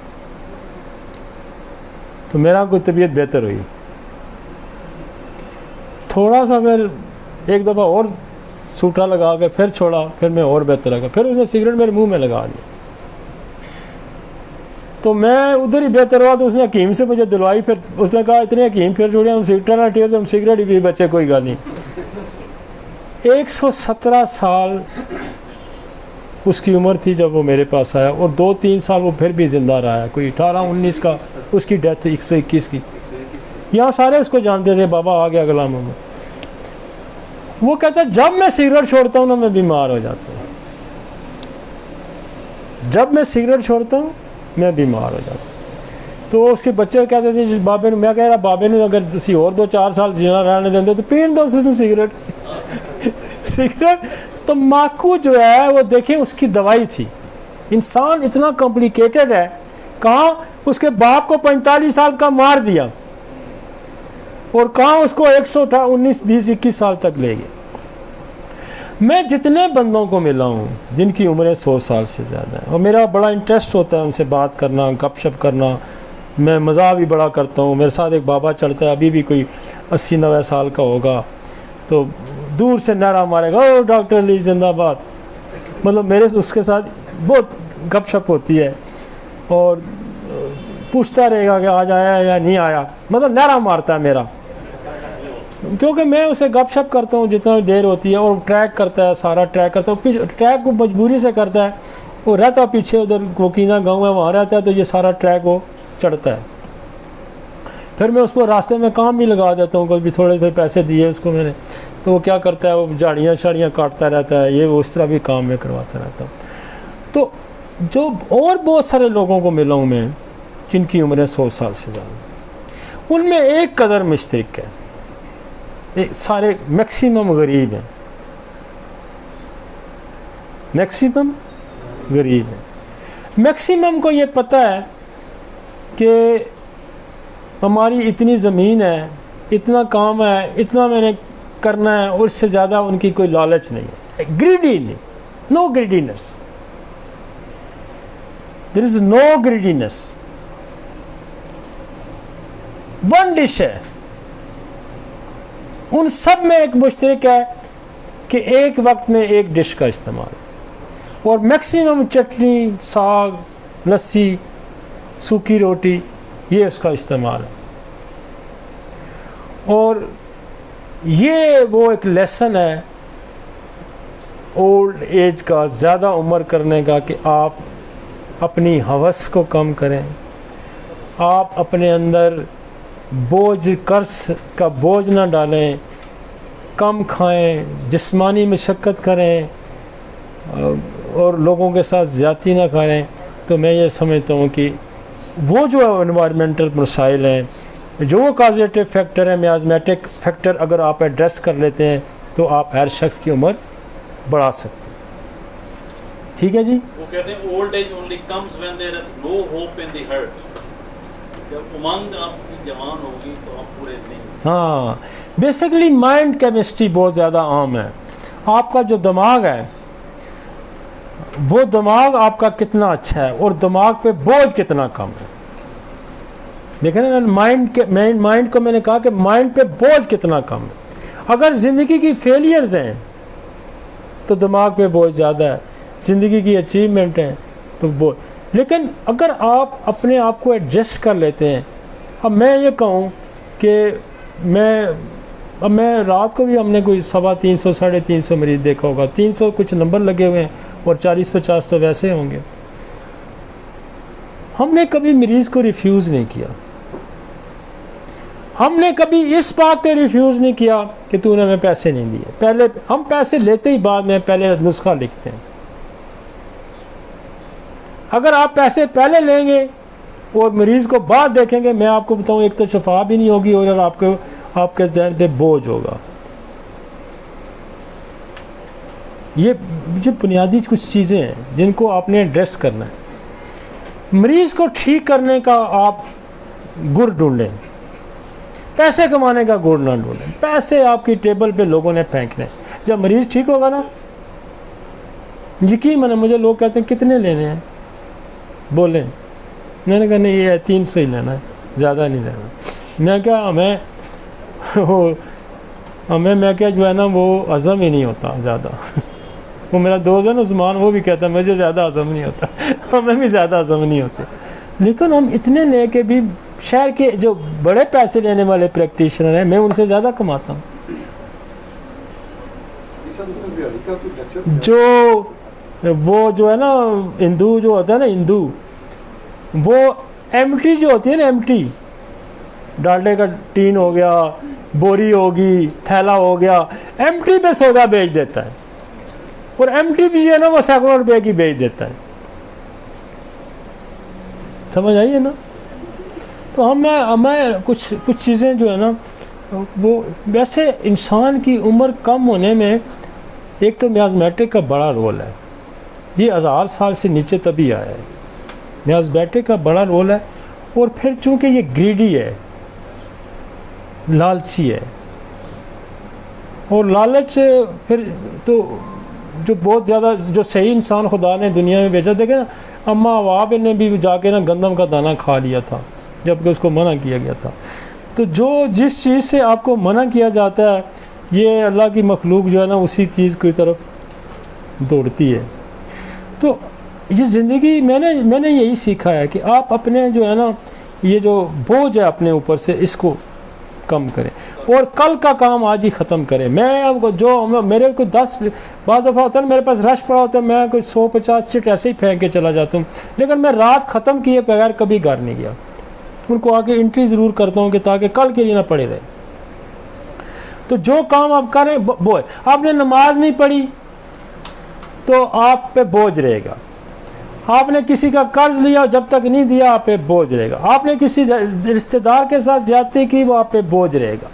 तो मेरा कोई तबीयत बेहतर हुई। थोड़ा सा फिर एक दफ़ा और सूटा लगा के फिर छोड़ा, फिर मैं और बेहतर लगा, फिर उसने सिगरेट मेरे मुंह में लगा दिया, तो मैं उधर ही बेहतर हुआ। तो उसने हकीम से मुझे दिलवाई, फिर उसने कहा इतने हकीम फिर छोड़े, हम सिगरेट ना टेर, हम सिगरेट ही भी बचे, कोई गल नहीं। 117 साल उसकी उम्र थी जब वो मेरे पास आया, और 2-3 साल वो फिर भी ज़िंदा रहा है। कोई 18-19 का उसकी डेथ हुई, 121 की। यहाँ सारे उसको जानते थे, बाबा आ गया गुलाम मोहम्मद। वो कहता है जब मैं सिगरेट छोड़ता हूँ ना मैं बीमार हो जाता हूँ, जब मैं सिगरेट छोड़ता हूँ मैं बीमार हो जाता हूँ। तो उसके बच्चे कहते थे जिस बाबे ने, मैं कह रहा बाबे ने अगर तुसी और 2-4 साल जीना रहने देंगे तो पीन दो उसने सिगरेट। सिगरेट तम्बाकू जो है वो देखें उसकी दवाई थी। इंसान इतना कॉम्प्लिकेटेड है, कहाँ उसके बाप को 45 साल का मार दिया और कहाँ उसको 119, 20, 21 साल तक ले गए। मैं जितने बंदों को मिला हूँ जिनकी उम्रें 100 साल से ज़्यादा है, और मेरा बड़ा इंटरेस्ट होता है उनसे बात करना, गपशप करना, मैं मज़ा भी बड़ा करता हूँ। मेरे साथ एक बाबा चलता है, अभी भी कोई 80-90 साल का होगा, तो दूर से नारा मारेगा ओ डॉक्टर अली जिंदाबाद। मतलब मेरे उसके साथ बहुत गपशप होती है, और पूछता रहेगा कि आज आया या नहीं आया, मतलब नारा मारता है मेरा, क्योंकि मैं उसे गपशप करता हूँ जितना देर होती है, और ट्रैक करता है, सारा ट्रैक करता है। ट्रैक को मजबूरी से करता है, वो रहता पीछे उधर वकीना गाँव है वहाँ रहता है, तो ये सारा ट्रैक वो चढ़ता है। फिर मैं उसको रास्ते में काम भी लगा देता हूँ, कभी थोड़े फिर पैसे दिए उसको मैंने, तो वो क्या करता है, वो झाड़ियाँ शाड़ियाँ काटता रहता है, ये वो इस तरह भी काम में करवाता रहता हूँ। तो जो और बहुत सारे लोगों को मिला हूँ मैं जिनकी उम्रें 100 साल से ज़्यादा, उनमें एक कदर मुश्तरक है, सारे मैक्सिमम गरीब हैं, मैक्सिमम गरीब हैं। मैक्सिमम को ये पता है कि हमारी इतनी ज़मीन है, इतना काम है, इतना मैंने करना है, और इससे ज़्यादा उनकी कोई लालच नहीं है। ग्रीडी नहीं, no greediness, there is no greediness. One dish है, उन सब में एक मुश्तरक है कि एक वक्त में एक डिश का इस्तेमाल, और मैक्सिमम चटनी, साग, लस्सी, सूखी रोटी, ये उसका इस्तेमाल है। और ये वो एक लेसन है ओल्ड एज का, ज़्यादा उम्र करने का, कि आप अपनी हवस को कम करें, आप अपने अंदर बोझ, कर्ज का बोझ ना डालें, कम खाएं, जिस्मानी मशक्क़त करें, और लोगों के साथ ज़्यादती ना करें। तो मैं ये समझता हूँ कि वो जो एनवायरमेंटल मसाइल हैं, जो वो काजेटिव फैक्टर है, मियाज़मेटिक फैक्टर अगर आप एड्रेस कर लेते हैं तो आप हर शख्स की उम्र बढ़ा सकते हैं। ठीक है जी। वो कहते हैं old age only comes when there is no hope in the heart. जब उमंग आपकी जवान होगी तो आप पूरे नहीं। हाँ, बेसिकली माइंड केमिस्ट्री बहुत ज़्यादा आम है। आपका जो दिमाग है वो दिमाग आपका कितना अच्छा है और दिमाग पे बोझ कितना कम है। देखें ना, माइंड को मैंने कहा कि माइंड पे बोझ कितना कम है। अगर ज़िंदगी की फेलियर्स हैं तो दिमाग पे बोझ ज़्यादा है, ज़िंदगी की अचीवमेंट है तो बोझ। लेकिन अगर आप अपने आप को एडजस्ट कर लेते हैं, अब मैं ये कहूँ कि मैं रात को भी हमने कोई 350 350 मरीज़ देखा होगा, 300 कुछ नंबर लगे हुए हैं और 40-50 तो वैसे होंगे। हमने कभी मरीज़ को रिफ्यूज़ नहीं किया, हमने कभी इस बात पे रिफ्यूज़ नहीं किया कि तूने हमें पैसे नहीं दिए। पहले हम पैसे लेते ही बाद में पहले नुस्खा लिखते हैं। अगर आप पैसे पहले लेंगे और मरीज़ को बाद देखेंगे, मैं आपको बताऊं, एक तो शफा भी नहीं होगी और आपके जहन पे बोझ होगा। ये बुनियादी कुछ चीज़ें हैं जिनको आपने एड्रेस करना है। मरीज़ को ठीक करने का आप गुर ढूंढें, पैसे कमाने का गुर ना ढूंढें। पैसे आपकी टेबल पे लोगों ने फेंकने। जब मरीज़ ठीक होगा ना, यकीन माने, मुझे लोग कहते हैं कितने लेने हैं, बोलें। मैंने कहा नहीं, ये 300 ही लेना है, ज़्यादा नहीं लेना। मैं क्या हमें मैं क्या जो है ना, वो हज़म ही नहीं होता ज़्यादा। वो मेरा दोस्त है ना उस्मान, वो भी कहता है मुझे ज़्यादा हज़म नहीं होता। हमें भी ज़्यादा हज़म नहीं होते, लेकिन हम इतने लेके भी शहर के जो बड़े पैसे लेने वाले प्रैक्टिशनर हैं, मैं उनसे ज़्यादा कमाता हूँ। वो जो है ना हिंदू जो होता है ना, हिंदू, वो एमटी जो होती है ना, एमटी डालडे का टीन हो गया, बोरी होगी, थैला हो गया, एमटी पे सौदा बेच देता है। और एमटी भी जो है ना वो सैकड़ों रुपए की बेच देता है। समझ आई है ना? तो हमें कुछ चीज़ें जो है ना, वो वैसे इंसान की उम्र कम होने में एक तो मियाज़मेटिक का बड़ा रोल है। ये 1000 साल से नीचे तभी आया है, मियाज़मेटिक का बड़ा रोल है। और फिर चूँकि ये ग्रीडी है, लालची है, और लालच फिर तो जो बहुत ज़्यादा जो सही इंसान खुदा ने दुनिया में भेजा, देखे ना अम्मा अवाब ने भी जाके ना गंदम का दाना खा लिया था जबकि उसको मना किया गया था। तो जिस चीज़ से आपको मना किया जाता है, ये अल्लाह की मखलूक जो है ना उसी चीज़ की तरफ दौड़ती है। तो ये ज़िंदगी मैंने यही सीखा है कि आप अपने जो है ना, ये जो बोझ है अपने ऊपर से, इसको कम करें और कल का काम आज ही ख़त्म करें। मेरे को 10 बाद दफ़ा होता है, मेरे पास रश पड़ा होता है, मैं कोई 150 सीट ऐसे ही फेंक के चला जाता हूँ, लेकिन मैं रात ख़त्म किए बगैर कभी घर नहीं गया। उनको आके एंट्री ज़रूर करता हूँ कि ताकि कल के लिए ना पड़े रहे। तो जो काम आप करें वो, आपने नमाज नहीं पढ़ी तो आप पे बोझ रहेगा। आपने किसी का कर्ज लिया, जब तक नहीं दिया आप पे बोझ रहेगा। आपने किसी रिश्तेदार के साथ ज्यादती की, वो आप पे बोझ रहेगा।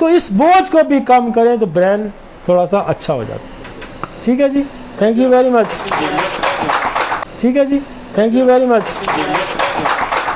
तो इस बोझ को भी कम करें तो ब्रेन थोड़ा सा अच्छा हो जाता है। ठीक है जी, थैंक यू वेरी मच। ठीक है जी, थैंक यू वेरी मच।